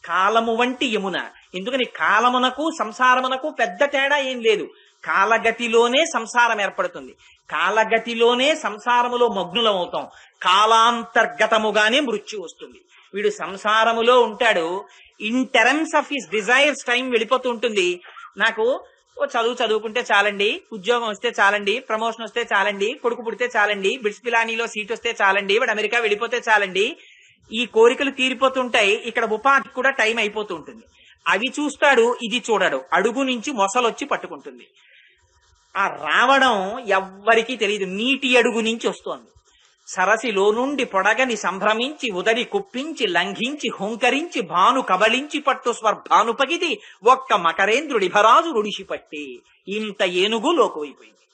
కాలము వంటి యమున. ఎందుకని కాలమునకు సంసారమునకు పెద్ద తేడా ఏం లేదు. కాలగతిలోనే సంసారం ఏర్పడుతుంది, కాలగతిలోనే సంసారములో మగ్నులం అవుతాం, కాలాంతర్గతముగానే మృత్యు వస్తుంది. వీడు సంసారములో ఉంటాడు, in terms of his desires time వెళ్ళిపోతూ ఉంటుంది. నాకు చదువుకుంటే చాలండి, ఉద్యోగం వస్తే చాలండి, ప్రమోషన్ వస్తే చాలండి, కొడుకు పుడితే చాలండి, బిట్స్ పిలానీలో సీట్ వస్తే చాలండి, వాడు అమెరికా వెళ్ళిపోతే చాలండి, ఈ కోరికలు తీరిపోతుంటాయి. ఇక్కడ ఉపాధి కూడా టైం అయిపోతూ ఉంటుంది. అవి చూస్తాడు, ఇది చూడడు. అడుగు నుంచి మొసలొచ్చి పట్టుకుంటుంది. ఆ రావడం ఎవ్వరికీ తెలియదు, నీటి అడుగు నుంచి వస్తోంది. సరసిలో నుండి పొడగని సంభ్రమించి ఉదరి కుప్పించి లంఘించి హుంకరించి భాను కబలించి పట్టు స్వర్భానుపగిది ఒక్క మకరేంద్రుడి భరాజు రుడిసి పట్టి. ఇంత ఏనుగు లోకువైపోయింది.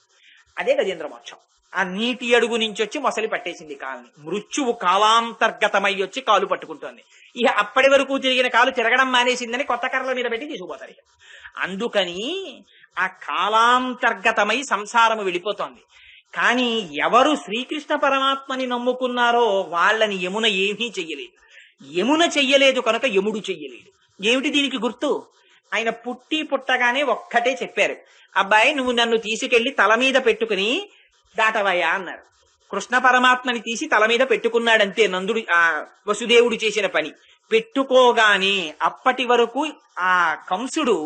అదే గజేంద్ర మోక్షం. ఆ నీటి అడుగు నుంచి వచ్చి మొసలి పట్టేసింది కాలుని. మృత్యువు కాలాంతర్గతమై వచ్చి కాలు పట్టుకుంటోంది. ఇక అప్పటి వరకు తిరిగిన కాలు తిరగడం మానేసిందని కొత్త కర్రల మీద పెట్టి తీసుకుపోతారు. అందుకని ఆ కాలాంతర్గతమై సంసారము వెళ్ళిపోతోంది. కానీ ఎవరు శ్రీకృష్ణ పరమాత్మని నమ్ముకున్నారో వాళ్ళని యమున ఏమీ చెయ్యలేదు. యమున చెయ్యలేదు కనుక యముడు చెయ్యలేదు. ఏమిటి దీనికి గుర్తు? ఆయన పుట్టగానే ఒక్కటే చెప్పారు, అబ్బాయి నువ్వు నన్ను తీసుకెళ్లి తల మీద పెట్టుకుని దాటవయ్యా అన్నారు. కృష్ణ పరమాత్మని తీసి తల మీద పెట్టుకున్నాడంతే నందుడు, ఆ వసుదేవుడు చేసిన పని. పెట్టుకోగానే అప్పటి వరకు ఆ కంసుడు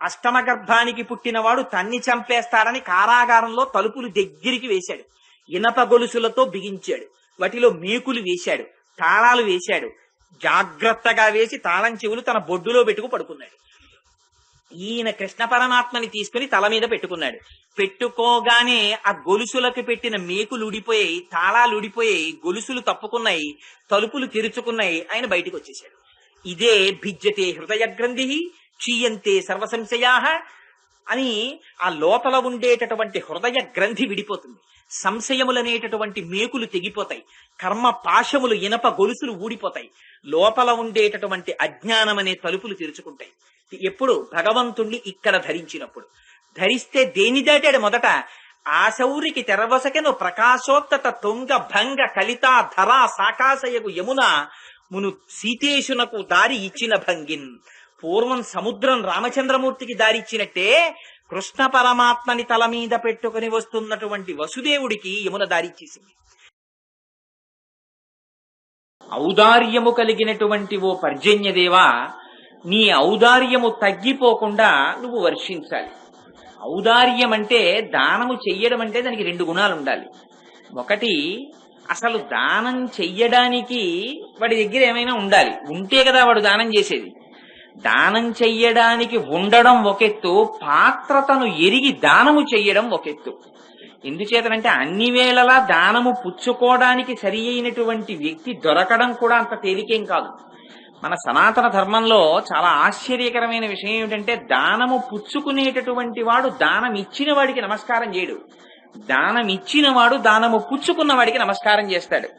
అష్టమ గర్భానికి పుట్టినవాడు తన్ని చంపేస్తాడని కారాగారంలో తలుపులు దగ్గరికి వేశాడు, ఇనప గొలుసులతో బిగించాడు, వాటిలో మేకులు వేశాడు, తాళాలు వేశాడు. జాగ్రత్తగా వేసి తాళం చెవులు తన బొడ్డులో పెట్టుకు పడుకున్నాడు. ఈయన కృష్ణ పరమాత్మని తీసుకుని తల మీద పెట్టుకున్నాడు. పెట్టుకోగానే ఆ గొలుసులకు పెట్టిన మేకులు ఊడిపోయాయి, తాళాలు ఊడిపోయాయి, గొలుసులు తప్పుకున్నాయి, తలుపులు తెరుచుకున్నాయి. ఆయన బయటకు వచ్చేశాడు. ఇదే భిజ్యతే హృదయ గ్రంథి క్షీయంతే సర్వసంశయా అని ఆ లోపల ఉండేటటువంటి హృదయ గ్రంథి విడిపోతుంది. సంశయములనేటటువంటి మేకులు తెగిపోతాయి, కర్మ పాశములు ఇనప గొలుసులు ఊడిపోతాయి, లోపల ఉండేటటువంటి అజ్ఞానం అనే తలుపులు తెరుచుకుంటాయి. ఎప్పుడు? భగవంతుణ్ణి ఇక్కడ ధరించినప్పుడు. ధరిస్తే దేని దాటాడు? మొదట ఆశౌరికి తెరవసకెను ప్రకాశోత్తత తొంగ భంగ కలితా ధరా సాకాశయగు యమున మును సీతేశునకు దారి ఇచ్చిన భంగిన్. పూర్వం సముద్రం రామచంద్రమూర్తికి దారిచ్చినట్టే కృష్ణ పరమాత్మని తల మీద పెట్టుకుని వస్తున్నటువంటి వసుదేవుడికి యమున దారిచ్చేసింది. ఔదార్యము కలిగినటువంటి ఓ పర్జన్యదేవా, నీ ఔదార్యము తగ్గిపోకుండా నువ్వు వర్షించాలి. ఔదార్యం అంటే దానము చెయ్యడం అంటే దానికి రెండు గుణాలు ఉండాలి. ఒకటి, అసలు దానం చెయ్యడానికి వాడి దగ్గర ఏమైనా ఉండాలి, ఉంటే కదా వాడు దానం చేసేది. దానం చెయ్యడానికి ఉండడం ఒకెత్తు, పాత్రతను ఎరిగి దానము చెయ్యడం ఒకెత్తు. ఎందుచేతనంటే అన్ని వేళలా దానము పుచ్చుకోవడానికి సరి అయినటువంటి వ్యక్తి దొరకడం కూడా అంత తేలికేం కాదు. మన సనాతన ధర్మంలో చాలా ఆశ్చర్యకరమైన విషయం ఏమిటంటే, దానము పుచ్చుకునేటటువంటి వాడు దానం ఇచ్చిన వాడికి నమస్కారం చేయడు, దానం ఇచ్చిన వాడు దానము పుచ్చుకున్న వాడికి నమస్కారం చేస్తాడు.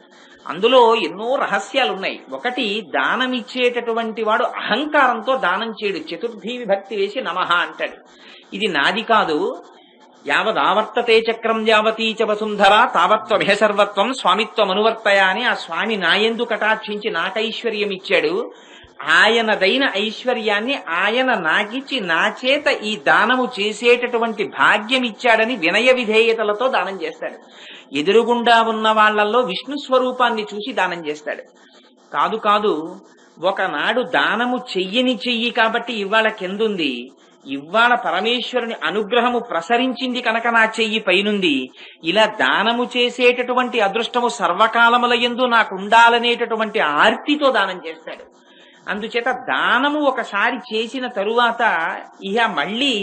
అందులో ఎన్నో రహస్యాలున్నాయి. ఒకటి, దానం ఇచ్చేటటువంటి వాడు అహంకారంతో దానం చేయడు, చతుర్థీ విభక్తి వేసి నమః అంటాడు. ఇది నాది కాదు, యావదావర్తతే చక్రం యావతీ చ వసుంధర తావత్వ సర్వత్వం స్వామిత్వం అనువర్తయ అని ఆ స్వామి నాయందు కటాక్షించి నాకైశ్వర్యం ఇచ్చాడు. ఆయనదైన ఐశ్వర్యాన్ని ఆయన నాకిచ్చి నా చేత ఈ దానము చేసేటటువంటి భాగ్యం ఇచ్చాడని వినయ విధేయతలతో దానం చేస్తాడు. ఎదురుగుండా ఉన్న వాళ్లలో విష్ణు స్వరూపాన్ని చూసి దానం చేస్తాడు. కాదు కాదు, ఒకనాడు దానము చెయ్యి కాబట్టి ఇవాళ కిందుంది, ఇవాళ పరమేశ్వరుని అనుగ్రహము ప్రసరించింది కనుక నా చెయ్యి పైనుంది. ఇలా దానము చేసేటటువంటి అదృష్టము సర్వకాలముల యందు నాకు ఉండాలనేటటువంటి ఆర్తితో దానం చేస్తాడు. అందుచేత దానము ఒకసారి చేసిన తరువాత ఇహ మళ్ళీ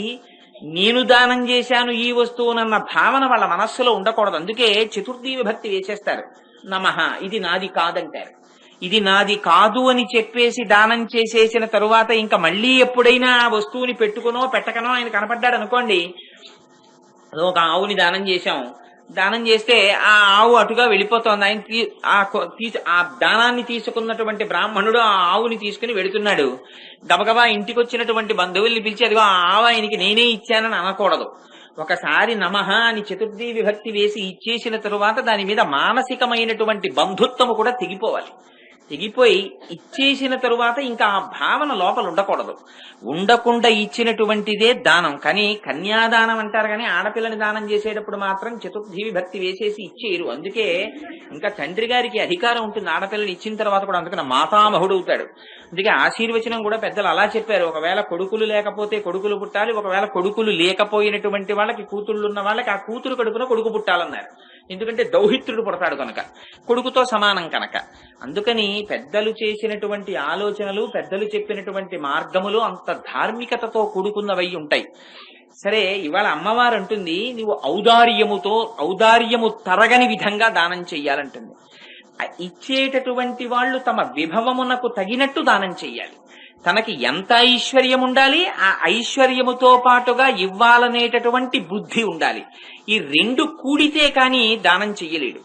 నేను దానం చేశాను ఈ వస్తువునన్న భావన వాళ్ళ మనస్సులో ఉండకూడదు. అందుకే చతుర్థీ విభక్తి వేసేస్తారు, నమః ఇది నాది కాదంటారు. ఇది నాది కాదు అని చెప్పేసి దానం చేసేసిన తరువాత ఇంకా మళ్ళీ ఎప్పుడైనా ఆ వస్తువుని పెట్టుకునో పెట్టకనో ఆయన కనపడ్డాడు అనుకోండి, ఒక ఆవుని దానం చేశాం, దానం చేస్తే ఆ ఆవు అటుగా వెళ్ళిపోతోంది, ఆయన ఆ దానాన్ని తీసుకున్నటువంటి బ్రాహ్మణుడు ఆ ఆవుని తీసుకుని వెడుతున్నాడు. గబగబా ఇంటికి వచ్చినటువంటి బంధువుల్ని పిలిచి అదిగో ఆ ఆవు ఆయనకి నేనే ఇచ్చానని అనకూడదు. ఒకసారి నమః అని చతుర్థీ విభక్తి వేసి ఇచ్చేసిన తరువాత దాని మీద మానసికమైనటువంటి బంధుత్వము కూడా తెగిపోవాలి. తెగిపోయి ఇచ్చేసిన తరువాత ఇంకా ఆ భావన లోపల ఉండకూడదు. ఉండకుండా ఇచ్చినటువంటిదే దానం. కానీ కన్యాదానం అంటారు, కానీ ఆడపిల్లని దానం చేసేటప్పుడు మాత్రం చతుర్థి విభక్తి వేసేసి ఇచ్చేయరు. అందుకే ఇంకా తండ్రి గారికి అధికారం ఉంటుంది ఆడపిల్లని ఇచ్చిన తర్వాత కూడా. అందుకని మాతామహుడు అవుతాడు. అందుకే ఆశీర్వచనం కూడా పెద్దలు అలా చెప్పారు. ఒకవేళ కొడుకులు లేకపోతే కొడుకులు పుట్టాలి, ఒకవేళ కొడుకులు లేకపోయినటువంటి వాళ్ళకి కూతుళ్ళు ఉన్న వాళ్ళకి ఆ కూతురు కడుపున కొడుకు పుట్టాలన్నారు. ఎందుకంటే దౌహిత్రుడు పుడతాడు కనుక, కొడుకుతో సమానం కనుక. అందుకని పెద్దలు చేసినటువంటి ఆలోచనలు, పెద్దలు చెప్పినటువంటి మార్గములు అంత ధార్మికతతో కూడుకున్నవై ఉంటాయి. సరే, ఇవాళ అమ్మవారు అంటుంది నువ్వు ఔదార్యము తరగని విధంగా దానం చెయ్యాలంటుంది. ఇచ్చేటటువంటి వాళ్ళు తమ విభవమునకు తగినట్టు దానం చెయ్యాలి. తనకి ఎంత ఐశ్వర్యం ఉండాలి, ఆ ఐశ్వర్యముతో పాటుగా ఇవ్వాలనేటటువంటి బుద్ధి ఉండాలి. ఈ రెండు కూడితే కాని దానం చెయ్యలేడు.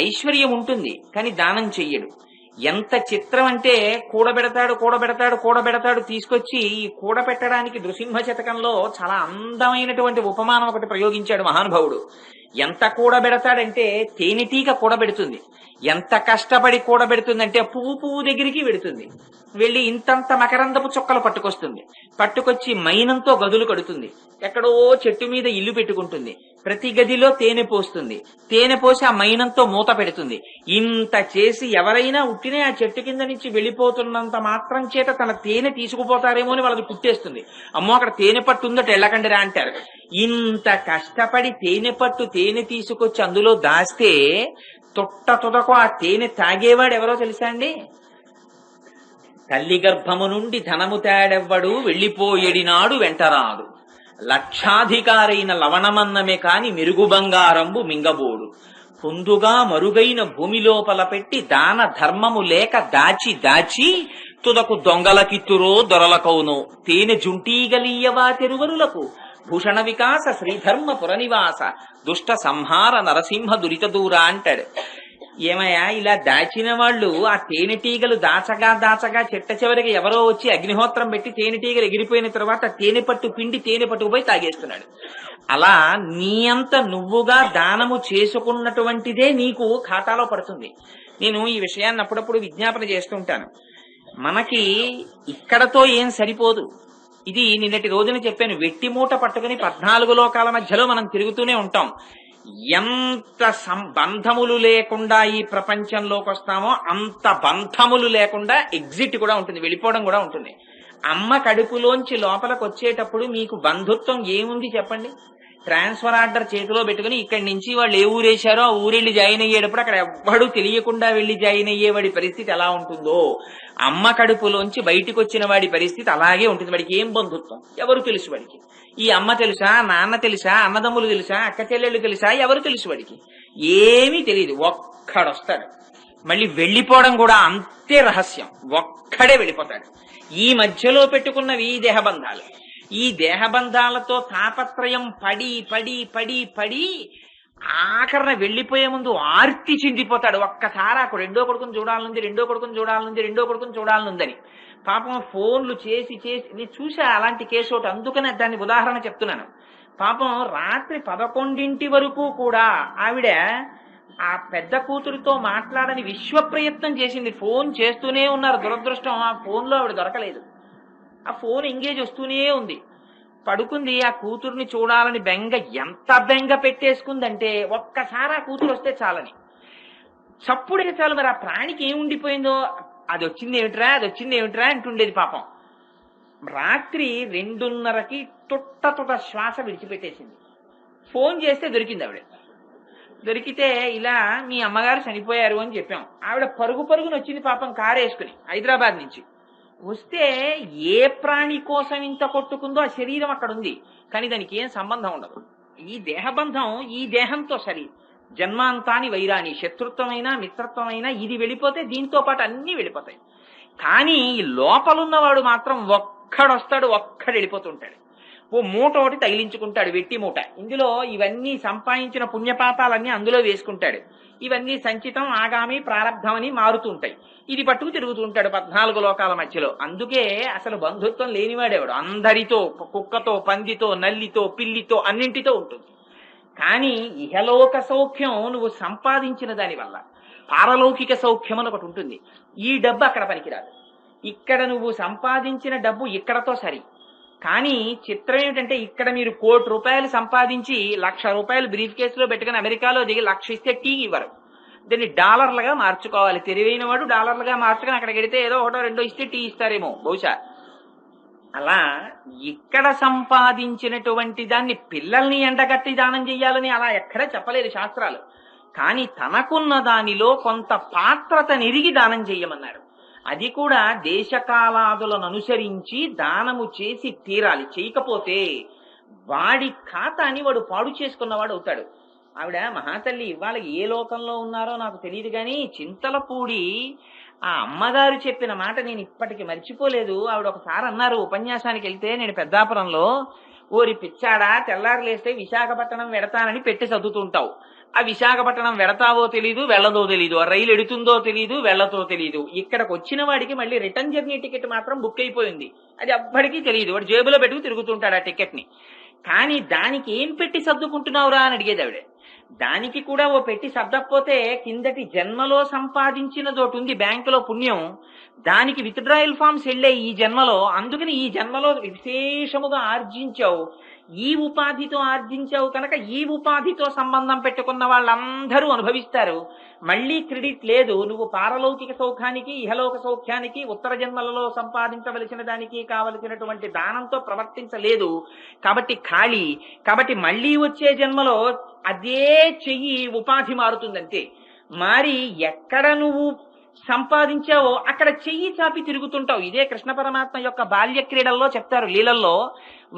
ఐశ్వర్యం ఉంటుంది కానీ దానం చెయ్యడు. ఎంత చిత్రం అంటే కూడబెడతాడు తీసుకొచ్చి ఈ కూడబెట్టడానికి నృసింహ శతకంలో చాలా అందమైనటువంటి ఉపమానం ఒకటి ప్రయోగించాడు మహానుభావుడు. ఎంత కూడబెడతాడంటే తేనెటీగ కూడబెడుతుంది. ఎంత కష్టపడి కూడబెడుతుందంటే పువ్వు దగ్గరికి వెడుతుంది. వెళ్ళి ఇంతంత మకరందపు చుక్కలు పట్టుకొచ్చి మైనంతో గదులు కడుతుంది. ఎక్కడో చెట్టు మీద ఇల్లు పెట్టుకుంటుంది. ప్రతి గదిలో తేనె పోస్తుంది. తేనె పోసి ఆ మైనంతో మూత పెడుతుంది. ఇంత చేసి ఎవరైనా ఉట్టినే ఆ చెట్టు కింద నుంచి వెళ్ళిపోతున్నంత మాత్రం చేత తన తేనె తీసుకుపోతారేమో అని వాళ్ళకి పుట్టేస్తుంది. అమ్మో అక్కడ తేనె పట్టు ఉందట ఎళ్ళకండిరా అంటారు. ఇంత కష్టపడి తేనె తీసుకొచ్చి అందులో దాస్తే తుదకు ఆ తేనె తాగేవాడు ఎవరో తెలుసా అండి? తల్లి గర్భము నుండి ధనము తేడెవ్వడు వెళ్లిపోయేడినాడు వెంటరాడు. లక్షాధికారైన లవణమన్నమే కాని మెరుగు బంగారంబు మింగబోడు. పొందుగా మరుగైన భూమి లోపల పెట్టి దాన ధర్మము లేక దాచి తుదకు దొంగలకిత్తురో దొరలకౌను. తేనె జుంటీగలీయవా తెరువరులకు భూషణ వికాస శ్రీధర్మ పురనివాస దుష్ట సంహార నరసింహ దురిత దూర అంటాడు. ఏమయ్యా, ఇలా దాచిన వాళ్ళు ఆ తేనెటీగలు దాచగా చెట్ట చివరికి ఎవరో వచ్చి అగ్నిహోత్రం పెట్టి తేనెటీగలు ఎగిరిపోయిన తర్వాత తేనె పట్టుకుపోయి తాగేస్తున్నాడు. అలా నీ అంత నువ్వుగా దానము చేసుకున్నటువంటిదే నీకు ఖాతాలో పడుతుంది. నేను ఈ విషయాన్ని అప్పుడప్పుడు విజ్ఞాపన చేస్తుంటాను. మనకి ఇక్కడతో ఏం సరిపోదు. ఇది నిన్నటి రోజున చెప్పాను. వెట్టి మూట పట్టుకుని 14 లోకాల మధ్యలో మనం తిరుగుతూనే ఉంటాం. ఎంత బంధములు లేకుండా ఈ ప్రపంచంలోకి వస్తామో అంత బంధములు లేకుండా ఎగ్జిట్ కూడా ఉంటుంది, వెళ్ళిపోవడం కూడా ఉంటుంది. అమ్మ కడుపులోంచి లోపలికి వచ్చేటప్పుడు మీకు బంధుత్వం ఏముంది చెప్పండి? ట్రాన్స్ఫర్ ఆర్డర్ చేతిలో పెట్టుకుని ఇక్కడి నుంచి వాళ్ళు ఏ ఊరేశారో ఆ ఊరెళ్ళి జాయిన్ అయ్యేటప్పుడు అక్కడ ఎవ్వడూ తెలియకుండా వెళ్లి జాయిన్ అయ్యేవాడి పరిస్థితి ఎలా ఉంటుందో, అమ్మ కడుపులోంచి బయటికి వచ్చిన వాడి పరిస్థితి అలాగే ఉంటుంది. వాడికి ఏం బంధుత్వం ఎవరు తెలుసు వాడికి? ఈ అమ్మ తెలుసా, నాన్న తెలుసా, అన్నదమ్ములు తెలుసా, అక్క చెల్లెళ్ళు తెలుసా, ఎవరు తెలుసు వాడికి? ఏమీ తెలియదు. ఒక్కడొస్తాడు, మళ్ళీ వెళ్ళిపోవడం కూడా అంతే రహస్యం. ఒక్కడే వెళ్ళిపోతాడు. ఈ మధ్యలో పెట్టుకున్నవి ఈ దేహబంధాలు. ఈ దేహబంధాలతో తాపత్రయం పడి ఆఖరణ వెళ్లిపోయే ముందు ఆర్తి చిందిపోతాడు. ఒక్కసారి ఆ రెండో కొడుకుని చూడాలనుందని పాపం ఫోన్లు చేసి నేను చూసా అలాంటి కేసు ఒకటి. అందుకనే దాన్ని ఉదాహరణ చెప్తున్నాను. పాపం రాత్రి 11 వరకు కూడా ఆవిడ ఆ పెద్ద కూతురితో మాట్లాడని విశ్వ ప్రయత్నం చేసింది. ఫోన్ చేస్తూనే ఉన్నారు. దురదృష్టం ఆ ఫోన్లో ఆవిడ దొరకలేదు. ఆ ఫోన్ ఎంగేజ్ వస్తూనే ఉంది. పడుకుంది. ఆ కూతుర్ని చూడాలని ఎంత బెంగ పెట్టేసుకుందంటే ఒక్కసారి ఆ కూతురు వస్తే చాలని చప్పుడే చాలు. మరి ఆ ప్రాణికి ఏముండిపోయిందో, అది వచ్చింది ఏమిట్రా అంటుండేది పాపం. రాత్రి 2:30కి తుట్ట శ్వాస విడిచిపెట్టేసింది. ఫోన్ చేస్తే దొరికింది ఆవిడ. దొరికితే ఇలా మీ అమ్మగారు చనిపోయారు అని చెప్పాం. ఆవిడ పరుగున వచ్చింది పాపం, కారు వేసుకుని హైదరాబాద్ నుంచి. వస్తే ఏ ప్రాణి కోసం ఇంత కొట్టుకుందో ఆ శరీరం అక్కడ ఉంది, కానీ దానికి ఏం సంబంధం ఉండదు. ఈ దేహబంధం ఈ దేహంతో సరి. జన్మాంతాని వైరాని, శత్రుత్వమైనా మిత్రత్వమైనా ఇది వెళ్ళిపోతే దీంతో పాటు అన్ని వెళ్ళిపోతాయి. కానీ ఈ లోపలున్నవాడు మాత్రం ఒక్కడొస్తాడు, ఒక్కడు వెళ్ళిపోతుంటాడు. ఓ మూట ఒకటి తగిలించుకుంటాడు, వెట్టి మూట. ఇందులో ఇవన్నీ సంపాదించిన పుణ్యపాపాలన్నీ అందులో వేసుకుంటాడు. ఇవన్నీ సంచితం, ఆగామి, ప్రారంధం అని మారుతుంటాయి. ఇది పట్టుకు తిరుగుతూ ఉంటాడు 14 లోకాల మధ్యలో. అందుకే అసలు బంధుత్వం లేనివాడేవాడు. అందరితో, కుక్కతో, పందితో, నల్లితో, పిల్లితో, అన్నింటితో ఉంటుంది. కానీ ఇహలోక సౌఖ్యం నువ్వు సంపాదించిన దానివల్ల, పారలౌకిక సౌఖ్యం అని ఒకటి ఉంటుంది. ఈ డబ్బు అక్కడ పనికిరాదు. ఇక్కడ నువ్వు సంపాదించిన డబ్బు ఇక్కడతో సరి. కానీ చిత్రం ఏమిటంటే ఇక్కడ మీరు ₹1,00,00,000 సంపాదించి ₹1,00,000 బ్రీఫ్ కేసులో పెట్టుకుని అమెరికాలో దిగి 1,00,000 ఇస్తే టీ ఇవ్వరు. దీన్ని డాలర్లుగా మార్చుకోవాలి. తెలివైన వాడు డాలర్లుగా మార్చుకుని అక్కడికి వెడితే ఏదో ఒకటో రెండో ఇస్తే టీ ఇస్తారేమో బహుశా. అలా ఇక్కడ సంపాదించినటువంటి దాన్ని పిల్లల్ని ఎండగట్టి దానం చెయ్యాలని అలా ఎక్కడా చెప్పలేదు శాస్త్రాలు. కానీ తనకున్న దానిలో కొంత పాత్రత నిరిగి దానం చెయ్యమన్నారు. అది కూడా దేశకాలాదులను అనుసరించి దానము చేసి తీరాలి. చేయకపోతే వాడి ఖాతాని వాడు పాడు చేసుకున్నవాడు అవుతాడు. ఆవిడ మహాతల్లి ఇవాళ ఏ లోకంలో ఉన్నారో నాకు తెలియదు కానీ చింతలపూడి ఆ అమ్మగారు చెప్పిన మాట నేను ఇప్పటికి మర్చిపోలేదు. ఆవిడ ఒకసారి అన్నారు ఉపన్యాసానికి వెళ్తే, నేను పెద్దాపురంలో, ఓరి పిచ్చాడా తెల్లారు లేస్తే విశాఖపట్నం వెడతానని పెట్టి చదువుతుంటావు. ఆ విశాఖపట్నం వెడతావో తెలీదు, వెళ్ళదో తెలీదు, ఆ రైలు ఎడుతుందో తెలీదు, వెళ్ళతో తెలీదు. ఇక్కడికి వచ్చిన వాడికి మళ్ళీ రిటర్న్ జర్నీ టికెట్ మాత్రం బుక్ అయిపోయింది. అది ఎవ్వడికి తెలియదు. వాడు జేబులో పెట్టుకు తిరుగుతుంటాడు ఆ టికెట్ ని. కానీ దానికి ఏం పెట్టి సర్దుకుంటున్నావురా అని అడిగేది ఆవిడ. దానికి కూడా ఓ పెట్టి సర్దకపోతే కిందటి జన్మలో సంపాదించినది ఒకటి ఉంది బ్యాంకులో పుణ్యం, దానికి విత్డ్రాయల్ ఫార్మ్స్ వెళ్ళే ఈ జన్మలో. అందుకని ఈ జన్మలో విశేషముగా ఆర్జించావు, ఈ ఉపాధితో ఆర్జించావు కనుక ఈ ఉపాధితో సంబంధం పెట్టుకున్న వాళ్ళందరూ అనుభవిస్తారు. మళ్లీ క్రెడిట్ లేదు. నువ్వు పారలౌకిక సౌఖ్యానికి, ఇహలోక సౌఖ్యానికి, ఉత్తర జన్మలలో సంపాదించవలసిన దానికి కావలసినటువంటి దానంతో ప్రవర్తించలేదు కాబట్టి ఖాళీ. కాబట్టి మళ్లీ వచ్చే జన్మలో అదే చెయ్యి ఉపాధి మారుతుందంతే. మారి ఎక్కడ నువ్వు సంపాదించావో అక్కడ చెయ్యి చాపి తిరుగుతుంటావు. ఇదే కృష్ణ పరమాత్మ యొక్క బాల్య క్రీడల్లో చెప్తారు. లీలల్లో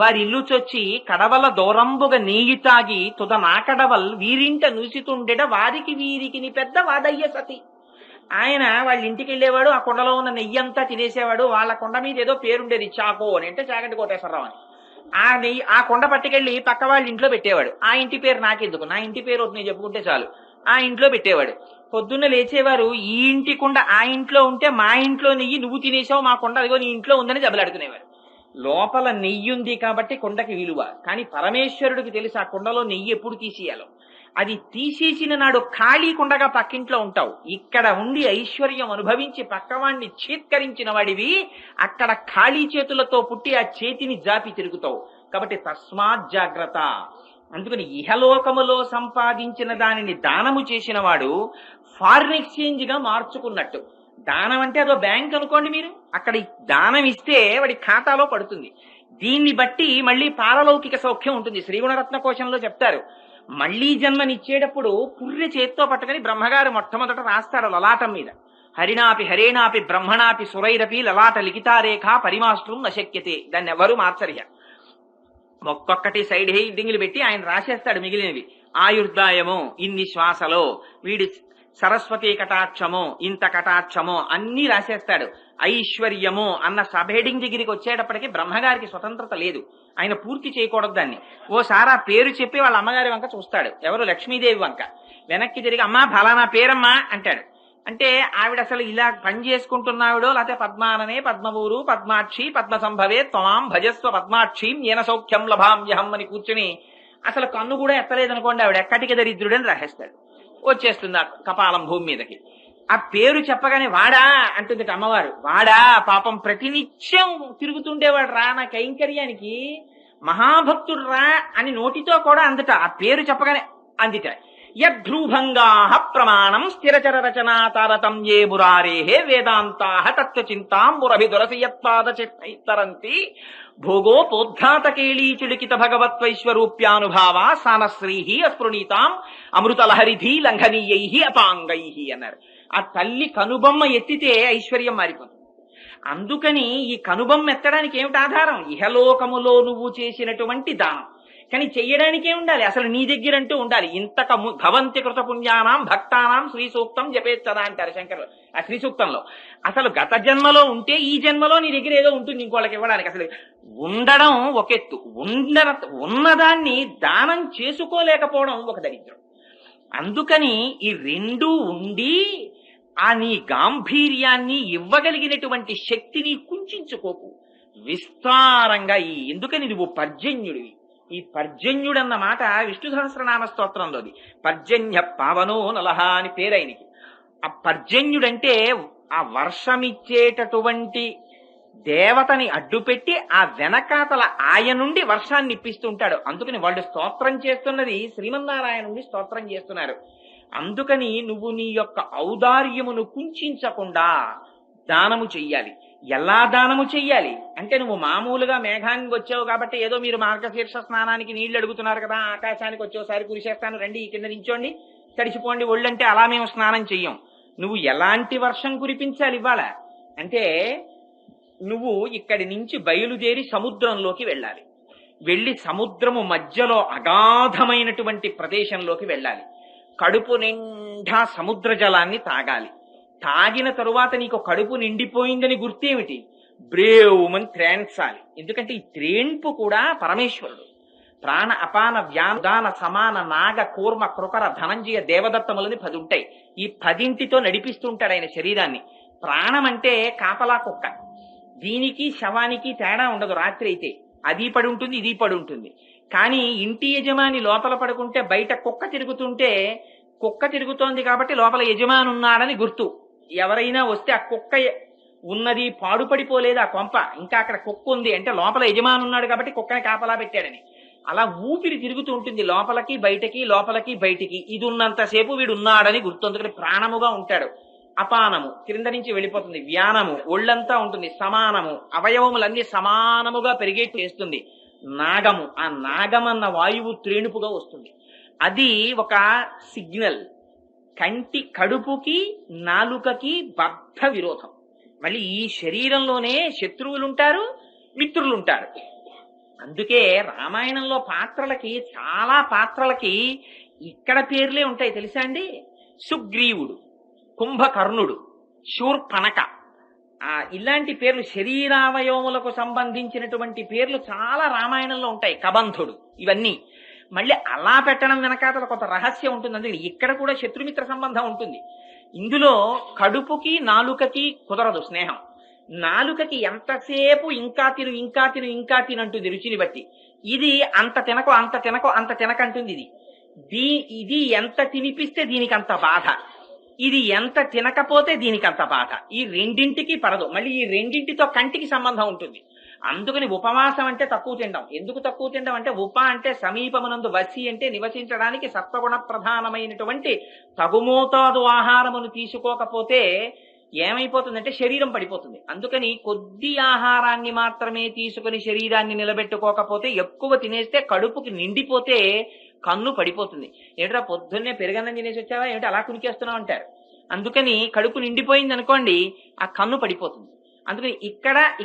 వారి ఇల్లు చొచ్చి కడవల దూరంబుగా నీయి తాగి తుద నాకడవల్ వీరింట నూసితుండెడ వారికి వీరికి పెద్ద వాదయ్య సతి. ఆయన వాళ్ళ ఇంటికి వెళ్ళేవాడు, ఆ కొండలో ఉన్న నెయ్యంతా తినేసేవాడు. వాళ్ళ కొండ మీద ఏదో పేరుండేది, చాకో అని, అంటే చాగంటి కోటేశ్వరరావు అని. ఆ నెయ్యి ఆ కొండ పట్టుకెళ్ళి పక్క వాళ్ళ ఇంట్లో పెట్టేవాడు. ఆ ఇంటి పేరు నాకెందుకు, నా ఇంటి పేరు నేను చెప్పుకుంటే చాలు, ఆ ఇంట్లో పెట్టేవాడు. పొద్దున్న లేచేవారు, ఈ ఇంటి కొండ ఆ ఇంట్లో ఉంటే మా ఇంట్లో నెయ్యి నువ్వు తినేసావు, మా కొండ అదిగో నీ ఇంట్లో ఉందని దెబ్బలాడుకునేవారు. లోపల నెయ్యి ఉంది కాబట్టి కొండకి విలువ. కానీ పరమేశ్వరుడికి తెలిసి ఆ కొండలో నెయ్యి ఎప్పుడు తీసేయాలో. అది తీసేసిన నాడు ఖాళీ కొండగా పక్కింట్లో ఉంటావు. ఇక్కడ ఉండి ఐశ్వర్యం అనుభవించి పక్కవాణ్ణి చీత్కరించిన వాడివి అక్కడ ఖాళీ చేతులతో పుట్టి ఆ చేతిని జాపి తిరుగుతావు. కాబట్టి తస్మాత్ జాగ్రత్త. అందుకని ఇహలోకములో సంపాదించిన దానిని దానము చేసిన వాడు ఫారిన్ ఎక్స్చేంజ్ గా మార్చుకున్నట్టు. దానం అంటే అదో బ్యాంక్ అనుకోండి మీరు, అక్కడ దానం ఇస్తే వాడి ఖాతాలో పడుతుంది. దీన్ని బట్టి మళ్ళీ పారలౌకిక సౌఖ్యం ఉంటుంది. శ్రీగుణరత్న కోశంలో చెప్తారు, మళ్లీ జన్మనిచ్చేటప్పుడు పుర్రె చేత్తో పట్టుకుని బ్రహ్మగారు మొట్టమొదట రాస్తాడు లలాటం మీద, హరినాపి హరేనాపి బ్రహ్మణాపి సురైరపి లలాట లిఖితారేఖ పరిమాష్ట్రం నశక్యతే. దాన్ని ఎవరు మార్చరిగా. ఒక్కొక్కటి సైడ్ హెడ్డింగ్లు పెట్టి ఆయన రాసేస్తాడు మిగిలినవి. ఆయుర్దాయము ఇన్ని శ్వాసలో, వీడి సరస్వతి కటాక్షము ఇంత కటాక్షము అన్ని రాసేస్తాడు. ఐశ్వర్యము అన్న సబ్ హెడింగ్ దగ్గరికి వచ్చేటప్పటికి బ్రహ్మగారికి స్వతంత్రత లేదు, ఆయన పూర్తి చేయకూడదు దాన్ని. ఓసారి ఆ పేరు చెప్పి వాళ్ళ అమ్మగారి వంక చూస్తాడు, ఎవరు లక్ష్మీదేవి వంక. వెనక్కి తిరిగి అమ్మా ఫలానా పేరమ్మా అంటాడు. అంటే ఆవిడ అసలు ఇలా పని చేసుకుంటున్నావిడో, లేకపోతే పద్మాననే పద్మవూరు పద్మాక్షి పద్మ సంభవే త్వాం భజస్వ పద్మాక్షీం ఏన సౌఖ్యం లభామ్యహం అని కూర్చుని అసలు కన్ను కూడా ఎత్తలేదనుకోండి, ఆవిడ ఎక్కటికి దరిద్రుడని రాసేస్తాడు. వచ్చేస్తుంది ఆ కపాలం భూమి మీదకి. ఆ పేరు చెప్పగానే వాడా అంటుంది అమ్మవారు. వాడా పాపం ప్రతినిత్యం తిరుగుతుండేవాడు రా నా కైంకర్యానికి, మహాభక్తుడు రా అని నోటితో కూడా అందట. ఆ పేరు చెప్పగానే అందిట. యద్భ్రూభంగా ప్రమాణం స్థిరచర రచనా తారతమ్యే మురారేహే వేదాంతా తత్వచింతాంబురభిదురసియత్పాదచిత్తరంతి భోగోపోద్ఘాతకేళీ చిలికిత భగవత్వైశ్వరూప్యానుభావ సానశ్రీహి అస్పృణీతాం అమృతలహరిధి లంఘనీయై అపాంగై అన్నారు. ఆ తల్లి కనుబొమ్మ ఎత్తితే ఐశ్వర్యం మారిపోతుంది. అందుకని ఈ కనుబొమ్మ ఎత్తడానికి ఏమిటి ఆధారం? ఇహలోకములో నువ్వు చేసినటువంటి దానం. కానీ చెయ్యడానికే ఉండాలి, అసలు నీ దగ్గరంటూ ఉండాలి. ఇంతక భవంతి కృత పుణ్యానాం భక్తానాం శ్రీ సూక్తం జపేచ్చదా అంటారు శంకరులు ఆ శ్రీ సూక్తంలో. అసలు గత జన్మలో ఉంటే ఈ జన్మలో నీ దగ్గర ఏదో ఉంటుంది ఇంకోళ్ళకి ఇవ్వడానికి. అసలు ఉండడం ఒక ఎత్తు, ఉన్నదాన్ని దానం చేసుకోలేకపోవడం ఒక దరిద్రం. అందుకని ఈ రెండు ఉండి ఆ నీ గాంభీర్యాన్ని ఇవ్వగలిగినటువంటి శక్తిని కుంచుకోకు, విస్తారంగా ఎందుకని నువ్వు పర్జన్యుడివి. ఈ పర్జన్యుడన్న మాట విష్ణు సహస్రనామ స్తోత్రంలోది. పర్జన్య పావనో నలహ అని పేరైనకి. ఆ పర్జన్యుడంటే ఆ వర్షమిచ్చేటటువంటి దేవతని అడ్డుపెట్టి ఆ వెనకాతల ఆయన నుండి వర్షాన్ని ఇప్పిస్తుంటాడు. అందుకని వాళ్ళు స్తోత్రం చేస్తున్నది శ్రీమన్నారాయణుని స్తోత్రం చేస్తున్నారు. అందుకని నువ్వు నీ యొక్క ఔదార్యమును కుంచకుండా దానము చెయ్యాలి. ఎలా దానము చెయ్యాలి అంటే, నువ్వు మామూలుగా మేఘానికి వచ్చావు కాబట్టి ఏదో మీరు మార్గశీర్ష స్నానానికి నీళ్లు అడుగుతున్నారు కదా, ఆకాశానికి వచ్చేసారి కురిసేస్తాను రండి ఈ కింద నించోండి తడిసిపోండి ఒళ్ళంటే అలా మేము స్నానం చెయ్యం. నువ్వు ఎలాంటి వర్షం కురిపించాలి ఇవాళ అంటే, నువ్వు ఇక్కడి నుంచి బయలుదేరి సముద్రంలోకి వెళ్ళాలి. వెళ్ళి సముద్రము మధ్యలో అగాధమైనటువంటి ప్రదేశంలోకి వెళ్ళాలి. కడుపు నిండా సముద్ర జలాన్ని తాగాలి. తాగిన తరువాత నీకు కడుపు నిండిపోయిందని గుర్తేమిటి? బ్రేవుమని త్రేన్సాలి. ఎందుకంటే ఈ త్రేన్పు కూడా పరమేశ్వరుడు. ప్రాణ అపాన వ్యాదాన సమాన నాగ కూర్మ కృకర ధనంజయ దేవదత్తములని 10 ఉంటాయి. ఈ 10ంటితో నడిపిస్తుంటాడు ఆయన శరీరాన్ని. ప్రాణం అంటే కాపలా కుక్క. దీనికి శవానికి తేడా ఉండదు. రాత్రి అయితే అది పడి ఉంటుంది, ఇది పడి ఉంటుంది. కానీ ఇంటి యజమాని లోపల పడుకుంటే బయట కుక్క తిరుగుతుంటే, కుక్క తిరుగుతోంది కాబట్టి లోపల యజమాని ఉన్నాడని గుర్తు. ఎవరైనా వస్తే ఆ కుక్క ఉన్నది పాడుపడిపోలేదు ఆ కొంప, ఇంకా అక్కడ కుక్క ఉంది అంటే లోపల యజమాని ఉన్నాడు కాబట్టి కుక్కని కాపలా పెట్టాడని. అలా ఊపిరి తిరుగుతూ ఉంటుంది లోపలికి బయటకి, లోపలికి బయటికి. ఇది ఉన్నంతసేపు వీడు ఉన్నాడని గుర్తు. అందుకని ప్రాణముగా ఉంటాడు. అపానము క్రింద నుంచి వెళ్ళిపోతుంది. వ్యానము ఒళ్ళంతా ఉంటుంది. సమానము అవయవములన్నీ సమానముగా పెరిగేట్టు చేస్తుంది. నాగము ఆ నాగమన్న వాయువు త్రేణుపుగా వస్తుంది. అది ఒక సిగ్నల్. కడుపుకి నాలుకకి బద్ధ విరోధం. మళ్ళీ ఈ శరీరంలోనే శత్రువులుంటారు, మిత్రులుంటారు. అందుకే రామాయణంలో పాత్రలకి, చాలా పాత్రలకి ఇక్కడ పేర్లే ఉంటాయి తెలుసా అండి. సుగ్రీవుడు, కుంభకర్ణుడు, శూర్పణక, ఇలాంటి పేర్లు శరీరావయవములకు సంబంధించినటువంటి పేర్లు చాలా రామాయణంలో ఉంటాయి. కబంధుడు, ఇవన్నీ. మళ్ళీ అలా పెట్టడం వెనకాతల కొంత రహస్యం ఉంటుంది. అందుకని ఇక్కడ కూడా శత్రుమిత్ర సంబంధం ఉంటుంది. ఇందులో కడుపుకి నాలుకకి కుదరదు స్నేహం. నాలుకకి ఎంతసేపు ఇంకా తిను ఇంకా తిను ఇంకా తినంటుంది రుచిని బట్టి. ఇది అంత తినకో అంత తినకో అంత తినకంటుంది. ఇది ఎంత తినిపిస్తే దీనికి అంత బాధ, ఇది ఎంత తినకపోతే దీనికి అంత బాధ. ఈ రెండింటికి పడదు. మళ్ళీ ఈ రెండింటితో కంటికి సంబంధం ఉంటుంది. అందుకని ఉపవాసం అంటే తక్కువ తినడం. ఎందుకు తక్కువ తినడం అంటే, ఉప అంటే సమీపమునందు, వసి అంటే నివసించడానికి సత్వగుణ ప్రధానమైనటువంటి తగుమోతాదు ఆహారమును తీసుకోకపోతే ఏమైపోతుందంటే శరీరం పడిపోతుంది. అందుకని కొద్ది ఆహారాన్ని మాత్రమే తీసుకుని శరీరాన్ని నిలబెట్టుకోకపోతే, ఎక్కువ తినేస్తే కడుపుకి నిండిపోతే కన్ను పడిపోతుంది. ఏమిట్రా పొద్దున్నే పెరుగన్నం తినేసి వచ్చావా ఏమిటి అలా కునికేస్తున్నావు అంటారు. అందుకని కడుపు నిండిపోయింది అనుకోండి ఆ కన్ను పడిపోతుంది. అందుకని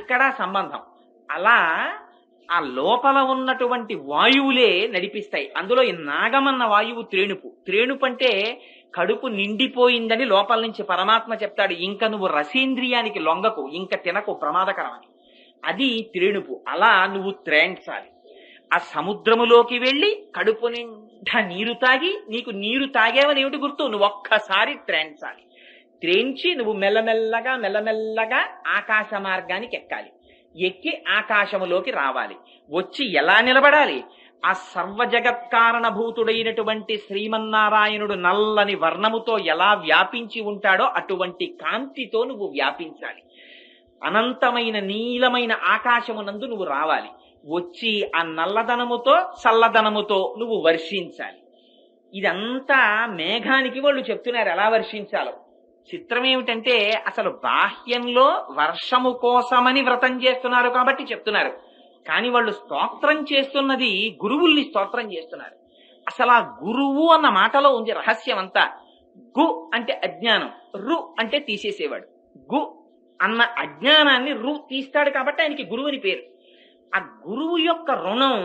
ఇక్కడ సంబంధం. అలా ఆ లోపల ఉన్నటువంటి వాయువులే నడిపిస్తాయి. అందులో ఈ నాగమన్న వాయువు త్రేణుపు. త్రేణుపు అంటే కడుపు నిండిపోయిందని లోపల నుంచి పరమాత్మ చెప్తాడు. ఇంక నువ్వు రసేంద్రియానికి లొంగకు, ఇంక తినకు, ప్రమాదకరమని. అది త్రేణుపు. అలా నువ్వు త్రేంచాలి. ఆ సముద్రములోకి వెళ్ళి కడుపు నిండా నీరు తాగి, నీకు నీరు తాగేవని ఏమిటి గుర్తు, నువ్వు ఒక్కసారి త్రేంచాలి. త్రేంచి నువ్వు మెల్లమెల్లగా ఆకాశ మార్గానికి ఎక్కాలి. ఎక్కి ఆకాశములోకి రావాలి. వచ్చి ఎలా నిలబడాలి? ఆ సర్వజగత్కారణభూతుడైనటువంటి శ్రీమన్నారాయణుడు నల్లని వర్ణముతో ఎలా వ్యాపించి ఉంటాడో అటువంటి కాంతితో నువ్వు వ్యాపించాలి. అనంతమైన నీలమైన ఆకాశమునందు నువ్వు రావాలి. వచ్చి ఆ నల్లదనముతో చల్లదనముతో నువ్వు వర్షించాలి. ఇదంతా మేఘానికి వాళ్ళు చెప్తున్నారు ఎలా వర్షించాలో. చిత్రం ఏమిటంటే, అసలు బాహ్యంలో వర్షము కోసమని వ్రతం చేస్తున్నారు కాబట్టి చెప్తున్నారు. కానీ వాళ్ళు స్తోత్రం చేస్తున్నది గురువుల్ని స్తోత్రం చేస్తున్నారు. అసలు ఆ గురువు అన్న మాటలో ఉంది రహస్యం అంతా. గు అంటే అజ్ఞానం, రు అంటే తీసేసేవాడు. గు అన్న అజ్ఞానాన్ని రు తీస్తాడు కాబట్టి ఆయనకి గురువుని పేరు. ఆ గురువు యొక్క రుణం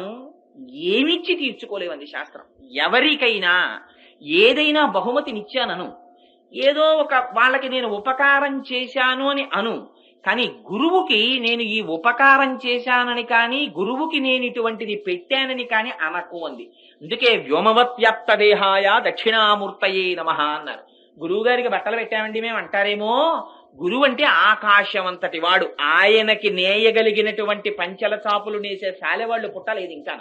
ఏమిచ్చి తీర్చుకోలేవండి శాస్త్రం. ఎవరికైనా ఏదైనా బహుమతినిచ్చానను, ఏదో ఒక వాళ్ళకి నేను ఉపకారం చేశాను అని అను. కానీ గురువుకి నేను ఈ ఉపకారం చేశానని కానీ, గురువుకి నేను ఇటువంటిది పెట్టానని కానీ అనకు అంది. అందుకే వ్యోమవత్ వ్యాప్త దేహాయ దక్షిణామూర్తయే నమః అన్నారు. గురువు గారికి బట్టలు పెట్టామండి మేము అంటారేమో. గురువు అంటే ఆకాశం అంతటి వాడు. ఆయనకి నేయగలిగినటువంటి పంచల చాపులు నేసే శాలెవాళ్లు పుట్టలేదు ఇంకా.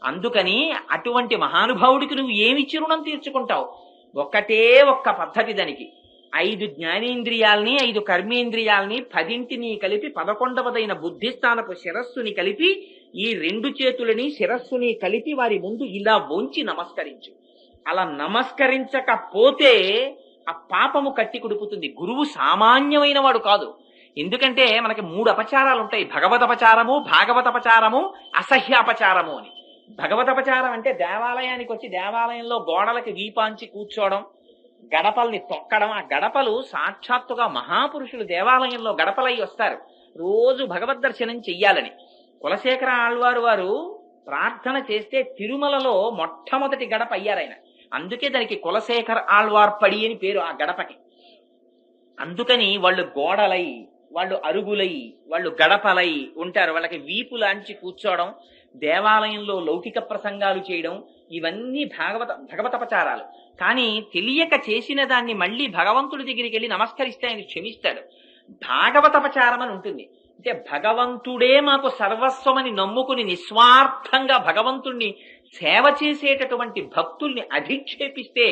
అందుకని అటువంటి మహానుభావుడికి నువ్వు ఏమిచ్చి రుణం తీర్చుకుంటావు? ఒక్క పద్ధతి దానికి. 5 జ్ఞానేంద్రియాల్ని 5 కర్మేంద్రియాల్ని 10ంటిని కలిపి 11వదైన బుద్ధిస్థానపు శిరస్సుని కలిపి ఈ 2 చేతులని శిరస్సుని కలిపి వారి ముందు ఇలా వంచి నమస్కరించు. అలా నమస్కరించకపోతే ఆ పాపము కట్టి కుడుపుతుంది. గురువు సామాన్యమైన వాడు కాదు. ఎందుకంటే మనకి 3 అపచారాలు ఉంటాయి: భగవదపచారము, భాగవతపచారము, అసహ్యాపచారము అని. భగవతపచారం అంటే దేవాలయానికి వచ్చి దేవాలయంలో గోడలకి వీపాంచి కూర్చోవడం, గడపల్ని తొక్కడం. ఆ గడపలు సాక్షాత్తుగా మహాపురుషులు దేవాలయంలో గడపలై వస్తారు రోజు భగవద్ దర్శనం చెయ్యాలని. కులశేఖర ఆళ్వారు వారు ప్రార్థన చేస్తే తిరుమలలో మొట్టమొదటి గడప అయ్యారాయన. అందుకే దానికి కులశేఖర ఆళ్వార్ పడి అని పేరు ఆ గడపకి. అందుకని వాళ్ళు గోడలై, వాళ్ళు అరుగులై, వాళ్ళు గడపలై ఉంటారు. వాళ్ళకి వీపు లాంచి కూర్చోవడం, దేవాలయంలో లౌకిక ప్రసంగాలు చేయడం, ఇవన్నీ భగవతపచారాలు. కానీ తెలియక చేసిన దాన్ని మళ్ళీ భగవంతుడి దగ్గరికి వెళ్ళి నమస్కరిస్తే ఆయన క్షమిస్తాడు. భాగవతపచారం అని ఉంటుంది. అంటే భగవంతుడే మాకు సర్వస్వమని నమ్ముకుని నిస్వార్థంగా భగవంతుణ్ణి సేవ చేసేటటువంటి భక్తుల్ని అధిక్షేపిస్తే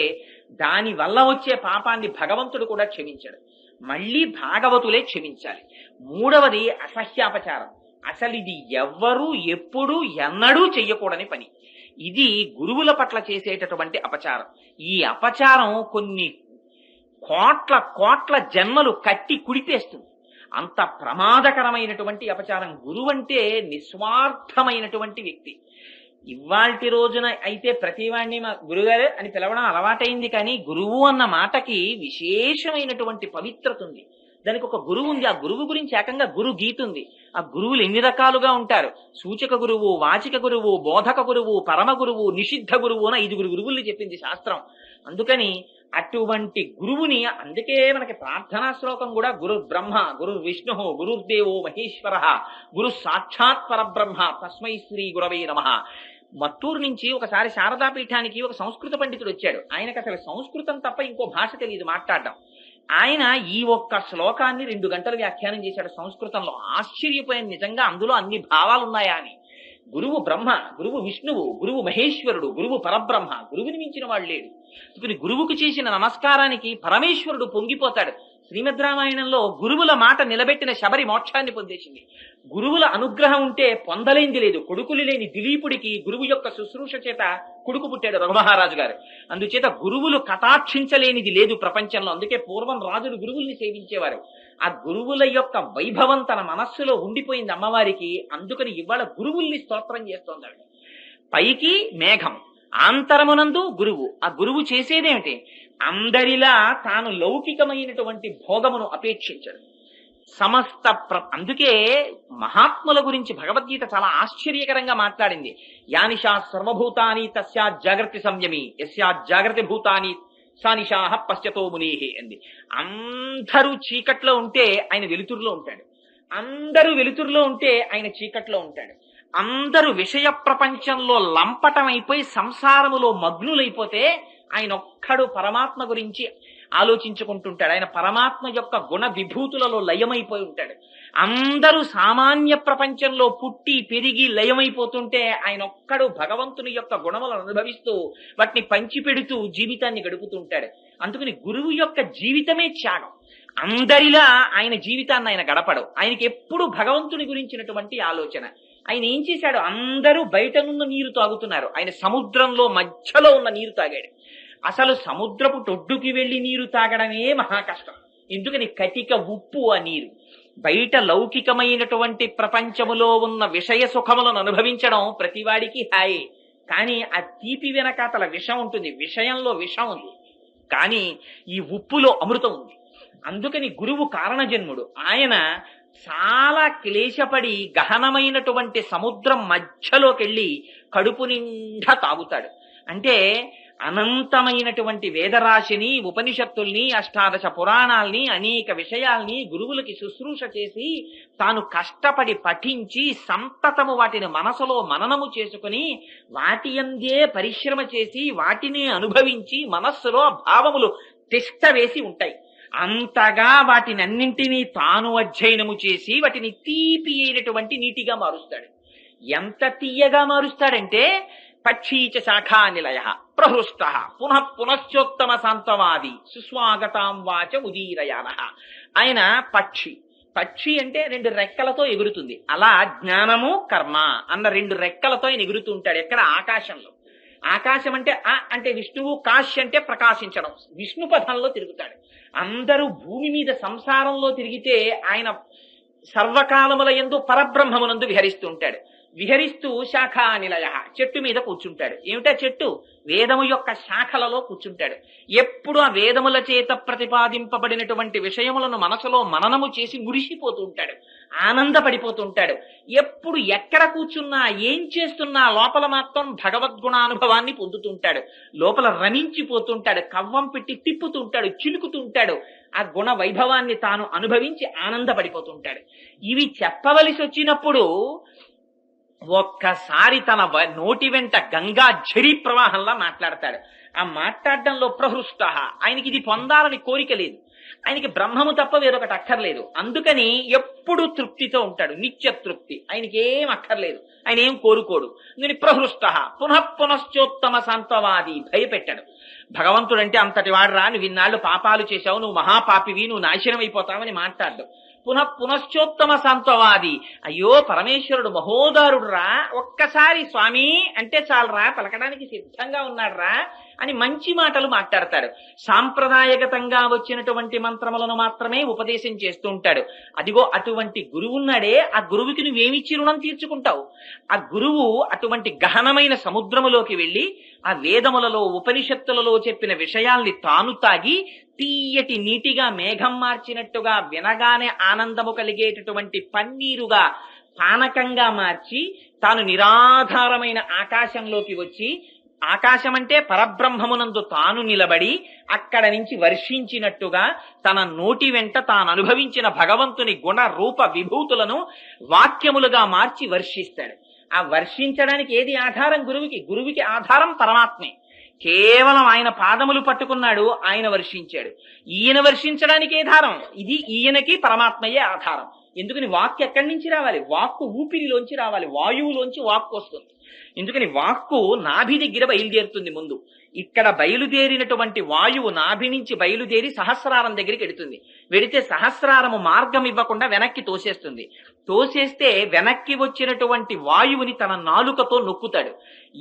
దాని వల్ల వచ్చే పాపాన్ని భగవంతుడు కూడా క్షమించాడు. మళ్ళీ భాగవతులే క్షమించాలి. 3వది అసహ్యాపచారం. అసలు ఇది ఎవ్వరూ ఎప్పుడూ ఎన్నడూ చెయ్యకూడని పని. ఇది గురువుల పట్ల చేసేటటువంటి అపచారం. ఈ అపచారం కొన్ని కోట్ల జన్మలు కట్టి కుడిపేస్తుంది. అంత ప్రమాదకరమైనటువంటి అపచారం. గురువు అంటే నిస్వార్థమైనటువంటి వ్యక్తి. ఇవాల్టి రోజున అయితే ప్రతివాణ్ణి మా గురుగారు అని పిలవడం అలవాటైంది. కానీ గురువు అన్న మాటకి విశేషమైనటువంటి పవిత్రత ఉంది. దానికి ఒక గురువు ఉంది. ఆ గురువు గురించి ఏకంగా గురు గీత ఉంది. ఆ గురువులు ఎన్ని రకాలుగా ఉంటారు: సూచక గురువు, వాచిక గురువు, బోధక గురువు, పరమ గురువు, నిషిద్ధ గురువు అని 5 గురువుల్ని చెప్పింది శాస్త్రం. అందుకని అటువంటి గురువుని, అందుకే మనకి ప్రార్థనా శ్లోకం కూడా గురు బ్రహ్మ, గురు విష్ణు, గురుర్దేవో మహేశ్వర, గురు సాక్షాత్ పరబ్రహ్మ, తస్మై శ్రీ గురవే నమః. మత్తూరు నుంచి ఒకసారి శారదాపీఠానికి ఒక సంస్కృత పండితుడు వచ్చాడు. ఆయనకు అసలు సంస్కృతం తప్ప ఇంకో భాష తెలియదు మాట్లాడడం. ఆయన ఈ ఒక్క శ్లోకాన్ని 2 గంటలు వ్యాఖ్యానం చేశాడు సంస్కృతంలో. ఆశ్చర్యపోయాను, నిజంగా అందులో అన్ని భావాలు ఉన్నాయా అని. గురువు బ్రహ్మ, గురువు విష్ణువు, గురువు మహేశ్వరుడు, గురువు పరబ్రహ్మ, గురువుని మించిన వాడు లేడు. ఇప్పుడు గురువుకు చేసిన నమస్కారానికి పరమేశ్వరుడు పొంగిపోతాడు. శ్రీమద్ రామాయణంలో గురువుల మాట నిలబెట్టిన శబరి మోక్షాన్ని పొందేసింది. గురువుల అనుగ్రహం ఉంటే పొందలేంది లేదు. కొడుకులు లేని దిలీపుడికి గురువు యొక్క శుశ్రూష చేత కొడుకు పుట్టాడు రఘుమహారాజు గారు. అందుచేత గురువులు కటాక్షించలేనిది లేదు ప్రపంచంలో. అందుకే పూర్వం రాజులు గురువుల్ని సేవించేవారు. ఆ గురువుల యొక్క వైభవం తన మనస్సులో ఉండిపోయింది అమ్మవారికి. అందుకని ఇవాళ గురువుల్ని స్తోత్రం చేస్తోంది. పైకి మేఘం, ఆంతరమునందు గురువు. ఆ గురువు చేసేదేమిటి? అందరిలా తాను లౌకికమైనటువంటి భోగమును అపేక్షించడు. అందుకే మహాత్ముల గురించి భగవద్గీత చాలా ఆశ్చర్యకరంగా మాట్లాడింది. యానిషా సర్వభూతాని తస్యా జాగృతి సంయమి, యస్యా జాగృతి భూతాని సానిషాహ పశ్చతో మునేహి అంది. అందరూ చీకట్లో ఉంటే ఆయన వెలుతురులో ఉంటాడు. అందరూ వెలుతురులో ఉంటే ఆయన చీకట్లో ఉంటాడు. అందరూ విషయ ప్రపంచంలో లంపటమైపోయి సంసారములో మగ్నులైపోతే ఆయన ఒక్కడు పరమాత్మ గురించి ఆలోచించుకుంటుంటాడు. ఆయన పరమాత్మ యొక్క గుణ విభూతులలో లయమైపోయి ఉంటాడు. అందరూ సామాన్య ప్రపంచంలో పుట్టి పెరిగి లయమైపోతుంటే ఆయన ఒక్కడు భగవంతుని యొక్క గుణములను అనుభవిస్తూ వాటిని పంచిపెడుతూ జీవితాన్ని గడుపుతుంటాడు. అందుకని గురువు యొక్క జీవితమే త్యాగం. అందరిలా ఆయన జీవితాన్ని ఆయన గడపడు. ఆయనకి ఎప్పుడు భగవంతుని గురించినటువంటి ఆలోచన. ఆయన ఏం చేశాడు? అందరూ బయటనున్న నీరు తాగుతున్నారు, ఆయన సముద్రంలో మధ్యలో ఉన్న నీరు తాగాడు. అసలు సముద్రపు టొడ్డుకి వెళ్లి నీరు తాగడమే మహా కష్టం. ఎందుకని? కటిక ఉప్పు ఆ నీరు. బయట లౌకికమైనటువంటి ప్రపంచములో ఉన్న విషయ సుఖములను అనుభవించడం ప్రతివాడికి హాయే. కానీ ఆ తీపి వెనకాతల విషం ఉంటుంది. విషయంలో విషం ఉంది, కానీ ఈ ఉప్పులో అమృతం ఉంది. అందుకని గురువు కారణజన్ముడు. ఆయన చాలా క్లేశపడి గహనమైనటువంటి సముద్రం మధ్యలోకెళ్ళి కడుపు నిండా తాగుతాడు. అంటే అనంతమైనటువంటి వేదరాశిని, ఉపనిషత్తుల్ని, అష్టాదశ పురాణాల్ని, అనేక విషయాల్ని గురువులకి శుశ్రూష చేసి తాను కష్టపడి పఠించి సంతతము వాటిని మనసులో మననము చేసుకుని వాటి యందే పరిశ్రమ చేసి వాటిని అనుభవించి మనస్సులో భావములు తిష్ట వేసి ఉంటాయి. అంతగా వాటినన్నింటినీ తాను అధ్యయనము చేసి వాటిని తీపి అయినటువంటి నీటిగా మారుస్తాడు. ఎంత తీయగా మారుస్తాడంటే పక్షీచ శాఖా నిలయ ప్రహృష్ట పునః పునశ్చోత్తమ సాంతవాది సుస్వాగతాం వాచ ఉదీరయాన. ఆయన పక్షి. పక్షి అంటే 2 రెక్కలతో ఎగురుతుంది. అలా జ్ఞానము కర్మ అన్న 2 రెక్కలతో ఆయన ఎగురుతూ ఉంటాడు. ఎక్కడ? ఆకాశంలో. ఆకాశం అంటే అంటే విష్ణువు, కాశ్ అంటే ప్రకాశించడం. విష్ణు పథంలో తిరుగుతాడు. అందరూ భూమి మీద సంసారంలో తిరిగితే ఆయన సర్వకాలముల యందు పరబ్రహ్మమునందు విహరిస్తూ ఉంటాడు. విహరిస్తూ శాఖా నిలయ చెట్టు మీద కూర్చుంటాడు. ఏమిటా చెట్టు? వేదము యొక్క శాఖలలో కూర్చుంటాడు. ఎప్పుడు ఆ వేదముల చేత ప్రతిపాదింపబడినటువంటి విషయములను మనసులో మననము చేసి మురిసిపోతూ ఉంటాడు, ఆనందపడిపోతూ ఉంటాడు. ఎప్పుడు ఎక్కడ కూర్చున్నా, ఏం చేస్తున్నా లోపల మాత్రం భగవద్గుణానుభవాన్ని పొందుతుంటాడు. లోపల రమించిపోతుంటాడు, కవ్వం పెట్టి తిప్పుతుంటాడు, చిలుకుతుంటాడు. ఆ గుణ వైభవాన్ని తాను అనుభవించి ఆనందపడిపోతుంటాడు. ఇవి చెప్పవలసి వచ్చినప్పుడు ఒక్కసారి తన నోటి వెంట గంగా ఝరి ప్రవాహంలా మాట్లాడతాడు. ఆ మాట్లాడడంలో ప్రహృష్ట. ఆయనకి ఇది పొందాలని కోరిక లేదు. ఆయనకి బ్రహ్మము తప్ప వేరొకటి అక్కర్లేదు. అందుకని ఎప్పుడు తృప్తితో ఉంటాడు, నిత్య తృప్తి. ఆయనకి ఏం అక్కర్లేదు, ఆయన ఏం కోరుకోడు. నేను ప్రహృష్ట పునః పునశ్చోత్తమ సాంతవాది. భయపెట్టాడు. భగవంతుడంటే అంతటి వాడురా, నువ్వు ఇన్నాళ్ళు పాపాలు చేశావు, నువ్వు మహాపాపివి, నువ్వు నాశనం అయిపోతావని మాట్లాడ్డావు. పునః పునశ్చోత్తమ సాంతవాది. అయ్యో పరమేశ్వరుడు మహోదారుడు రా, ఒక్కసారి స్వామి అంటే చాలరా, పలకడానికి సిద్ధంగా ఉన్నాడురా అని మంచి మాటలు మాట్లాడతాడు. సాంప్రదాయగతంగా వచ్చినటువంటి మంత్రములను మాత్రమే ఉపదేశం చేస్తూ ఉంటాడు. అదిగో అటువంటి గురువున్నాడే, ఆ గురువుకి నువ్వేమిచ్చి రుణం తీర్చుకుంటావు? ఆ గురువు అటువంటి గహనమైన సముద్రములోకి వెళ్లి ఆ వేదములలో, ఉపనిషత్తులలో చెప్పిన విషయాల్ని తాను తాగి తీయటి నీటిగా మేఘం మార్చినట్టుగా వినగానే ఆనందము కలిగేటటువంటి పన్నీరుగా పానకంగా మార్చి తాను నిరాధారమైన ఆకాశంలోకి వచ్చి, ఆకాశం అంటే పరబ్రహ్మమునందు తాను నిలబడి అక్కడ నుంచి వర్షించినట్టుగా తన నోటి వెంట తాను అనుభవించిన భగవంతుని గుణ రూప విభూతులను వాక్యములుగా మార్చి వర్షిస్తాడు. ఆ వర్షించడానికి ఏది ఆధారం? గురువుకి ఆధారం పరమాత్మే. కేవలం ఆయన పాదములు పట్టుకున్నాడు, ఆయన వర్షించాడు. ఈయన వర్షించడానికి ఆధారం ఇది, ఈయనకి పరమాత్మయే ఆధారం. ఎందుకని? వాక్కు ఎక్కడి నుంచి రావాలి? వాక్కు ఊపిరిలోంచి రావాలి, వాయువులోంచి వాక్కు వస్తుంది. ఎందుకని? వాక్కు నాభి దగ్గర బయలుదేరుతుంది. ముందు ఇక్కడ బయలుదేరినటువంటి వాయువు నాభి నుంచి బయలుదేరి సహస్రారం దగ్గరికి వెడుతుంది. వెడితే సహస్రారము మార్గం ఇవ్వకుండా వెనక్కి తోసేస్తుంది. తోసేస్తే వెనక్కి వచ్చినటువంటి వాయువుని తన నాలుకతో నొక్కుతాడు.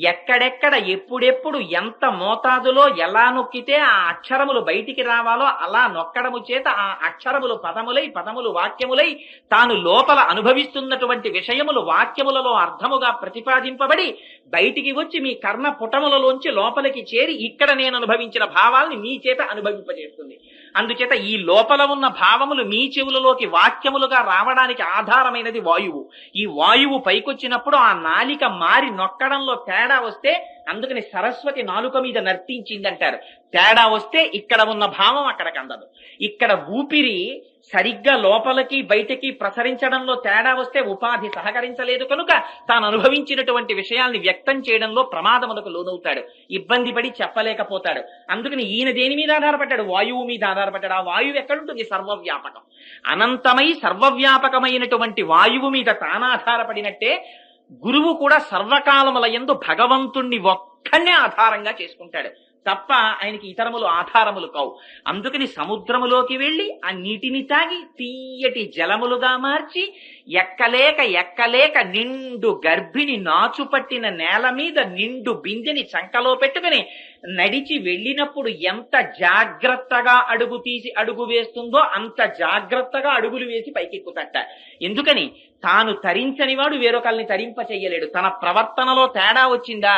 ఎక్కడెక్కడ ఎప్పుడెప్పుడు ఎంత మోతాదులో ఎలా నొక్కితే ఆ అక్షరములు బయటికి రావాలో అలా నొక్కడము చేత ఆ అక్షరములు పదములై, పదములు వాక్యములై, తాను లోపల అనుభవిస్తున్నటువంటి విషయములు వాక్యములలో అర్థముగా ప్రతిపాదింపబడి బయటికి వచ్చి మీ కర్ణ పుటములలోంచి లోపలికి చేరి ఇక్కడ నేను అనుభవించిన భావాల్ని మీ చేత అనుభవింపజేస్తుంది. అందుచేత ఈ లోపల ఉన్న భావములు మీ చెవులలోకి వాక్యములుగా రావడానికి ఆధారమైనది వాయువు. ఈ వాయువు పైకొచ్చినప్పుడు ఆ నాలిక మారి నొక్కడంలో తేడా వస్తే, అందుకని సరస్వతి నాలుక మీద నర్తించిందంటారు. తేడా వస్తే ఇక్కడ ఉన్న భావం అక్కడికి అందదు. ఇక్కడ ఊపిరి సరిగ్గా లోపలికి బయటికి ప్రసరించడంలో తేడా వస్తే ఉపాధి సహకరించలేదు కనుక తాను అనుభవించినటువంటి విషయాల్ని వ్యక్తం చేయడంలో ప్రమాదములకు లోనవుతాడు, ఇబ్బంది పడి చెప్పలేకపోతాడు. అందుకని ఈయన దేని మీద ఆధారపడ్డాడు? వాయువు మీద ఆధారపడ్డాడు. ఆ వాయువు ఎక్కడుంటుంది? సర్వవ్యాపకం. అనంతమై సర్వవ్యాపకమైనటువంటి వాయువు మీద తానాధారపడినట్టే గురువు కూడా సర్వకాలముల యందు భగవంతుణ్ణి ఒక్కనే ఆధారంగా చేసుకుంటాడు తప్ప ఆయనకి ఇతరములు ఆధారములు కావు. అందుకని సముద్రములోకి వెళ్లి ఆ నీటిని తాగి తీయటి జలములుగా మార్చి ఎక్కలేక ఎక్కలేక నిండు గర్భిణి నాచు పట్టిన నేల మీద నిండు బిందెని చంకలో పెట్టుకుని నడిచి వెళ్ళినప్పుడు ఎంత జాగ్రత్తగా అడుగు తీసి అడుగు వేస్తుందో అంత జాగ్రత్తగా అడుగులు వేసి పైకెక్కుతట. ఎందుకని? తాను తరించని వాడు వేరొకల్ని తరింప చెయ్యలేడు. తన ప్రవర్తనలో తేడా వచ్చిందా,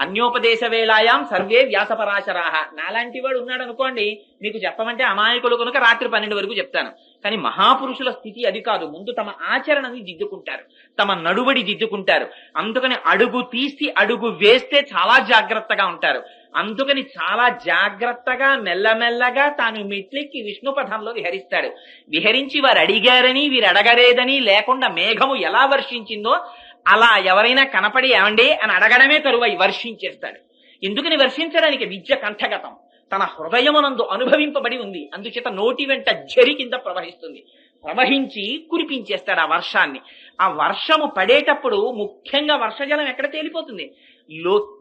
అన్యోపదేశ వేళాయాం సర్వే వ్యాసపరాశరాహ. నాలాంటి వాడు ఉన్నాడు అనుకోండి, మీకు చెప్పమంటే అమాయకులు కనుక రాత్రి 12 వరకు చెప్తాను. కానీ మహాపురుషుల స్థితి అది కాదు. ముందు తమ ఆచరణని దిద్దుకుంటారు, తమ నడువడి దిద్దుకుంటారు. అందుకని అడుగు తీసి అడుగు వేస్తే చాలా జాగ్రత్తగా ఉంటారు. అందుకని చాలా జాగ్రత్తగా మెల్లమెల్లగా తాను మెట్లెక్కి విష్ణు పథంలో విహరిస్తాడు. విహరించి వారు అడిగారని వీరు అడగలేదని లేకుండా మేఘము ఎలా వర్షించిందో అలా ఎవరైనా కనపడి ఏమండి అని అడగడమే తరువాయి వర్షించేస్తాడు. ఎందుకని వర్షించడానికి? విద్య కంఠగతం, తన హృదయమునందు అనుభవింపబడి ఉంది. అందుచేత నోటి వెంట జరి కింద ప్రవహిస్తుంది. ప్రవహించి కురిపించేస్తాడు ఆ వర్షాన్ని. ఆ వర్షము పడేటప్పుడు ముఖ్యంగా వర్షజలం ఎక్కడ తేలిపోతుంది?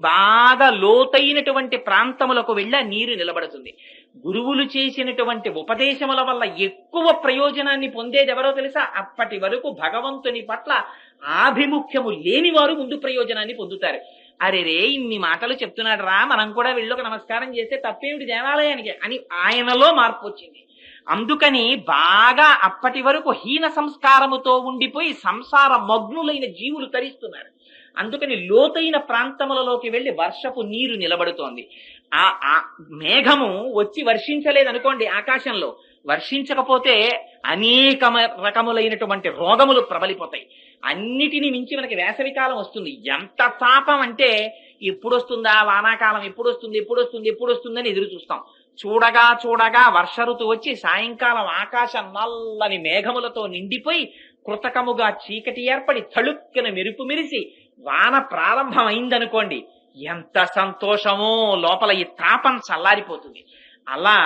బాగా లోతైనటువంటి ప్రాంతములకు వెళ్ళి ఆ నీరు నిలబడుతుంది. గురువులు చేసినటువంటి ఉపదేశముల వల్ల ఎక్కువ ప్రయోజనాన్ని పొందేది ఎవరో తెలుసా? అప్పటి వరకు భగవంతుని పట్ల ఆభిముఖ్యము లేని వారు ముందు ప్రయోజనాన్ని పొందుతారు. అరే రే, ఇన్ని మాటలు చెప్తున్నాడు రా, మనం కూడా వెళ్ళొక నమస్కారం చేస్తే తప్పేమిటి దేవాలయానికి అని ఆయనలో మార్పు వచ్చింది. అందుకని బాగా అప్పటి వరకు హీన సంస్కారముతో ఉండిపోయి సంసార మగ్నులైన జీవులు తరిస్తున్నారు. అందుకని లోతైన ప్రాంతములలోకి వెళ్లి వర్షపు నీరు నిలబడుతోంది. ఆ మేఘము వచ్చి వర్షించలేదనుకోండి, ఆకాశంలో వర్షించకపోతే అనేక రకములైనటువంటి రోగములు ప్రబలిపోతాయి. అన్నిటినీ మించి మనకి వేసవికాలం వస్తుంది. ఎంత తాపం అంటే ఎప్పుడు వస్తుందా వానాకాలం, ఎప్పుడు వస్తుందని ఎదురు చూస్తాం. చూడగా చూడగా వర్ష ఋతువు వచ్చి సాయంకాలం ఆకాశం నల్లని మేఘములతో నిండిపోయి కృతకముగా చీకటి ఏర్పడి తళుక్కున మెరుపు మెరిసి వాన ప్రారంభమైందనుకోండి, ఎంత సంతోషమో, లోపల ఈ తాపం చల్లారిపోతుంది. అలా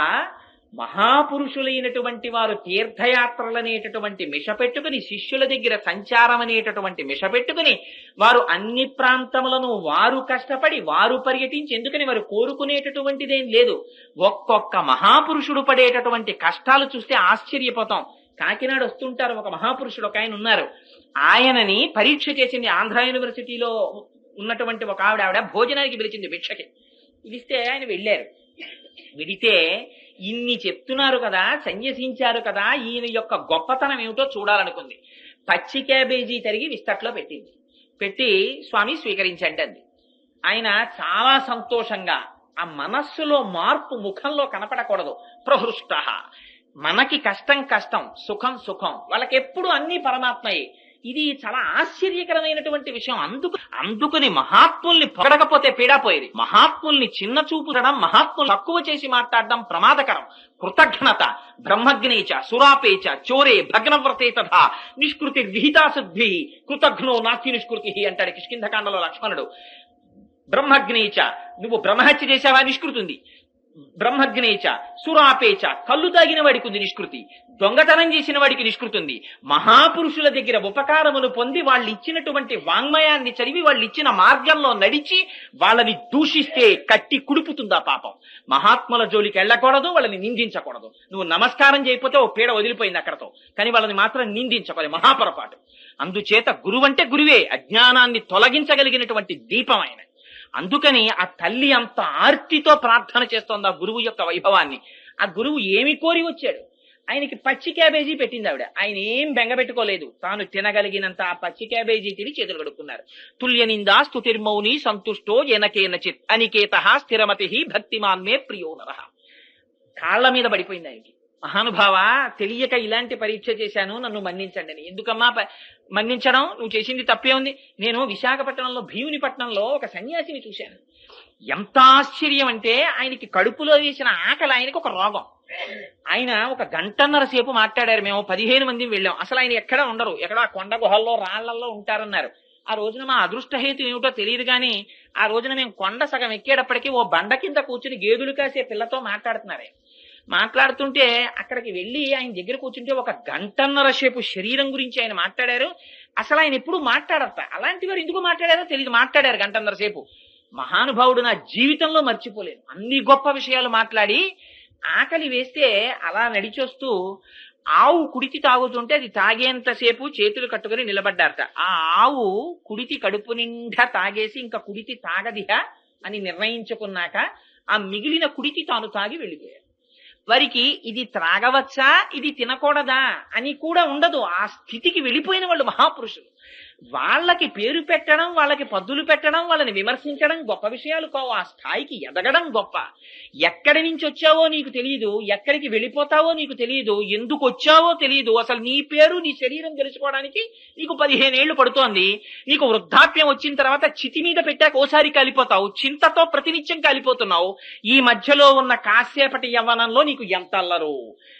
మహాపురుషులైనటువంటి వారు తీర్థయాత్రలనేటటువంటి మిషపెట్టుకుని, శిష్యుల దగ్గర సంచారం అనేటటువంటి మిషపెట్టుకుని, వారు అన్ని ప్రాంతములను వారు కష్టపడి వారు పర్యటించి, ఎందుకని వారు కోరుకునేటటువంటిదేం లేదు. ఒక్కొక్క మహాపురుషుడు పడేటటువంటి కష్టాలు చూస్తే ఆశ్చర్యపోతాం. కాకినాడ వస్తుంటారు ఒక మహాపురుషుడు, ఒక ఆయన ఉన్నారు. ఆయనని పరీక్ష చేసింది ఆంధ్ర యూనివర్సిటీలో ఉన్నటువంటి ఒక ఆవిడ భోజనానికి పిలిచింది, భిక్షకి పిలిస్తే ఆయన వెళ్ళారు. వెడితే ఇన్ని చెప్తున్నారు కదా, సన్యసించారు కదా, ఈయన యొక్క గొప్పతనం ఏమిటో చూడాలనుకుంది. పచ్చి క్యాబేజీ తరిగి విస్తట్లో పెట్టింది. పెట్టి స్వామి స్వీకరించండి అంది. ఆయన చాలా సంతోషంగా, ఆ మనస్సులో మార్పు ముఖంలో కనపడకూడదు. ప్రహృష్ట, మనకి కష్టం, సుఖం, వాళ్ళకెప్పుడు అన్ని పరమాత్మయే. ఇది చాలా ఆశ్చర్యకరమైనటువంటి విషయం. అందుకని మహాత్ముల్ని పొగడకపోతే పీడాపోయేది. మహాత్ముల్ని చిన్న చూపుడడం, మహాత్ములు తక్కువ చేసి మాట్లాడడం ప్రమాదకరం. కృతజ్ఞత బ్రహ్మజ్ఞేచ సురాపేచ చోరే భగ్నవ్రతే తథా నిష్కృతి విహితాశుద్ధి కృతజ్ఞో నాస్తి నిష్కృతి అంటాడు కిష్కింధకాండలో లక్ష్మణుడు. బ్రహ్మజ్ఞేచ, నువ్వు బ్రహ్మహత్య చేశావా? నిష్కృతుంది. బ్రహ్మజ్ఞేచ సురాపేచ, కళ్ళు తాగిన వాడికి ఉంది నిష్కృతి. దొంగతనం చేసిన వాడికి నిష్కృతి ఉంది. మహాపురుషుల దగ్గర ఉపకారమును పొంది వాళ్ళు ఇచ్చినటువంటి వాంగ్మయాన్ని చదివి వాళ్ళు ఇచ్చిన మార్గంలో నడిచి వాళ్ళని దూషిస్తే కట్టి కుడుపుతుందా పాపం. మహాత్ముల జోలికి వెళ్ళకూడదు, వాళ్ళని నిందించకూడదు. నువ్వు నమస్కారం చేయకపోతే ఓ పీడ వదిలిపోయింది అక్కడతో, కానీ వాళ్ళని మాత్రం నిందించకూడదు, మహాపొరపాటు. అందుచేత గురువంటే గురువే, అజ్ఞానాన్ని తొలగించగలిగినటువంటి దీపం ఆయన. అందుకని ఆ తల్లి అంత ఆర్తితో ప్రార్థన చేస్తోంది ఆ గురువు యొక్క వైభవాన్ని. ఆ గురువు ఏమి కోరి వచ్చాడు? ఆయనకి పచ్చి క్యాబేజీ పెట్టింది ఆవిడ. ఆయన ఏం బెంగపెట్టుకోలేదు. తాను తినగలిగినంత ఆ పచ్చి క్యాబేజీ తిని చేతులు కడుక్కున్నారు. తుల్యనిందా స్తుతిర్మౌని సంతుష్టో ఎనకేనచిత్ అనికేత స్థిరమతి భక్తిమాన్మే ప్రియో నరః. కాళ్ల మీద పడిపోయింది ఆయనకి. మహానుభావ, తెలియక ఇలాంటి పరీక్ష చేశాను, నన్ను మన్నించండి అని. ఎందుకమ్మా మన్నించడం? నువ్వు చేసింది తప్పే ఉంది. నేను విశాఖపట్నంలో భీమునిపట్నంలో ఒక సన్యాసిని చూశాను. ఎంత ఆశ్చర్యం అంటే, ఆయనకి కడుపులో వేసిన ఆకలి, ఆయనకి ఒక రోగం. ఆయన ఒక గంటన్నర సేపు మాట్లాడారు. మేము 15 మంది వెళ్ళాం. అసలు ఆయన ఎక్కడ ఉండరు, ఎక్కడో ఆ కొండ గుహల్లో రాళ్లల్లో ఉంటారన్నారు. ఆ రోజున మా అదృష్టహేతు ఏమిటో తెలియదు కానీ, ఆ రోజున మేము కొండ సగం ఎక్కేటప్పటికీ ఓ బండ కింద కూర్చుని గేదెలు కాసే పిల్లతో మాట్లాడుతున్నారు. మాట్లాడుతుంటే అక్కడికి వెళ్ళి ఆయన దగ్గర కూర్చుంటే ఒక గంటన్నర సేపు శరీరం గురించి ఆయన మాట్లాడారు. అసలు ఆయన ఎప్పుడు మాట్లాడతా, అలాంటి వారు ఎందుకు మాట్లాడారో తెలియదు, మాట్లాడారు గంటన్నర సేపు. మహానుభావుడు నా జీవితంలో మర్చిపోలేను. అన్ని గొప్ప విషయాలు మాట్లాడి, ఆకలి వేస్తే అలా నడిచొస్తూ ఆవు కుడితి తాగుతుంటే అది తాగేంతసేపు చేతులు కట్టుకుని నిలబడ్డారట. ఆ ఆవు కుడితి కడుపు నిండా తాగేసి ఇంకా కుడితి తాగదిహ అని నిర్ణయించుకున్నాక ఆ మిగిలిన కుడితి తాను తాగి వెళ్ళిపోయారు. వారికి ఇది త్రాగవచ్చా, ఇది తినకూడదా అని కూడా ఉండదు. ఆ స్థితికి వెళ్ళిపోయిన వాళ్ళు మహాపురుషులు. వాళ్ళకి పేరు పెట్టడం, వాళ్ళకి పద్దులు పెట్టడం, వాళ్ళని విమర్శించడం గొప్ప విషయాలు కావు. ఆ స్థాయికి ఎదగడం గొప్ప. ఎక్కడి నుంచి వచ్చావో నీకు తెలియదు, ఎక్కడికి వెళ్ళిపోతావో నీకు తెలియదు, ఎందుకు వచ్చావో తెలియదు. అసలు నీ పేరు, నీ శరీరం తెలుసుకోవడానికి నీకు 15 ఏళ్లు పడుతోంది. నీకు వృద్ధాప్యం వచ్చిన తర్వాత చితి మీద పెట్టాక ఓసారి కాలిపోతావు, చింతతో ప్రతినిత్యం కాలిపోతున్నావు. ఈ మధ్యలో ఉన్న కాసేపటి యవ్వనంలో నీకు ఎంత అల్లరు.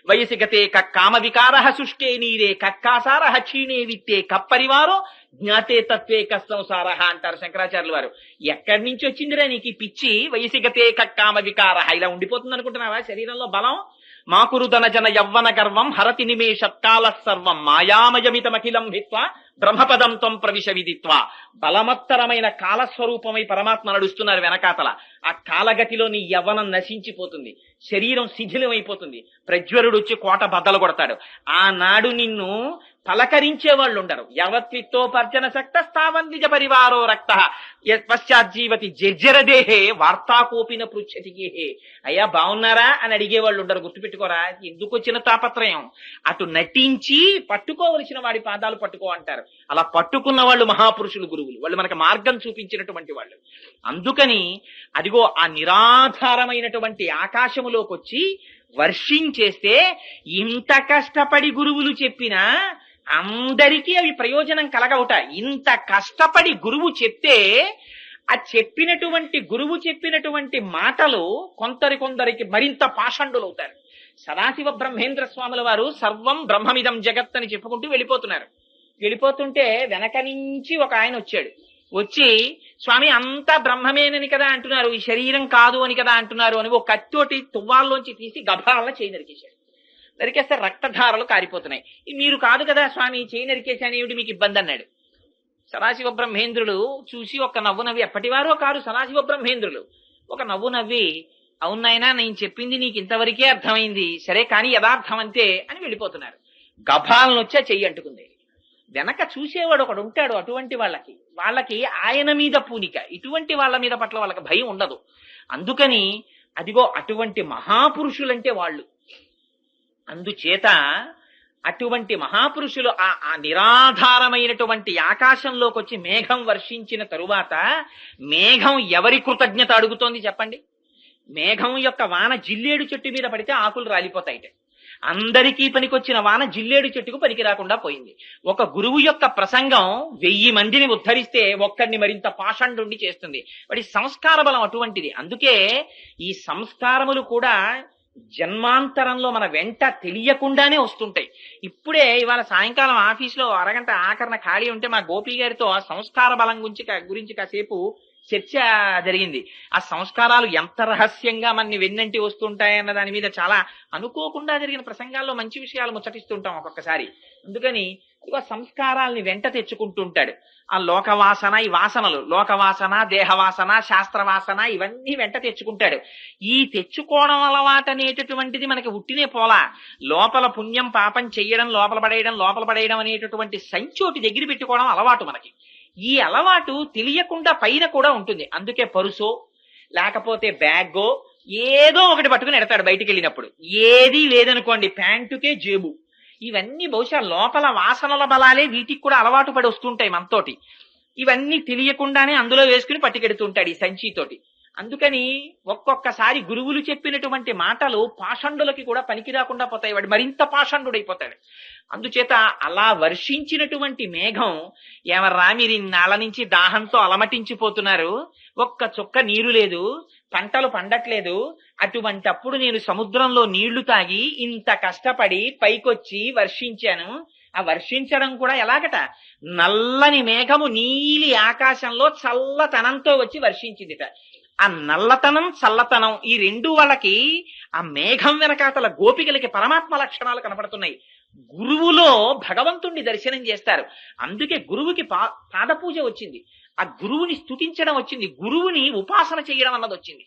వయసి గతే కక్కామ వికార శుష్కే నీరే కక్కాసార క్షీణే విత్తే కప్పరివారో జ్ఞాతే తత్వే కస్తంసార అంటారు శంకరాచార్యుల వారు. ఎక్కడి నుంచి వచ్చిందిరా నీకు పిచ్చి? వయసి గతే కక్కామ వికార, ఇలా ఉండిపోతుంది అనుకుంటున్నావా శరీరంలో బలం? మాకురుదన జన యవ్వన గర్వం హరతి నిమేషత్కాల సర్వం మాయామయమితమఖిలం హిత్వా బ్రహ్మపదం త్వం ప్రవిశ విదిత్వా. బలమత్తరమైన కాలస్వరూపమై పరమాత్మ నడుస్తున్నారు వెనకాతల. ఆ కాలగతిలో నీ యవ్వనం నశించిపోతుంది, శరీరం శిథిలమైపోతుంది, ప్రజ్వరుడు వచ్చి కోట బద్దలు కొడతాడు. ఆనాడు నిన్ను పలకరించే వాళ్ళు ఉండరు. యవత్విత్తోపర్జన శక్త స్థావందిజ పరివారో రక్త పశ్చాజ్జీవతి జర్జరదేహే వార్తాకోపిన పృచ్ఛతిహే. అయ్యా బాగున్నారా అని అడిగేవాళ్ళు ఉండరు. గుర్తుపెట్టుకోరా, ఎందుకు వచ్చిన తాపత్రయం. అటు నటించి పట్టుకోవలసిన వాడి పాదాలు పట్టుకో అంటారు. అలా పట్టుకున్న వాళ్ళు మహాపురుషులు, గురువులు. వాళ్ళు మనకి మార్గం చూపించినటువంటి వాళ్ళు. అందుకని అదిగో ఆ నిరాధారమైనటువంటి ఆకాశములోకి వచ్చి వర్షించేస్తే ఇంత కష్టపడి గురువులు చెప్పినా అందరికీ అవి ప్రయోజనం కలగవుట. ఇంత కష్టపడి గురువు చెప్తే ఆ గురువు చెప్పినటువంటి మాటలు కొందరికి మరింత పాషండులవుతారు. సదాశివ బ్రహ్మేంద్ర స్వాముల వారు సర్వం బ్రహ్మమిదం జగత్ అని చెప్పుకుంటూ వెళ్ళిపోతున్నారు. వెళ్ళిపోతుంటే వెనక నుంచి ఒక ఆయన వచ్చాడు. వచ్చి స్వామి అంతా బ్రహ్మమేనని కదా అంటున్నారు, ఈ శరీరం కాదు అని కదా అంటున్నారు అని ఒక కత్తోటి తువ్వాల్లోంచి తీసి గభాల చేయి నరికేశాడు. నరికేస్తే రక్తధారలు కారిపోతున్నాయి. మీరు కాదు కదా స్వామి చేయి నరికేశాను, ఏమిటి మీకు ఇబ్బంది అన్నాడు. సదాశివ బ్రహ్మేంద్రులు చూసి ఒక నవ్వు నవ్వి, అప్పటివారో కారు సదాశివ బ్రహ్మేంద్రులు, ఒక నవ్వు నవ్వి, అవునాయనా నేను చెప్పింది నీకు ఇంతవరకే అర్థమైంది, సరే కానీ యథార్థం అంతే అని వెళ్ళిపోతున్నారు. గభాలను వచ్చి చెయ్యి అంటుకుంది. వెనక చూసేవాడు ఒకడు ఉంటాడు. అటువంటి వాళ్ళకి ఆయన మీద పూనిక, ఇటువంటి వాళ్ళ మీద పట్ల వాళ్ళకి భయం ఉండదు. అందుకని అదిగో అటువంటి మహాపురుషులంటే వాళ్ళు. అందుచేత అటువంటి మహాపురుషులు ఆ నిరాధారమైనటువంటి ఆకాశంలోకి వచ్చి మేఘం వర్షించిన తరువాత మేఘం ఎవరి కృతజ్ఞత అడుగుతోంది చెప్పండి? మేఘం యొక్క వాన జిల్లేడు చెట్టు మీద పడితే ఆకులు రాలిపోతాయిట. అందరికీ పనికొచ్చిన వాన జిల్లేడు చెట్టుకు పనికి రాకుండా పోయింది. ఒక గురువు యొక్క ప్రసంగం 1000 మందిని ఉద్ధరిస్తే ఒక్కడిని మరింత పాషండుండి చేస్తుంది. వాడి సంస్కార బలం అటువంటిది. అందుకే ఈ సంస్కారములు కూడా జన్మాంతరంలో మన వెంట తెలియకుండానే వస్తుంటాయి. ఇప్పుడే ఇవాళ సాయంకాలం ఆఫీసులో అరగంట ఆఖరణ ఖాళీ ఉంటే మా గోపి గారితో ఆ సంస్కార బలం గురించి కాసేపు చర్చ జరిగింది. ఆ సంస్కారాలు ఎంత రహస్యంగా మనని వెన్నంటి వస్తుంటాయన్న దాని మీద చాలా అనుకోకుండా జరిగిన ప్రసంగాల్లో మంచి విషయాలు ముచ్చటిస్తుంటాం ఒక్కొక్కసారి. అందుకని ఇక సంస్కారాల్ని వెంట తెచ్చుకుంటుంటాడు. ఆ లోకవాసన, ఈ వాసనలు, లోకవాసన, దేహవాసన, శాస్త్రవాసన, ఇవన్నీ వెంట తెచ్చుకుంటాడు. ఈ తెచ్చుకోవడం అలవాటు అనేటటువంటిది మనకి ఉట్టినే పోలా. లోపల పుణ్యం పాపం చెయ్యడం, లోపల పడేయడం అనేటటువంటి సంచోటి దగ్గర పెట్టుకోవడం అలవాటు మనకి. ఈ అలవాటు తెలియకుండా పైన కూడా ఉంటుంది. అందుకే పరుసో లేకపోతే బ్యాగో ఏదో ఒకటి పట్టుకుని ఎడతాడు బయటికి వెళ్ళినప్పుడు. ఏదీ లేదనుకోండి, ప్యాంటుకే జేబు. ఇవన్నీ బహుశా లోపల వాసనల బలాలే వీటికి కూడా అలవాటు పడి వస్తుంటాయి మనతోటి. ఇవన్నీ తెలియకుండానే అందులో వేసుకుని పట్టుకెడుతుంటాడు ఈ సంచితోటి. అందుకని ఒక్కొక్కసారి గురువులు చెప్పినటువంటి మాటలు పాషండులకి కూడా పనికి రాకుండా పోతాయి. వాడు మరింత పాషండుడైపోతాడు. అందుచేత అలా వర్షించినటువంటి మేఘం, ఏమర్రా మీరు ఇన్నాళ్ళ నుంచి దాహంతో అలమటించిపోతున్నారు, ఒక్క చుక్క నీరు లేదు, పంటలు పండట్లేదు, అటువంటప్పుడు నేను సముద్రంలో నీళ్లు తాగి ఇంత కష్టపడి పైకొచ్చి వర్షించాను. ఆ వర్షించడం కూడా ఎలాగట, నల్లని మేఘము నీలి ఆకాశంలో చల్లతనంతో వచ్చి వర్షించిందిట. ఆ నల్లతనం చల్లతనం ఈ రెండు వాళ్ళకి ఆ మేఘం వెనకాతల గోపికలకి పరమాత్మ లక్షణాలు కనపడుతున్నాయి. గురువులో భగవంతుణ్ణి దర్శనం చేస్తారు. అందుకే గురువుకి పాదపూజ వచ్చింది, ఆ గురువుని స్తుతించడం వచ్చింది, గురువుని ఉపాసన చేయడం అన్నది వచ్చింది.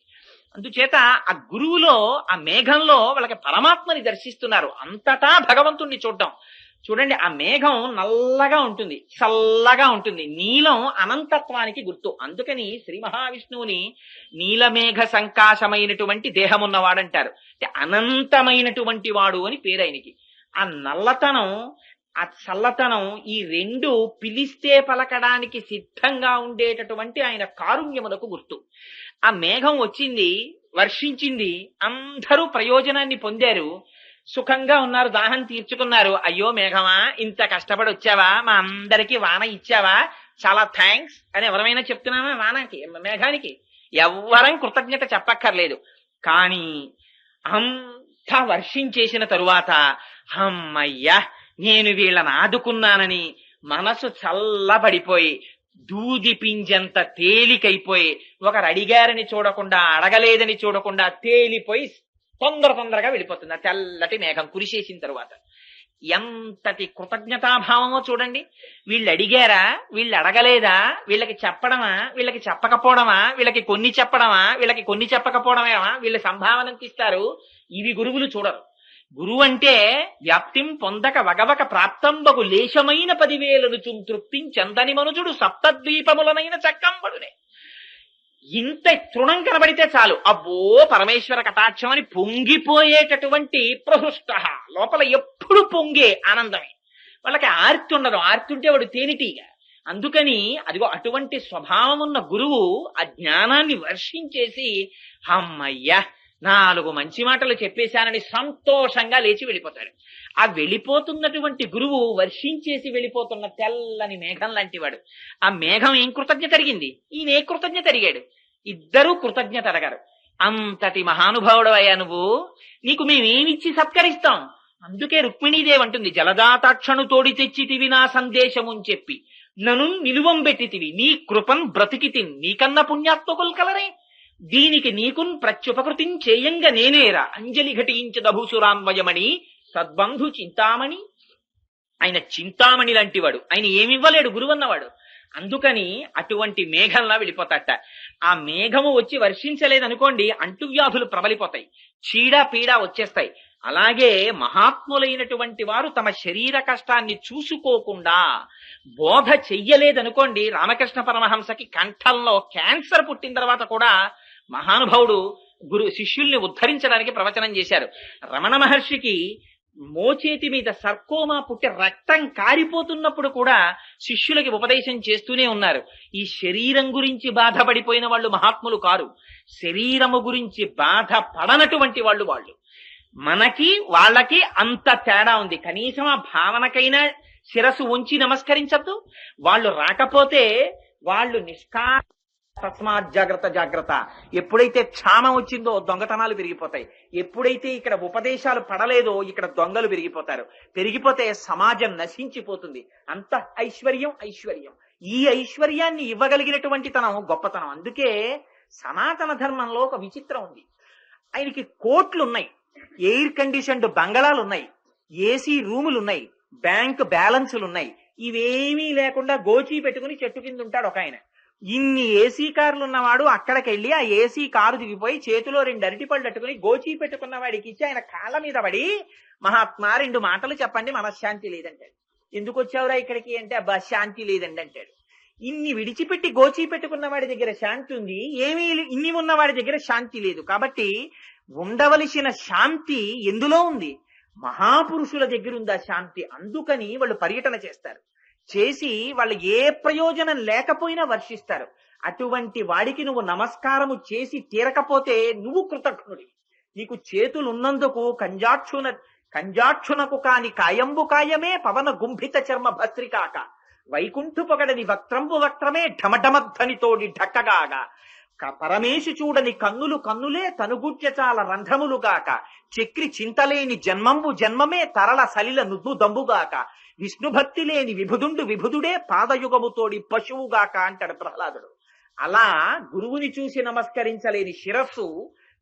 అందుచేత ఆ గురువులో ఆ మేఘంలో వాళ్ళకి పరమాత్మని దర్శిస్తున్నారు. అంతటా భగవంతుణ్ణి చూడడం. చూడండి, ఆ మేఘం నల్లగా ఉంటుంది, చల్లగా ఉంటుంది. నీలం అనంతత్వానికి గుర్తు. అందుకని శ్రీ మహావిష్ణువుని నీలమేఘ సంకాశమైనటువంటి దేహమున్నవాడంటారు. అంటే అనంతమైనటువంటి వాడు అని పేరు ఆయనకి. ఆ నల్లతనం, ఆ చల్లతనం, ఈ రెండు పిలిస్తే పలకడానికి సిద్ధంగా ఉండేటటువంటి ఆయన కారుణ్యములకు గుర్తు. ఆ మేఘం వచ్చింది, వర్షించింది, అందరూ ప్రయోజనాన్ని పొందారు, సుఖంగా ఉన్నారు, దాహం తీర్చుకున్నారు. అయ్యో మేఘమా, ఇంత కష్టపడి వచ్చావా, మా అందరికీ వాన ఇచ్చావా, చాలా థ్యాంక్స్ అని ఎవరైనా చెప్తున్నామా? వానకి, మేఘానికి ఎవ్వరం కృతజ్ఞత చెప్పక్కర్లేదు. కానీ అంతా వర్షించేసిన తరువాత అమ్మయ్యా నేను వీళ్ళని ఆదుకున్నానని మనసు చల్లబడిపోయి దూది పింజంత తేలికైపోయి, ఒకరు అడిగారని చూడకుండా, అడగలేదని చూడకుండా తేలిపోయి తొందరగా వెళ్ళిపోతుంది ఆ తెల్లటి మేఘం కురిసేసిన తరువాత. ఎంతటి కృతజ్ఞతాభావమో చూడండి. వీళ్ళు అడిగారా, వీళ్ళు అడగలేదా, వీళ్ళకి చెప్పడమా, వీళ్ళకి చెప్పకపోవడమా, వీళ్ళకి కొన్ని చెప్పడమా, వీళ్ళకి కొన్ని చెప్పకపోవడమేమా, వీళ్ళు సంభావనకి ఇస్తారు. ఇవి గురువులు చూడరు. గురువు అంటే వ్యాప్తిం పొందక వగవక ప్రాప్తంబగు లేశమైన 10,000 తృప్తిం చందని మనుజుడు సప్తద్వీపములనైన చక్కంబడునే. ఇంత తృణం కనబడితే చాలు, అబ్బో పరమేశ్వర కటాక్షం అని పొంగిపోయేటటువంటి ప్రహృష్ట, లోపల ఎప్పుడు పొంగే ఆనందమే. వాళ్ళకి ఆర్తి ఉండదు. ఆర్తి ఉంటే వాడు తేనిటీగా. అందుకని అదిగో అటువంటి స్వభావం ఉన్న గురువు ఆ జ్ఞానాన్ని వర్షించేసి అమ్మయ్యా 4 మంచి మాటలు చెప్పేశానని సంతోషంగా లేచి వెళ్ళిపోతాడు. ఆ వెళ్ళిపోతున్నటువంటి గురువు వర్షించేసి వెళ్ళిపోతున్న తెల్లని మేఘం లాంటి వాడు. ఆ మేఘం ఏం కృతజ్ఞత అడిగింది, ఈయన ఏ కృతజ్ఞత అడిగాడు. ఇద్దరూ కృతజ్ఞత అడగారు. అంతటి మహానుభావుడు అయ్యా నువ్వు, నీకు మేమేమిచ్చి సత్కరిస్తాం. అందుకే రుక్మిణీదేవి అంటుంది, జలదాతాక్షను తోడి తెచ్చితివి నా సందేశముని చెప్పి నను నిలువం పెట్టితివి, నీ కృపన్ బ్రతికితిన్ నీకన్న పుణ్యాత్మకులు కలరే, దీనికి నీకున్ ప్రత్యుపకృతిం చేయంగా నేనేరా, అంజలి ఘటించదభూసురాన్వయమణి సద్బంధు చింతామణి. ఆయన చింతామణి లాంటివాడు. ఆయన ఏమివ్వలేడు గురువన్నవాడు. అందుకని అటువంటి మేఘంలా వెళ్ళిపోతాట. ఆ మేఘము వచ్చి వర్షించలేదనుకోండి, అంటువ్యాధులు ప్రబలిపోతాయి, చీడ పీడ వచ్చేస్తాయి. అలాగే మహాత్ములైనటువంటి వారు తమ శరీర కష్టాన్ని చూసుకోకుండా బోధ చెయ్యలేదనుకోండి. రామకృష్ణ పరమహంసకి కంఠంలో క్యాన్సర్ పుట్టిన తర్వాత కూడా మహానుభావుడు శిష్యుల్ని ఉద్ధరించడానికి ప్రవచనం చేశారు. రమణ మహర్షికి మోచేతి మీద సర్కోమా పుట్టి రక్తం కారిపోతున్నప్పుడు కూడా శిష్యులకి ఉపదేశం చేస్తూనే ఉన్నారు. ఈ శరీరం గురించి బాధపడిపోయిన వాళ్ళు మహాత్ములు కారు, శరీరము గురించి బాధ పడనటువంటి వాళ్ళు. మనకి వాళ్ళకి అంత తేడా ఉంది. కనీసం ఆ భావనకైనా శిరస్సు ఉంచి నమస్కరించద్దు. వాళ్ళు రాకపోతే వాళ్ళు తస్మాత్ జాగ్రత్త. ఎప్పుడైతే క్షామం వచ్చిందో దొంగతనాలు పెరిగిపోతాయి. ఎప్పుడైతే ఇక్కడ ఉపదేశాలు పడలేదో ఇక్కడ దొంగలు పెరిగిపోతే సమాజం నశించిపోతుంది. అంత ఐశ్వర్యం. ఈ ఐశ్వర్యాన్ని ఇవ్వగలిగినటువంటి తనం గొప్పతనం. అందుకే సనాతన ధర్మంలో ఒక విచిత్రం ఉంది. ఆయనకి కోట్లున్నాయి, ఎయిర్ కండిషన్డ్ బంగళాలున్నాయి, ఏసీ రూములున్నాయి, బ్యాంక్ బ్యాలెన్సులున్నాయి. ఇవేమీ లేకుండా గోచీ పెట్టుకుని చెట్టు కింద ఉంటాడు ఒక ఆయన. ఇన్ని ఏసీ కార్లు ఉన్నవాడు అక్కడికి వెళ్ళి ఆ ఏసీ కారు దిగిపోయి చేతిలో 2 అరటిపళ్ళు అట్టుకుని గోచీ పెట్టుకున్న వాడికి ఇచ్చి ఆయన కాళ్ళ మీద పడి, మహాత్మా 2 మాటలు చెప్పండి, మనశ్శాంతి లేదంటాడు. ఎందుకు వచ్చావురా ఇక్కడికి అంటే, అబ్బా శాంతి లేదండి అంటాడు. ఇన్ని విడిచిపెట్టి గోచీ పెట్టుకున్న వాడి దగ్గర శాంతి ఉంది, ఏమీ ఇన్ని ఉన్నవాడి దగ్గర శాంతి లేదు. కాబట్టి ఉండవలసిన శాంతి ఎందులో ఉంది? మహాపురుషుల దగ్గర ఉంది ఆ శాంతి. అందుకని వాళ్ళు పర్యటన చేసి వాళ్ళు ఏ ప్రయోజనం లేకపోయినా వర్షిస్తారు. అటువంటి వాడికి నువ్వు నమస్కారము చేసి తీరకపోతే నువ్వు కృతజ్ఞుడి. నీకు చేతులున్నందుకు కంజాక్షునకు కాని కాయంబు కాయమే పవన గుంభిత చర్మ భస్త్రికాక వైకుంఠు పొగడని వక్త్రంబు వక్త్రమే ఢమఢమధ్వనితోడి ఢక్కగాగా పరమేశు చూడని కన్నులే తనుగుడ్య చాలా రంధ్రములుగాక చక్రి చింతలేని జన్మంబు జన్మమే తరల సలిల నువ్వు దంబుగాక విష్ణుభక్తి లేని విభుదుడే పాదయుగముతోడి పశువుగాక అంటాడు ప్రహ్లాదుడు. అలా గురువుని చూసి నమస్కరించలేని శిరస్సు,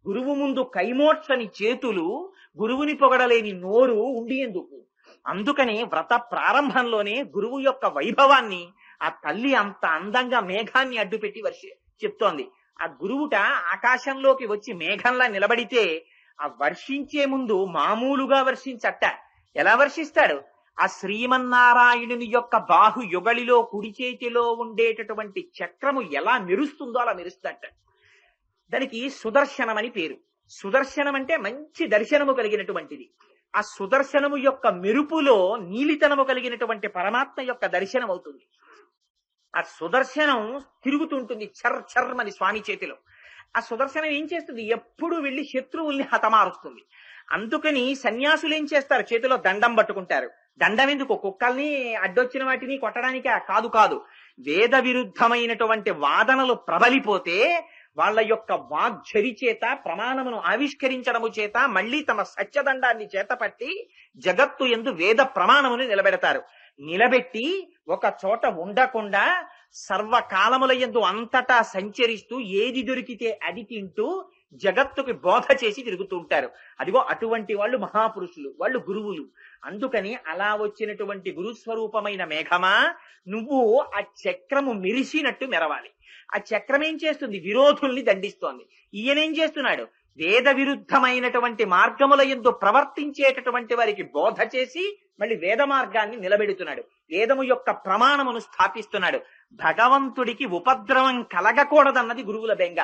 గురువు ముందు కైమోడ్చని చేతులు, గురువుని పొగడలేని నోరు ఉండి ఎందుకు? అందుకని వ్రత ప్రారంభంలోనే గురువు యొక్క వైభవాన్ని ఆ తల్లి అంత అందంగా మేఘాన్ని అడ్డుపెట్టి చెప్తోంది. ఆ గురువుట ఆకాశంలోకి వచ్చి మేఘంలా నిలబడితే ఆ వర్షించే ముందు మామూలుగా వర్షించట. ఎలా వర్షిస్తాడు? ఆ శ్రీమన్నారాయణుని యొక్క బాహు యుగళిలో కుడి చేతిలో ఉండేటటువంటి చక్రము ఎలా మెరుస్తుందో అలా మెరుస్తాట. దానికి సుదర్శనం అని పేరు. సుదర్శనం అంటే మంచి దర్శనము కలిగినటువంటిది. ఆ సుదర్శనము యొక్క మెరుపులో నీలితనము కలిగినటువంటి పరమాత్మ యొక్క దర్శనం అవుతుంది. ఆ సుదర్శనం తిరుగుతుంటుంది చర్మని స్వామి చేతిలో. ఆ సుదర్శనం ఏం చేస్తుంది? ఎప్పుడు వెళ్లి శత్రువుల్ని హతమారుస్తుంది. అందుకని సన్యాసులు ఏం చేస్తారు? చేతిలో దండం పట్టుకుంటారు. దండం ఎందుకు? కుక్కల్ని అడ్డొచ్చిన వాటిని కొట్టడానికే కాదు. వేద విరుద్ధమైనటువంటి వాదనలు ప్రబలిపోతే వాళ్ళ యొక్క వాగ్ఝరి చేత ప్రమాణమును ఆవిష్కరించడము చేత మళ్లీ తమ సత్యదండాన్ని చేతపట్టి జగత్తు యందు వేద ప్రమాణమును నిలబెడతారు. నిలబెట్టి ఒక చోట ఉండకుండా సర్వకాలములయందు అంతటా సంచరిస్తూ ఏది దొరికితే అది తింటూ జగత్తుకి బోధ చేసి తిరుగుతూ ఉంటారు. అదిగో అటువంటి వాళ్ళు మహాపురుషులు, వాళ్ళు గురువులు. అందుకని అలా వచ్చినటువంటి గురుస్వరూపమైన మేఘమా, నువ్వు ఆ చక్రము మెరిసినట్టు మెరవాలి. ఆ చక్రం ఏం చేస్తుంది? విరోధుల్ని దండిస్తోంది. ఈయనేం చేస్తున్నాడు? వేద విరుద్ధమైనటువంటి మార్గముల యందు ప్రవర్తించేటటువంటి వారికి బోధ చేసి మళ్ళీ వేద మార్గాన్ని నిలబెడుతున్నాడు. వేదము యొక్క ప్రమాణమును స్థాపిస్తున్నాడు. భగవంతుడికి ఉపద్రవం కలగకూడదన్నది గురువుల బెంగ.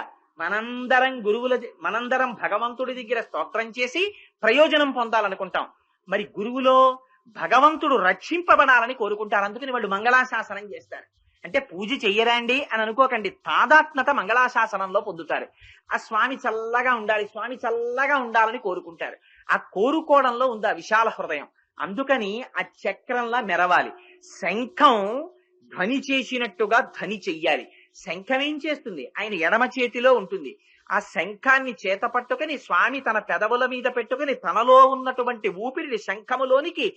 మనందరం భగవంతుడి దగ్గర స్తోత్రం చేసి ప్రయోజనం పొందాలనుకుంటాం. మరి గురువులో భగవంతుడు రక్షింపబడాలని కోరుకుంటారు. అందుకని వాళ్ళు మంగళాశాసనం చేస్తారు. అంటే పూజ చెయ్యరాండి అని అనుకోకండి, తాదాత్మత మంగళాశాసనంలో పొందుతారు. ఆ స్వామి చల్లగా ఉండాలి, స్వామి చల్లగా ఉండాలని కోరుకుంటారు. ఆ కోరుకోవడంలో ఉంది ఆ విశాల హృదయం. అందుకని ఆ చక్రంలా మెరవాలి. శంఖం ధ్వని చేసినట్టుగా ధ్వని చెయ్యాలి. శంఖం ఏం చేస్తుంది? ఆయన ఎడమ చేతిలో ఉంటుంది. ఆ శంఖాన్ని చేత పట్టుకుని స్వామి తన పెదవుల మీద పెట్టుకుని తనలో ఉన్నటువంటి ఊపిరిని శంఖములోనికి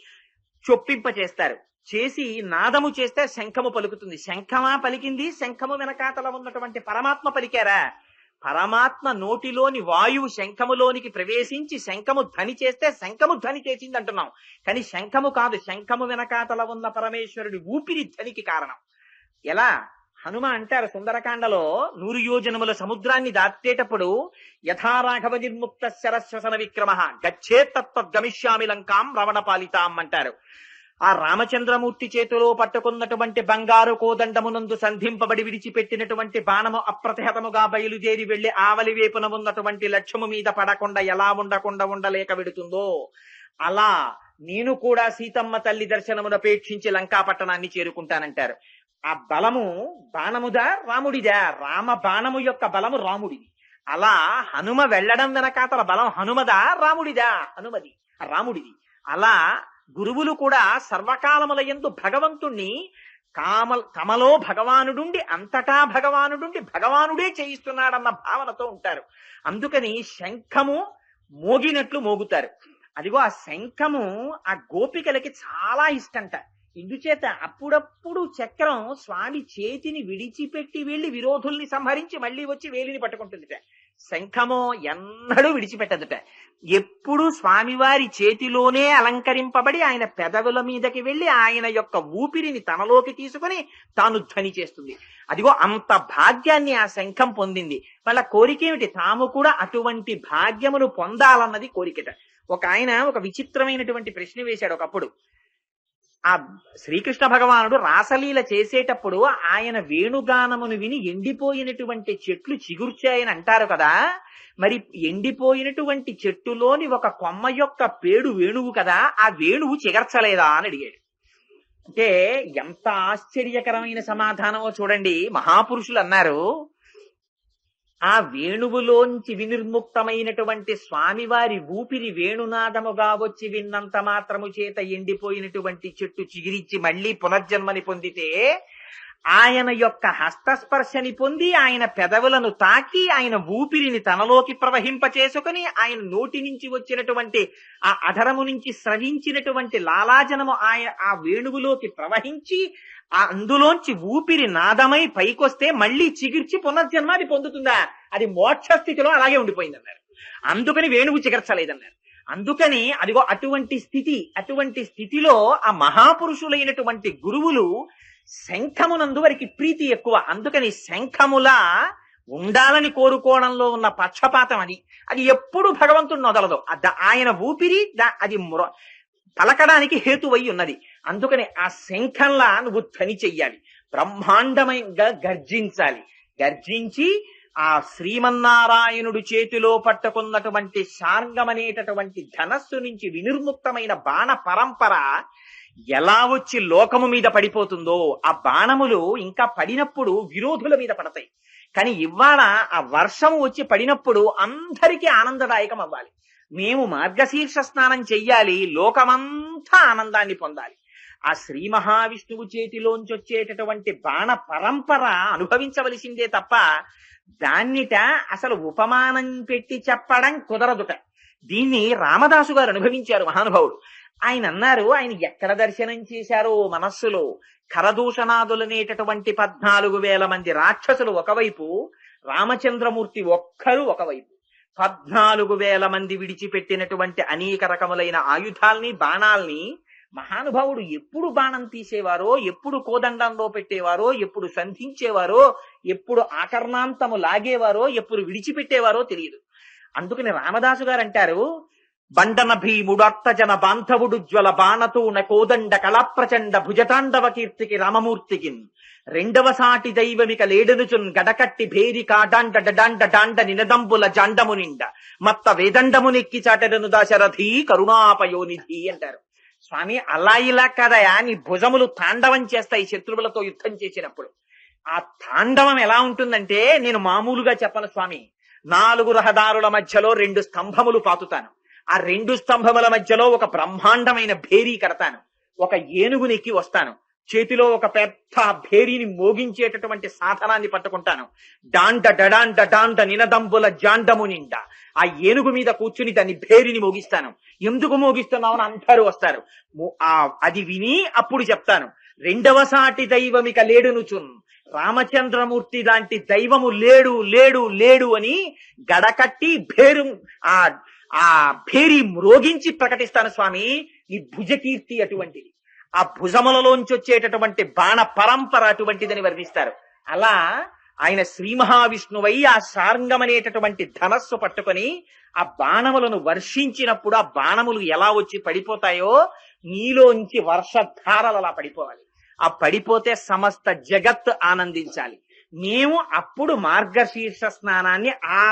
చొప్పింప చేస్తారు. చేసి నాదము చేస్తే శంఖము పలుకుతుంది. శంఖమా పలికింది? శంఖము వెనకాతల ఉన్నటువంటి పరమాత్మ పలికారా? పరమాత్మ నోటిలోని వాయువు శంఖములోనికి ప్రవేశించి శంఖము ధ్వని చేస్తే శంఖము ధ్వని చేసింది అంటున్నాం. కానీ శంఖము కాదు, శంఖము వెనకాతల ఉన్న పరమేశ్వరుడి ఊపిరి ధ్వనికి కారణం. ఎలా? హనుమ అంటారు సుందరకాండలో, 100 యోజనముల సముద్రాన్ని దాటేటప్పుడు యథారాఘవ నిర్ముక్త శరశ్వసన విక్రమ గచ్చేత్తద్గమిష్యామి లంకాం రవణ పాలితాం అంటారు. ఆ రామచంద్రమూర్తి చేతిలో పట్టుకున్నటువంటి బంగారు కోదండమునందు సంధింపబడి విడిచిపెట్టినటువంటి బాణము అప్రతిహతముగా బయలుదేరి వెళ్లి ఆవలి వేపున ఉన్నటువంటి లక్ష్యము మీద పడకుండా ఎలా ఉండలేక విడుతుందో, అలా నేను కూడా సీతమ్మ తల్లి దర్శనమునపేక్షించి లంకాపట్టణాన్ని చేరుకుంటానంటారు. ఆ బలము బాణముదా రాముడిదా? రామ బాణము యొక్క బలము రాముడిది. అలా హనుమ వెళ్లడం వెనకాతల బలం హనుమదా రాముడిదా? హనుమది, రాముడిది. అలా గురువులు కూడా సర్వకాలముల యందు భగవంతుణ్ణి తమలో భగవానుడుండి అంతటా భగవానుడుండి భగవానుడే చేయిస్తున్నాడన్న భావనతో ఉంటారు. అందుకని శంఖము మోగినట్లు మోగుతారు. అదిగో ఆ శంఖము ఆ గోపికలకి చాలా ఇష్టంట. ఇందుచేత అప్పుడప్పుడు చక్రం స్వామి చేతిని విడిచిపెట్టి వెళ్లి విరోధుల్ని సంహరించి మళ్లీ వచ్చి వేలిని పట్టుకుంటుందిట. శంఖమో ఎన్నడూ విడిచిపెట్టదుట. ఎప్పుడు స్వామివారి చేతిలోనే అలంకరింపబడి ఆయన పెదవుల మీదకి వెళ్లి ఆయన యొక్క ఊపిరిని తనలోకి తీసుకుని తాను ధ్వని చేస్తుంది. అదిగో అంత భాగ్యాన్ని ఆ శంఖం పొందింది. వాళ్ళ కోరికేమిటి? తాము కూడా అటువంటి భాగ్యమును పొందాలన్నది కోరికట. ఒక ఆయన ఒక విచిత్రమైనటువంటి ప్రశ్న వేశాడు ఒకప్పుడు. ఆ శ్రీకృష్ణ భగవానుడు రాసలీల చేసేటప్పుడు ఆయన వేణుగానమును విని ఎండిపోయినటువంటి చెట్లు చిగుర్చాయని అంటారు కదా, మరి ఎండిపోయినటువంటి చెట్టులోని ఒక కొమ్మ యొక్క పేడు వేణువు కదా, ఆ వేణువు చిగర్చలేదా అని అడిగాడు. అంటే ఎంత ఆశ్చర్యకరమైన సమాధానమో చూడండి. మహాపురుషులు అన్నారు, ఆ వేణువులోంచి వినిర్ముక్తమైనటువంటి స్వామివారి ఊపిరి వేణునాదముగా వచ్చి విన్నంత మాత్రము చేత ఎండిపోయినటువంటి చెట్టు చిగిరించి మళ్లీ పునర్జన్మని పొందితే, ఆయన యొక్క హస్తస్పర్శని పొంది ఆయన పెదవులను తాకి ఆయన ఊపిరిని తనలోకి ప్రవహింపచేసుకుని ఆయన నోటి నుంచి వచ్చినటువంటి ఆ అధరము నుంచి స్రవించినటువంటి లాలాజనము ఆ వేణువులోకి ప్రవహించి అందులోంచి ఊపిరి నాదమై పైకొస్తే మళ్లీ చిగిర్చి పునర్జన్మ అది పొందుతుందా? అది మోక్ష స్థితిలో అలాగే ఉండిపోయిందన్నారు. అందుకని వేణువు చిగర్చలేదన్నారు. అందుకని అదిగో అటువంటి స్థితిలో ఆ మహాపురుషులైనటువంటి గురువులు శంఖమునందు వారికి ప్రీతి ఎక్కువ. అందుకని శంఖములా ఉండాలని కోరుకోవడంలో ఉన్న పక్షపాతం అది ఎప్పుడు భగవంతుడిని వదలదు. ఆయన ఊపిరి అది పలకడానికి హేతువై ఉన్నది. అందుకని ఆ శంఖంలా నువ్వు ధ్వని చెయ్యాలి, బ్రహ్మాండమంగా గర్జించాలి. గర్జించి ఆ శ్రీమన్నారాయణుడు చేతిలో పట్టుకున్నటువంటి శార్ంగమనేటటువంటి ధనస్సు నుంచి వినిర్ముక్తమైన బాణ పరంపర ఎలా వచ్చి లోకము మీద పడిపోతుందో, ఆ బాణములు ఇంకా పడినప్పుడు విరోధుల మీద పడతాయి. కానీ ఇవాళ ఆ వర్షం వచ్చి పడినప్పుడు అందరికీ ఆనందదాయకం అవ్వాలి. మేము మార్గశీర్ష స్నానం చెయ్యాలి, లోకమంతా ఆనందాన్ని పొందాలి. ఆ శ్రీ మహావిష్ణువు చేతిలోంచి వచ్చేటటువంటి బాణ పరంపర అనుభవించవలసిందే తప్ప దాన్నిట అసలు ఉపమానం పెట్టి చెప్పడం కుదరదుట. దీన్ని రామదాసు గారు అనుభవించారు, మహానుభావుడు. ఆయన అన్నారు, ఆయన ఎక్కడ దర్శనం చేశారో మనస్సులో ఖరదూషణాదులనేటటువంటి 14,000 మంది రాక్షసులు ఒకవైపు, రామచంద్రమూర్తి ఒక్కరు ఒకవైపు. 14,000 మంది విడిచిపెట్టినటువంటి అనేక రకములైన ఆయుధాల్ని, బాణాల్ని మహానుభావుడు ఎప్పుడు బాణం తీసేవారో, ఎప్పుడు కోదండంలో పెట్టేవారో, ఎప్పుడు సంధించేవారో, ఎప్పుడు ఆకర్ణాంతము లాగేవారో, ఎప్పుడు విడిచిపెట్టేవారో తెలియదు. అందుకని రామదాసు గారు అంటారు, బండన భీముడత్తజన బాంధవుడు జ్వల బాణతూణ కోదండ కళాప్రచండ భుజతాండవ కీర్తికి రామమూర్తికిన్ రెండవ సాటి దైవమిక లేడనుచున్ గడకట్టి భేరి కాడాండ డడాండ డాండ నినదంబుల జాండము నిండ మత్త వేదండమునెక్కి చాటెదను దాశరథి కరుణాపయోనిధి అంటారు. స్వామి, అలా ఇలా కదయా, నీ భుజములు తాండవం చేస్తాయి శత్రువులతో యుద్ధం చేసినప్పుడు. ఆ తాండవం ఎలా ఉంటుందంటే, నేను మామూలుగా చెప్పను స్వామి. 4 రహదారుల మధ్యలో 2 స్తంభములు పాతుతాను. ఆ 2 స్తంభముల మధ్యలో ఒక బ్రహ్మాండమైన భేరీ కడతాను. ఒక ఏనుగునెక్కి వస్తాను. చేతిలో ఒక పెద్ద భేరీని మోగించేటటువంటి సాధనాన్ని పట్టుకుంటాను. డాండ డడాండ డాండ నినదంబుల జాండము నిండ. ఆ ఏనుగు మీద కూర్చుని దాన్ని భేరిని మోగిస్తాను. ఎందుకు మోగిస్తున్నామని అందరూ వస్తారు. అది విని అప్పుడు చెప్తాను, రెండవ సాటి దైవమిక లేడునుచున్, రామచంద్రమూర్తి లాంటి దైవము లేడు లేడు లేడు అని గడకట్టి ఆ భేరి మ్రోగించి ప్రకటిస్తాను స్వామి. ఈ భుజకీర్తి అటువంటిది, ఆ భుజములలోంచి వచ్చేటటువంటి బాణ పరంపర అటువంటిదని వర్ణిస్తారు. అలా ఆయన శ్రీ మహావిష్ణువై ఆ సారంగమనేటటువంటి ధనస్సు పట్టుకొని ఆ బాణములను వర్షించినప్పుడు ఆ బాణములు ఎలా వచ్చి పడిపోతాయో, నీలోంచి వర్షధారలు అలా పడిపోవాలి. ఆ పడిపోతే సమస్త జగత్ ఆనందించాలి. మేము అప్పుడు మార్గశీర్ష స్నానాన్ని ఆ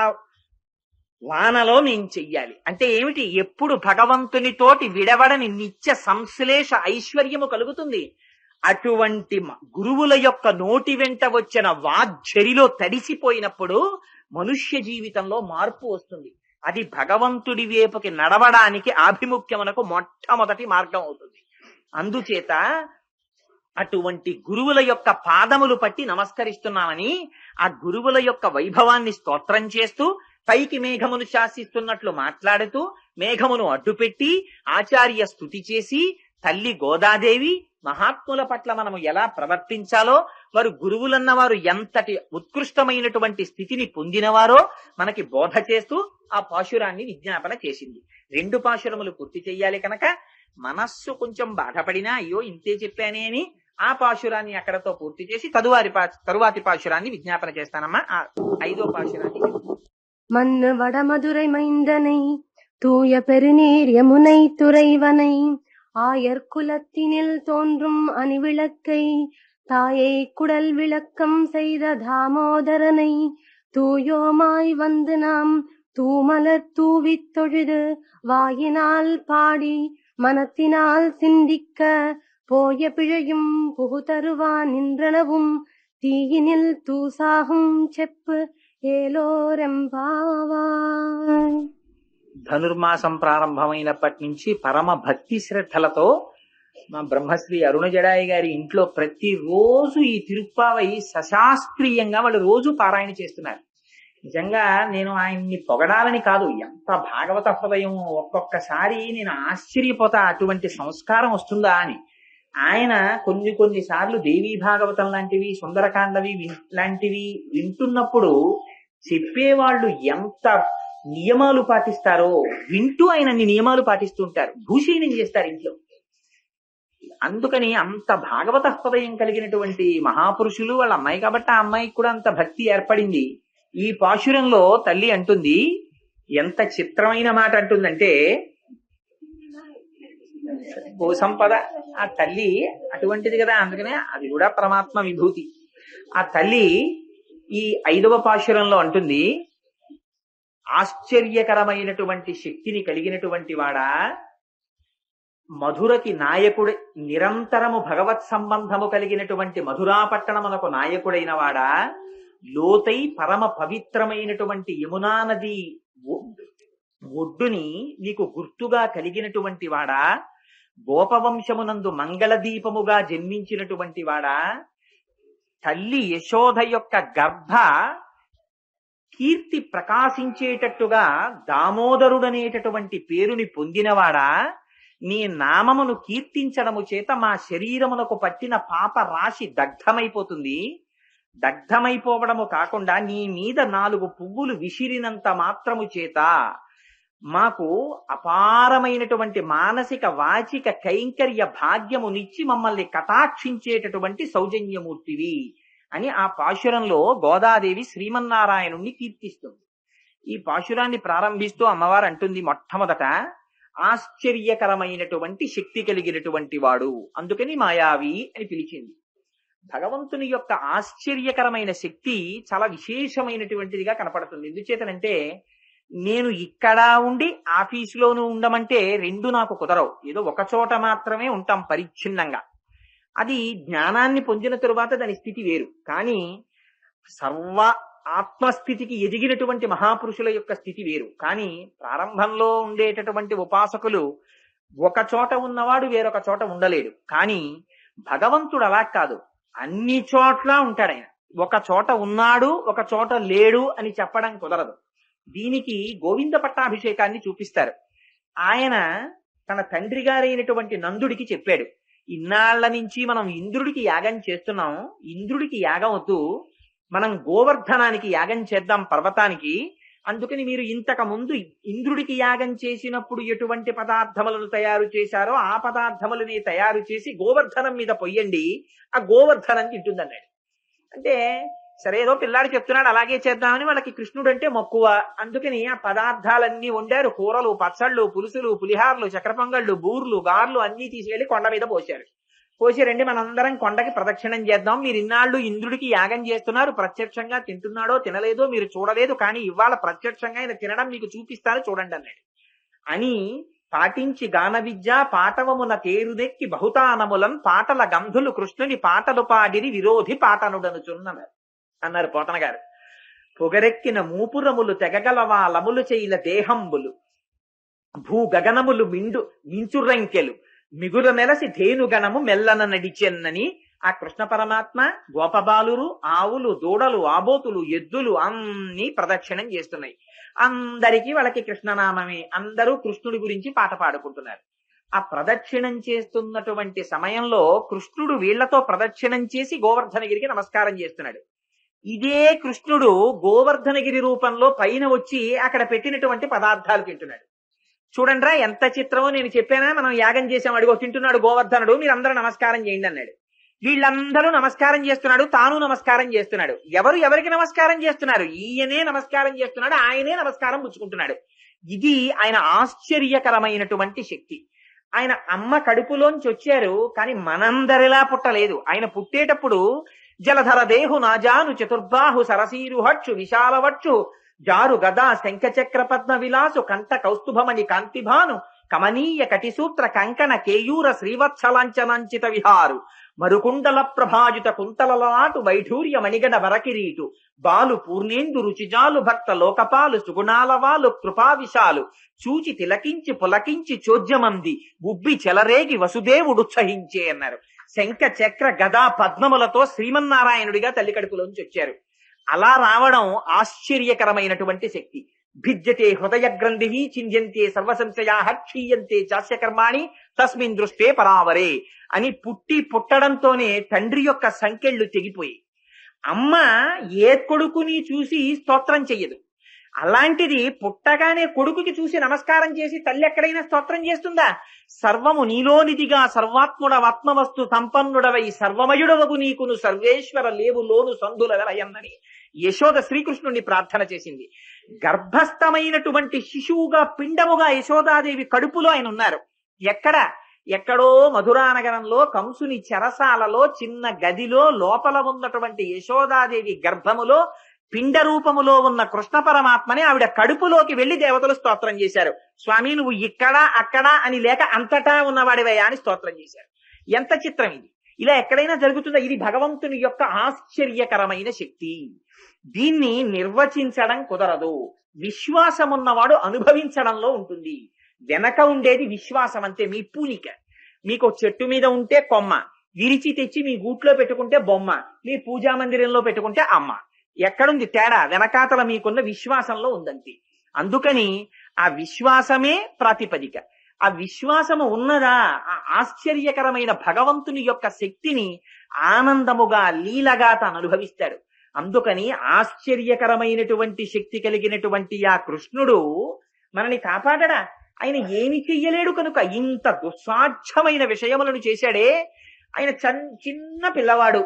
వానలో మేము చెయ్యాలి. అంటే ఏమిటి? ఎప్పుడు భగవంతునితోటి విడవడని నిత్య సంశ్లేష ఐశ్వర్యము కలుగుతుంది. అటువంటి గురువుల యొక్క నోటి వెంట వచ్చిన వాగ్ఝరిలో తడిసిపోయినప్పుడు మనుష్య జీవితంలో మార్పు వస్తుంది. అది భగవంతుడి వైపుకి నడవడానికి ఆభిముఖ్యమునకు మొట్టమొదటి మార్గం అవుతుంది. అందుచేత అటువంటి గురువుల యొక్క పాదములు పట్టి నమస్కరిస్తున్నామని ఆ గురువుల యొక్క వైభవాన్ని స్తోత్రం చేస్తూ, పైకి మేఘమును శాసిస్తున్నట్లు మాట్లాడుతూ, మేఘమును అడ్డుపెట్టి ఆచార్య స్తుతి చేసి, తల్లి గోదాదేవి మహాత్ముల పట్ల మనము ఎలా ప్రవర్తించాలో, వారు గురువులన్న వారు ఎంతటి ఉత్కృష్టమైనటువంటి స్థితిని పొందినవారో మనకి బోధ చేస్తూ ఆ పాశురాన్ని విజ్ఞాపన చేసింది. 2 పాశురములు పూర్తి చెయ్యాలి కనుక మనస్సు కొంచెం బాధపడినా, అయ్యో ఇంతే చెప్పానే అని ఆ పాశురాన్ని అక్కడతో పూర్తి చేసి తరువాతి పాశురాన్ని విజ్ఞాపన చేస్తానమ్మా. ఆ 5వ పాశురాన్ని மன்னு வடமதுரை மைந்தனை தூய பெருநீர் யமுனை துறைவனை ஆயர் குலத்தினில் தோன்றும் அணிவிளக்கை தாயை குடல் விளக்கம் செய்த தாமோதரனை தூயோமாய் வந்து நாம் தூமலர் தூவித் தொழுது வாயினால் பாடி மனத்தினால் சிந்திக்க போய பிழையும் புகுதருவா நின்றனவும் తీయినిల్ తూసాహం చెప్పు ఏలోరెంబావాయ్. ధనుర్మాసం ప్రారంభమైనప్పటి నుంచి పరమ భక్తి శ్రద్ధలతో మా బ్రహ్మశ్రీ అరుణ జడాయి గారి ఇంట్లో ప్రతిరోజు ఈ తిరుప్పావై సశాస్త్రీయంగా వాళ్ళు రోజు పారాయణ చేస్తున్నారు. నిజంగా నేను ఆయన్ని పొగడాలని కాదు, ఎంత భాగవత హృదయం. ఒక్కొక్కసారి నేను ఆశ్చర్యపోతా, అటువంటి సంస్కారం వస్తుందా అని. ఆయన కొన్ని సార్లు దేవీ భాగవతం లాంటివి, సుందరకాండవి లాంటివి వింటున్నప్పుడు చెప్పేవాళ్ళు ఎంత నియమాలు పాటిస్తారో వింటూ ఆయన అన్ని నియమాలు పాటిస్తూ ఉంటారు. భూషీణం చేస్తారు ఇంట్లో. అందుకని అంత భాగవత హృదయం కలిగినటువంటి మహాపురుషులు వాళ్ళ అమ్మాయి కాబట్టి ఆ అమ్మాయికి కూడా అంత భక్తి ఏర్పడింది. ఈ పాశురంలో తల్లి అంటుంది, ఎంత చిత్రమైన మాట అంటుందంటే, గో సంపద ఆ తల్లి అటువంటిది కదా, అందుకనే అది కూడా పరమాత్మ విభూతి. ఆ తల్లి ఈ 5వ పాశురంలో అంటుంది, ఆశ్చర్యకరమైనటువంటి శక్తిని కలిగినటువంటి వాడా, మధురకి నాయకుడు, నిరంతరము భగవత్ సంబంధము కలిగినటువంటి మధురాపట్టణమునకు నాయకుడైన వాడా, లోతై పరమ పవిత్రమైనటువంటి యమునా నది ఒడ్డుని నీకు గుర్తుగా కలిగినటువంటి వాడా, గోపవంశమునందు మంగళదీపముగా జన్మించినటువంటి వాడా, తల్లి యశోద యొక్క గర్భ కీర్తి ప్రకాశించేటట్టుగా దామోదరుడనేటటువంటి పేరుని పొందినవాడా, నీ నామమును కీర్తించడము చేత మా శరీరమునకు పట్టిన పాప రాశి దగ్ధమైపోతుంది. దగ్ధమైపోవడము కాకుండా నీ మీద 4 పువ్వులు విసిరినంత మాత్రము చేత మాకు అపారమైనటువంటి మానసిక వాచిక కైంకర్య భాగ్యమునిచ్చి మమ్మల్ని కటాక్షించేటటువంటి సౌజన్యమూర్తివి అని ఆ పాశురంలో గోదాదేవి శ్రీమన్నారాయణుణ్ణి కీర్తిస్తుంది. ఈ పాశురాన్ని ప్రారంభిస్తూ అమ్మవారు అంటుంది, మొట్టమొదట ఆశ్చర్యకరమైనటువంటి శక్తి కలిగినటువంటి వాడు, అందుకని మాయావి అని పిలిచింది. భగవంతుని యొక్క ఆశ్చర్యకరమైన శక్తి చాలా విశేషమైనటువంటిదిగా కనపడుతుంది. ఎందుచేతనంటే నేను ఇక్కడ ఉండి ఆఫీసులోనూ ఉండమంటే 2 నాకు కుదరవు. ఏదో ఒక చోట మాత్రమే ఉంటాం పరిచ్ఛిన్నంగా. అది జ్ఞానాన్ని పొందిన తరువాత దాని స్థితి వేరు. కానీ సర్వ ఆత్మస్థితికి ఎదిగినటువంటి మహాపురుషుల యొక్క స్థితి వేరు. కానీ ప్రారంభంలో ఉండేటటువంటి ఉపాసకులు ఒక చోట ఉన్నవాడు వేరొక చోట ఉండలేడు. కానీ భగవంతుడు అలా కాదు, అన్ని చోట్ల ఉంటాడు. ఆయన ఒక చోట ఉన్నాడు, ఒక చోట లేడు అని చెప్పడం కుదరదు. దీనికి గోవింద పట్టాభిషేకాన్ని చూపిస్తారు. ఆయన తన తండ్రి గారైనటువంటి నందుడికి చెప్పాడు, ఇన్నాళ్ల నుంచి మనం ఇంద్రుడికి యాగం చేస్తున్నాం, ఇంద్రుడికి యాగం వద్దు, మనం గోవర్ధనానికి యాగం చేద్దాం పర్వతానికి. అందుకని మీరు ఇంతకు ముందు ఇంద్రుడికి యాగం చేసినప్పుడు ఎటువంటి పదార్థములను తయారు చేశారో ఆ పదార్థములని తయారు చేసి గోవర్ధనం మీద పొయ్యండి, ఆ గోవర్ధనం తింటుందన్నాడు. అంటే సరే ఏదో పిల్లాడు చెప్తున్నాడు అలాగే చేద్దామని వాళ్ళకి కృష్ణుడు అంటే మక్కువ. అందుకని ఆ పదార్థాలన్నీ వండారు, కూరలు, పచ్చళ్ళు, పులుసులు, పులిహార్లు, చక్ర పొంగళ్ళు, బూర్లు, గార్లు అన్ని తీసుకెళ్లి కొండ మీద పోశారు. పోసి రండి మనందరం కొండకి ప్రదక్షిణం చేద్దాం, మీరు ఇన్నాళ్ళు ఇంద్రుడికి యాగం చేస్తున్నారు, ప్రత్యక్షంగా తింటున్నాడో తినలేదో మీరు చూడలేదు, కానీ ఇవాళ ప్రత్యక్షంగా ఆయన తినడం మీకు చూపిస్తాను చూడండి అన్నాడు. అని పాటించి గాన విద్య పాటవమున తేరుదెక్కి బహుతానములన్ పాటల గంధులు కృష్ణుని పాటలు పాడిరి విరోధి పాటనుడనుచున్నారు అన్నారు పోతన గారు. పొగరెక్కిన మూపురములు తెగగలవా లములు చేయిల దేహంబులు భూ గగనములు మించురంకెలు మిగుల మెలసి ధేనుగణము మెల్లన నడిచెన్నని ఆ కృష్ణ పరమాత్మ గోపబాలురు, ఆవులు, దూడలు, ఆబోతులు, ఎద్దులు అన్ని ప్రదక్షిణం చేస్తున్నాయి. అందరికీ వాళ్ళకి కృష్ణనామమే, అందరూ కృష్ణుడి గురించి పాట పాడుకుంటున్నారు. ఆ ప్రదక్షిణం చేస్తున్నటువంటి సమయంలో కృష్ణుడు వీళ్లతో ప్రదక్షిణం చేసి గోవర్ధనగిరికి నమస్కారం చేస్తున్నాడు. ఇదే కృష్ణుడు గోవర్ధనగిరి రూపంలో పైన వచ్చి అక్కడ పెట్టినటువంటి పదార్థాలు తింటున్నాడు. చూడండిరా ఎంత చిత్రమో, నేను చెప్పానా మనం యాగం చేసాం, అడిగో తింటున్నాడు గోవర్ధనుడు, మీరందరూ నమస్కారం చేయండి అన్నాడు. వీళ్ళందరూ నమస్కారం చేస్తున్నాడు, తాను నమస్కారం చేస్తున్నాడు. ఎవరు ఎవరికి నమస్కారం చేస్తున్నారు? ఈయనే నమస్కారం చేస్తున్నాడు, ఆయనే నమస్కారం పుచ్చుకుంటున్నాడు. ఇది ఆయన ఆశ్చర్యకరమైనటువంటి శక్తి. ఆయన అమ్మ కడుపులోంచి వచ్చారు, కానీ మనందరిలా పుట్టలేదు. ఆయన పుట్టేటప్పుడు జలధర దేహు నాజాను చతుర్బాహు సరసీరుహక్షు విశాలవక్షు జారు గదా శంఖచక్ర పద్మ విలాసు కంఠ కౌస్తుభమణి కాంతిభాను కమనీయ కటిసూత్ర కంకణ కేయూర శ్రీవత్సలాంచనాంచిత విహారు మరుకుండల ప్రభాయుత కుంతలలాటు వైఢూర్య మణిగణ వరకిరీటు బాలు పూర్ణేందు రుచిజాలు భక్త లోకపాలు సుగుణాలవాలు కృపావిశాలు చూచి తిలకించి పులకించి చోద్యమంది ఉబ్బి చెలరేగి వసుదేవుడుత్సహించే అన్నారు. శంఖ చక్ర గదా పద్మములతో శ్రీమన్నారాయణుడిగా తల్లి కడుపులోంచి వచ్చారు. అలా రావడం ఆశ్చర్యకరమైనటువంటి శక్తి. భిద్యతే హృదయ గ్రంథి చింద్యంతే సర్వసంశయా క్షీయంతే చాస్యకర్మాణి తస్మిన్ దృష్టే పరావరే అని పుట్టడంతోనే తండ్రి యొక్క సంకెళ్ళు తెగిపోయి అమ్మ ఏ కొడుకుని చూసి స్తోత్రం చెయ్యదు. అలాంటిది పుట్టగానే కొడుకుకి చూసి నమస్కారం చేసి తల్లి ఎక్కడైనా స్తోత్రం చేస్తుందా? సర్వము నీలోనిదిగా సర్వాత్ముడవాత్మవస్తు సంపన్నుడవై సర్వమయుడవగు నీకును సర్వేశ్వర లేవులోను సందుల వెలయన్నని యశోద శ్రీకృష్ణుణ్ణి ప్రార్థన చేసింది. గర్భస్థమైనటువంటి శిశువుగా పిండముగా యశోదాదేవి కడుపులో ఆయన ఉన్నారు. ఎక్కడో మధురానగరంలో కంసుని చెరసాలలో చిన్న గదిలో లోపల ఉన్నటువంటి యశోదాదేవి గర్భములో పిండ రూపములో ఉన్న కృష్ణ పరమాత్మని ఆవిడ కడుపులోకి వెళ్లి దేవతలు స్తోత్రం చేశారు. స్వామి నువ్వు ఇక్కడ అక్కడ అని లేక అంతటా ఉన్నవాడివయ్యా అని స్తోత్రం చేశారు. ఎంత చిత్రం ఇది! ఇలా ఎక్కడైనా జరుగుతుందా? ఇది భగవంతుని యొక్క ఆశ్చర్యకరమైన శక్తి. దీన్ని నిర్వచించడం కుదరదు. విశ్వాసం ఉన్నవాడు అనుభవించడంలో ఉంటుంది. వెనక ఉండేది విశ్వాసం అంతే. మీ పూనిక మీకు చెట్టు మీద ఉంటే కొమ్మ, విరిచి తెచ్చి మీ గూట్లో పెట్టుకుంటే బొమ్మ, మీ పూజా మందిరంలో పెట్టుకుంటే అమ్మ. ఎక్కడుంది తేడా? వెనకాతల మీకున్న విశ్వాసంలో ఉందంతే. అందుకని ఆ విశ్వాసమే ప్రాతిపదిక. ఆ విశ్వాసము ఉన్నదా, ఆ ఆశ్చర్యకరమైన భగవంతుని యొక్క శక్తిని ఆనందముగా లీలగా తాను అనుభవిస్తాడు. అందుకని ఆశ్చర్యకరమైనటువంటి శక్తి కలిగినటువంటి ఆ కృష్ణుడు మనని కాపాడడా? ఆయన ఏమి చెయ్యలేడు కనుక ఇంత దుస్సాధ్యమైన విషయములను చేశాడే. ఆయన చిన్న పిల్లవాడు,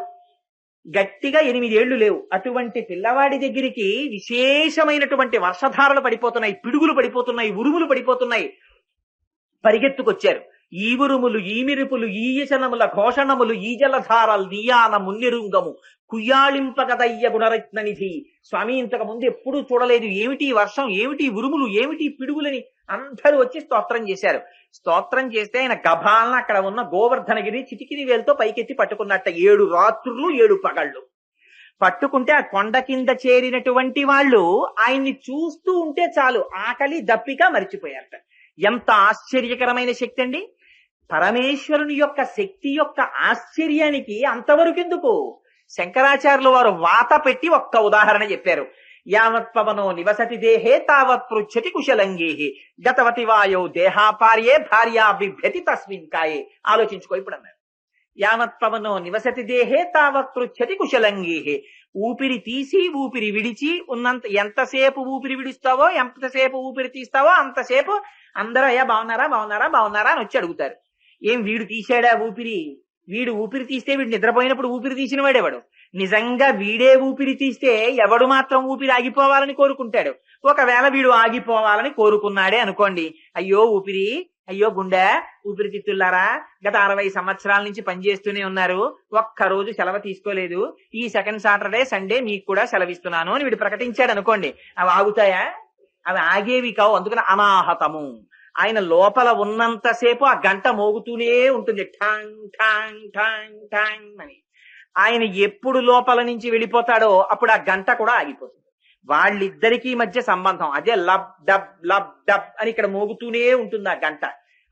గట్టిగా 8 ఏళ్లు లేవు. అటువంటి పిల్లవాడి దగ్గరికి విశేషమైనటువంటి వర్షధారలు పడిపోతున్నాయి, పిడుగులు పడిపోతున్నాయి, ఉరుములు పడిపోతున్నాయి. పరిగెత్తుకొచ్చారు. ఈ ఉరుములు, ఈ మిరుపులు, ఈ యశనముల ఘోషణములు, ఈ జలధారలు నీయాన మున్నిరుంగము కుయ్యాళింపగదయ్య గుణరత్న నిధి. స్వామి ఇంతకు ముందు ఎప్పుడూ చూడలేదు, ఏమిటి వర్షం, ఏమిటి ఉరుములు, ఏమిటి పిడుగులని అందరూ వచ్చి స్తోత్రం చేశారు. స్తోత్రం చేస్తే ఆయన గభాలన అక్కడ ఉన్న గోవర్ధనగిరి చిటికిని వేలుతో పైకెత్తి పట్టుకున్నట్ట. 7 రాత్రులు 7 పగళ్ళు పట్టుకుంటే ఆ కొండ కింద చేరినటువంటి వాళ్ళు ఆయన్ని చూస్తూ ఉంటే చాలు ఆకలి దప్పిక మరిచిపోయారట. ఎంత ఆశ్చర్యకరమైన శక్తి అండి! పరమేశ్వరుని యొక్క శక్తి యొక్క ఆశ్చర్యానికి అంతవరకు ఎందుకు? శంకరాచార్యులు వారు వాత పెట్టి ఒక్క ఉదాహరణ చెప్పారు. యావత్ పవనో నివసతి దేహే తావత్ పృచ్చతి కుశలంగేహి గతవతి వాయో దేహాపార్యే భార్యా బిభ్యతి తస్మిన్ కాయే. ఆలోచించుకో ఇప్పుడు అన్నారు. యావత్ పవనో నివసతి దేహే తావత్ పృచ్చతి కుశలంగేహి. ఊపిరి తీసి ఊపిరి విడిచి ఉన్నంత, ఎంతసేపు ఊపిరి విడుస్తావో ఎంతసేపు ఊపిరి తీస్తావో అంతసేపు అందరూ అయ్యా బాగున్నారా బాగున్నారా బాగున్నారా అని వచ్చి అడుగుతారు. ఏం వీడు తీసాడా ఊపిరి? వీడు ఊపిరి తీస్తే వీడు నిద్రపోయినప్పుడు ఊపిరి తీసిన వాడేవాడు. నిజంగా వీడే ఊపిరి తీస్తే ఎవడు మాత్రం ఊపిరి ఆగిపోవాలని కోరుకుంటాడు? ఒకవేళ వీడు ఆగిపోవాలని కోరుకున్నాడే అనుకోండి, అయ్యో ఊపిరి, అయ్యో గుండె, ఊపిరితిత్తులారా గత 60 సంవత్సరాల నుంచి పనిచేస్తూనే ఉన్నారు, ఒక్కరోజు సెలవు తీసుకోలేదు, ఈ సెకండ్ సాటర్డే సండే మీకు కూడా సెలవిస్తున్నాను అని వీడు ప్రకటించాడు అనుకోండి, అవి ఆగుతాయా? అవి ఆగేవి కావు. అందుకని అనాహతము. ఆయన లోపల ఉన్నంతసేపు ఆ గంట మోగుతూనే ఉంటుంది, ఠాంగ్ ఠాంగ్ ఠాంగ్ ఠాంగ్ అని. ఆయన ఎప్పుడు లోపల నుంచి వెళ్ళిపోతాడో అప్పుడు ఆ గంట కూడా ఆగిపోతుంది. వాళ్ళిద్దరికీ మధ్య సంబంధం అదే లబ్ డబ్ అని ఇక్కడ మోగుతూనే ఉంటుంది ఆ గంట.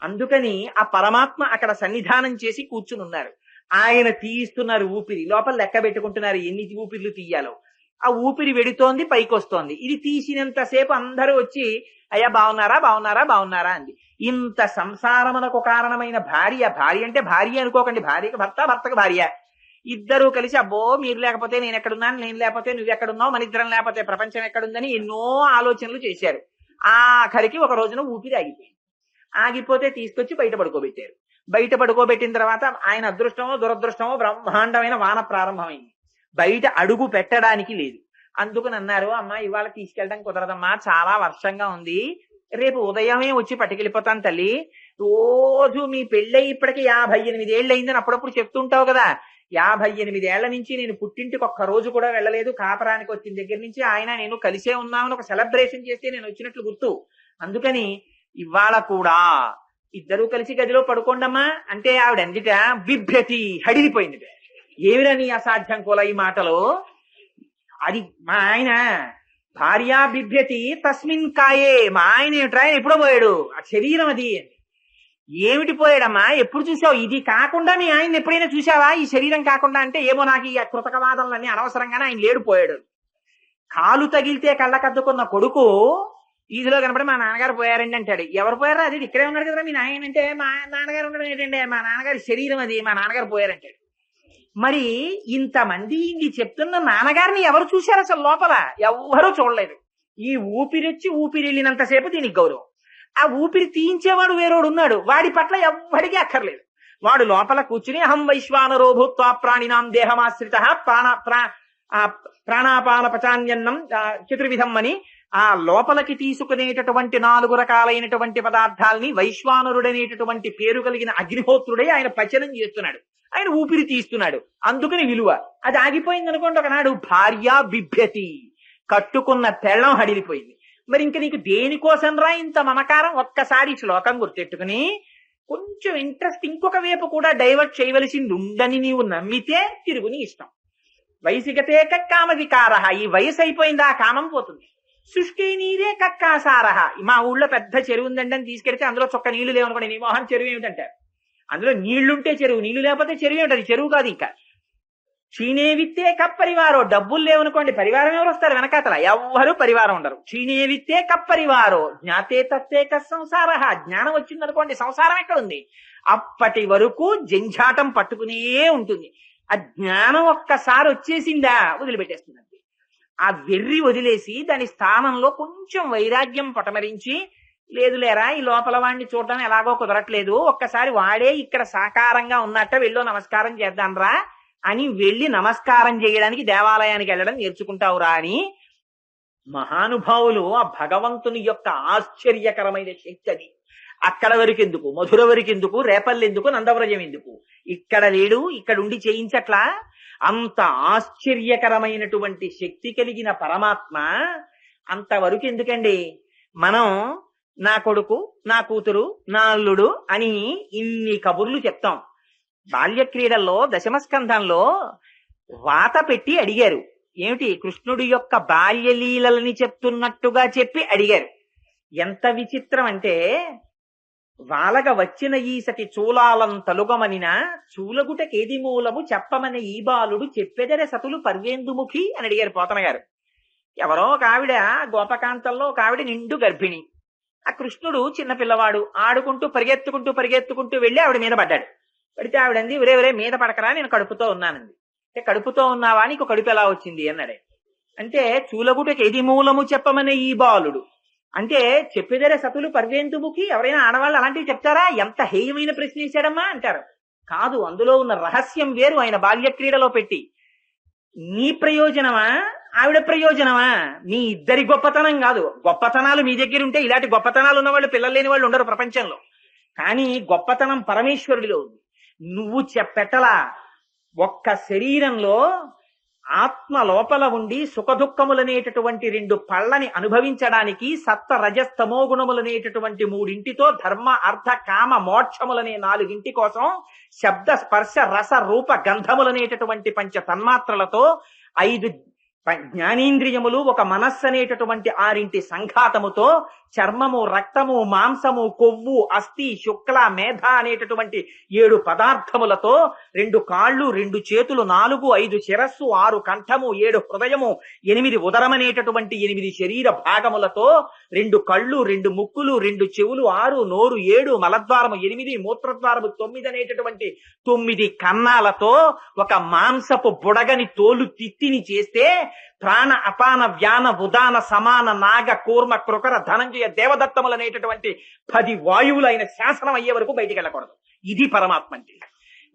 అందుకని ఆ పరమాత్మ అక్కడ సన్నిధానం చేసి కూర్చుని ఉన్నారు. ఆయన తీయిస్తున్నారు ఊపిరి, లోపల లెక్క పెట్టుకుంటున్నారు ఎన్ని ఊపిర్లు తీయాలో. ఆ ఊపిరి వెడుతోంది, పైకి వస్తోంది. ఇది తీసినంతసేపు అందరూ వచ్చి అయ్యా బాగున్నారా బాగున్నారా బాగున్నారా అంది. ఇంత సంసారమునకు కారణమైన భార్య, భార్య అంటే భార్య అనుకోకండి, భార్యకి భర్త, భర్తకు భార్య, ఇద్దరూ కలిసి అబ్బో మీరు లేకపోతే నేను ఎక్కడున్నాను, నేను లేకపోతే నువ్వు ఎక్కడున్నావు, మన ఇద్దరం లేకపోతే ప్రపంచం ఎక్కడుందని ఎన్నో ఆలోచనలు చేశారు. ఆఖరికి ఒక రోజున ఊపిరి ఆగిపోయింది. ఆగిపోతే తీసుకొచ్చి బయట పడుకోబెట్టారు. బయట పడుకోబెట్టిన తర్వాత ఆయన అదృష్టమో దురదృష్టమో బ్రహ్మాండమైన వాన ప్రారంభమైంది. బయట అడుగు పెట్టడానికి లేదు. అందుకని అన్నారు, అమ్మా ఇవాళ తీసుకెళ్ళడం కుదరదమ్మా, చాలా వర్షంగా ఉంది, రేపు ఉదయమే వచ్చి పట్టుకెళ్ళిపోతాను తల్లి. రోజు మీ పెళ్ళై ఇప్పటికి 58 ఏళ్ళు అయిందని అప్పుడప్పుడు చెప్తుంటావు కదా, 58 ఏళ్ల నుంచి నేను పుట్టింటికి ఒక్క రోజు కూడా వెళ్ళలేదు, కాపరానికి వచ్చిన దగ్గర నుంచి ఆయన నేను కలిసే ఉన్నామని ఒక సెలబ్రేషన్ చేస్తే నేను వచ్చినట్లు గుర్తు. అందుకని ఇవాళ కూడా ఇద్దరూ కలిసి గదిలో పడుకోండమ్మా అంటే ఆవిడ అందిట బిభ్యతి, హడిలిపోయింది. ఏమిరా నీ అసాధ్యం కూడా ఈ మాటలు? అది మా ఆయన భార్యా బిభ్యతి తస్మిన్ కాయే. మా ఆయన ఏమిట్రా, ఎప్పుడో పోయాడు, ఆ శరీరం అది. ఏమిటి పోయాడమ్మా, ఎప్పుడు చూసావు? ఇది కాకుండా మీ ఆయన ఎప్పుడైనా చూసావా ఈ శరీరం కాకుండా? అంటే ఏమో నాకు ఈ కృతకవాదనలన్నీ అనవసరంగానే ఆయన లేడు, పోయాడు. కాలు తగిలితే కళ్ళకద్దుకున్న కొడుకు ఈదిలో కనపడి మా నాన్నగారు పోయారండి అంటాడు. ఎవరు పోయారా? అది ఇక్కడే ఉన్నాడు కదా మీ నాయన అంటే. మా నాన్నగారు ఉండడం ఏంటంటే మా నాన్నగారి శరీరం అది, మా నాన్నగారు పోయారంటాడు. మరి ఇంతమంది ఇది చెప్తున్న నాన్నగారిని ఎవరు చూశారు అసలు? లోపల ఎవ్వరూ చూడలేదు. ఈ ఊపిరొచ్చి ఊపిరి వెళ్ళినంతసేపు దీనికి గౌరవం. ఆ ఊపిరి తీయించేవాడు వేరోడు ఉన్నాడు, వాడి పట్ల ఎవ్వడికి అక్కర్లేదు. వాడు లోపల కూర్చుని అహం వైశ్వానరో భూత్వా ప్రాణినాం దేహమాశ్రిత ప్రాణాపాన పచాన్యన్నం చతుర్విధం అని ఆ లోపలికి తీసుకునేటటువంటి 4 రకాలైనటువంటి పదార్థాలని వైశ్వానరుడనేటటువంటి పేరు కలిగిన అగ్నిహోత్రుడే ఆయన పచనం చేస్తున్నాడు, ఆయన ఊపిరి తీస్తున్నాడు. అందుకని విలువ. అది ఆగిపోయింది అనుకోండి, ఒకనాడు భార్య బిభ్యతి, కట్టుకున్న తెళ్ళం హడిలిపోయింది. మరి ఇంక నీకు దేనికోసం రా ఇంత మమకారం? ఒక్కసారి శ్లోకం గుర్తెట్టుకుని కొంచెం ఇంట్రెస్ట్ ఇంకొక వైపు కూడా డైవర్ట్ చేయవలసింది ఉందని నీవు నమ్మితే తిరుగుని ఇష్టం. వయసిగతే కక్కామ వికార. ఈ వయసు అయిపోయింది, ఆ కామం పోతుంది. సృష్టి నీరే కక్కాసారహ. మా ఊళ్ళో పెద్ద చెరువు ఉందండి అని తీసుకెళ్తే అందులో చొక్క నీళ్లు లేవనుకోండి, నీ మోహన్ చెరువు ఏమిటంటారు. అందులో నీళ్లుంటే చెరువు, నీళ్లు లేకపోతే చెరువు ఏమిటది? చెరువు కాదు. ఇంకా క్షీణేవిత్తే కప్పరివారో, డబ్బులు లేవనుకోండి పరివారం ఎవరు వస్తారు వెనకాతల? ఎవ్వరూ పరివారం ఉండరు. క్షీణేవిత్తే కప్పరివారో జ్ఞాతే తత్తే సంసార, జ్ఞానం వచ్చిందనుకోండి సంసారం ఎక్కడుంది? అప్పటి వరకు జంఝాటం పట్టుకునే ఉంటుంది. ఆ జ్ఞానం ఒక్కసారి వచ్చేసిందా వదిలిపెట్టేస్తుందండి. ఆ వెర్రి వదిలేసి దాని స్థానంలో కొంచెం వైరాగ్యం పటమరించి, లేదు లేరా ఈ లోపల వాడిని చూడడం ఎలాగో కుదరట్లేదు, ఒక్కసారి వాడే ఇక్కడ సాకారంగా ఉన్నట్ట వెళ్ళు నమస్కారం చేద్దాంరా అని వెళ్ళి నమస్కారం చేయడానికి దేవాలయానికి వెళ్ళడం నేర్చుకుంటావురా అని మహానుభావులు ఆ భగవంతుని యొక్క ఆశ్చర్యకరమైన శక్తి అది. అక్కడ వరకు ఎందుకు, మధుర వరకు ఎందుకు, రేపల్లి ఎందుకు, నందవ్రజం ఎందుకు? ఇక్కడ లేడు, ఇక్కడ ఉండి చేయించట్లా? అంత ఆశ్చర్యకరమైనటువంటి శక్తి కలిగిన పరమాత్మ అంతవరకు ఎందుకండి మనం నా కొడుకు, నా కూతురు, నా అల్లుడు అని ఇన్ని కబుర్లు చెప్తాం. బాల్య క్రీడల్లో దశమస్కంధంలో వాత పెట్టి అడిగారు. ఏమిటి? కృష్ణుడి యొక్క బాల్యలీలని చెప్తున్నట్టుగా చెప్పి అడిగారు. ఎంత విచిత్రం అంటే, వాలగ వచ్చిన ఈసటి చూలాలం తలుగమనిన చూలగుటకేది మూలము చెప్పమని ఈ బాలుడు చెప్పెదరే సతులు పర్వేందుముఖి అని అడిగారు పోతన గారు. ఎవరో ఒక ఆవిడ గోపకాంతంలో ఒక ఆవిడ నిండు గర్భిణి. ఆ కృష్ణుడు చిన్న పిల్లవాడు ఆడుకుంటూ పరిగెత్తుకుంటూ వెళ్ళి ఆవిడ మీద పడ్డాడు. పడితే ఆవిడంది, ఒరే మీద పడకరా, నేను కడుపుతో ఉన్నానంది. అంటే కడుపుతో ఉన్నావా, నీకు కడుపు ఎలా వచ్చింది అన్నాడే. అంటే చూలగుటకి ఏది మూలము చెప్పమనే ఈ బాలుడు అంటే చెప్పేదరే సతులు పర్వేందుముఖి, ఎవరైనా ఆడవాళ్ళు అలాంటివి చెప్తారా? ఎంత హేయమైన ప్రశ్న వేశాడమ్మా అంటారు. కాదు, అందులో ఉన్న రహస్యం వేరు. ఆయన బాల్య క్రీడలో పెట్టి, నీ ప్రయోజనమా ఆవిడ ప్రయోజనమా, మీ ఇద్దరి గొప్పతనం కాదు. గొప్పతనాలు మీ దగ్గర ఉంటే ఇలాంటి గొప్పతనాలు ఉన్న వాళ్ళు పిల్లలు లేని వాళ్ళు ఉండరు ప్రపంచంలో. కానీ గొప్పతనం పరమేశ్వరుడిలో ఉంది. నువ్వు చెప్పెట్టలా ఒక్క శరీరంలో ఆత్మ లోపల ఉండి సుఖదుఖములనేటటువంటి రెండు పళ్ళని అనుభవించడానికి సత్వ రజస్తమో గుణములనేటటువంటి మూడింటితో ధర్మ అర్థ కామ మోక్షములనే నాలుగింటి కోసం శబ్ద స్పర్శ రస రూప గంధములనేటటువంటి పంచ తన్మాత్రలతో 5 జ్ఞానేంద్రియములు, ఒక మనస్సు అనేటటువంటి 6 సంఘాతముతో చర్మము, రక్తము, మాంసము, కొవ్వు, అస్థి, శుక్ల, మేధ అనేటటువంటి 7 పదార్థములతో 2 కాళ్ళు, 2 చేతులు, 4, 5 శిరస్సు, 6 కంఠము, 7 హృదయము, 8 ఉదరమనేటటువంటి 8 శరీర భాగములతో 2 కళ్ళు, 2 ముక్కులు, 2 చెవులు, 6 నోరు, 7 మలద్వారము, 8 మూత్రద్వారము, 9 అనేటటువంటి 9 కన్నాలతో ఒక మాంసపు బుడగని తోలు తిత్తిని చేస్తే ప్రాణ అపాన వ్యాన ఉదాన సమాన నాగ కూర్మ కృకర ధనంజయ దేవదత్తములు అనేటటువంటి 10 వాయువులు ఆయన శాసనం అయ్యే వరకు బయటికి వెళ్ళకూడదు. ఇది పరమాత్మ అంటే.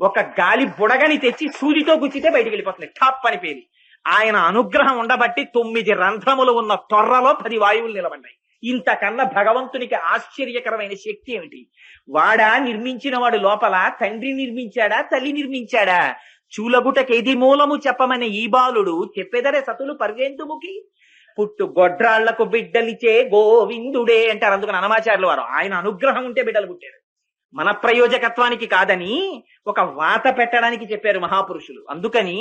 ఒక గాలి బుడగని తెచ్చి సూదితో గుచ్చితే బయటికి వెళ్ళిపోతుంది ఠప్ అని పేలి. ఆయన అనుగ్రహం ఉండబట్టి 9 రంధ్రములు ఉన్న తొర్రలో 10 వాయువులు నిలబడ్డాయి. ఇంతకన్నా భగవంతునికి ఆశ్చర్యకరమైన శక్తి ఏమిటి? వాడా నిర్మించిన వాడు లోపల తండ్రి నిర్మించాడా, తల్లి నిర్మించాడా? చూలగుటకేది మూలము చెప్పమని ఈ బాలుడు చెప్పేదరే సతులు పర్వేందుముఖి. పుట్టు గొడ్రాళ్లకు బిడ్డలిచే గోవిందుడే అంటారు. అందుకని అన్నమాచార్యులు వారు ఆయన అనుగ్రహం ఉంటే బిడ్డలు పుట్టారు, మన ప్రయోజకత్వానికి కాదని ఒక వాత పెట్టడానికి చెప్పారు మహాపురుషులు. అందుకని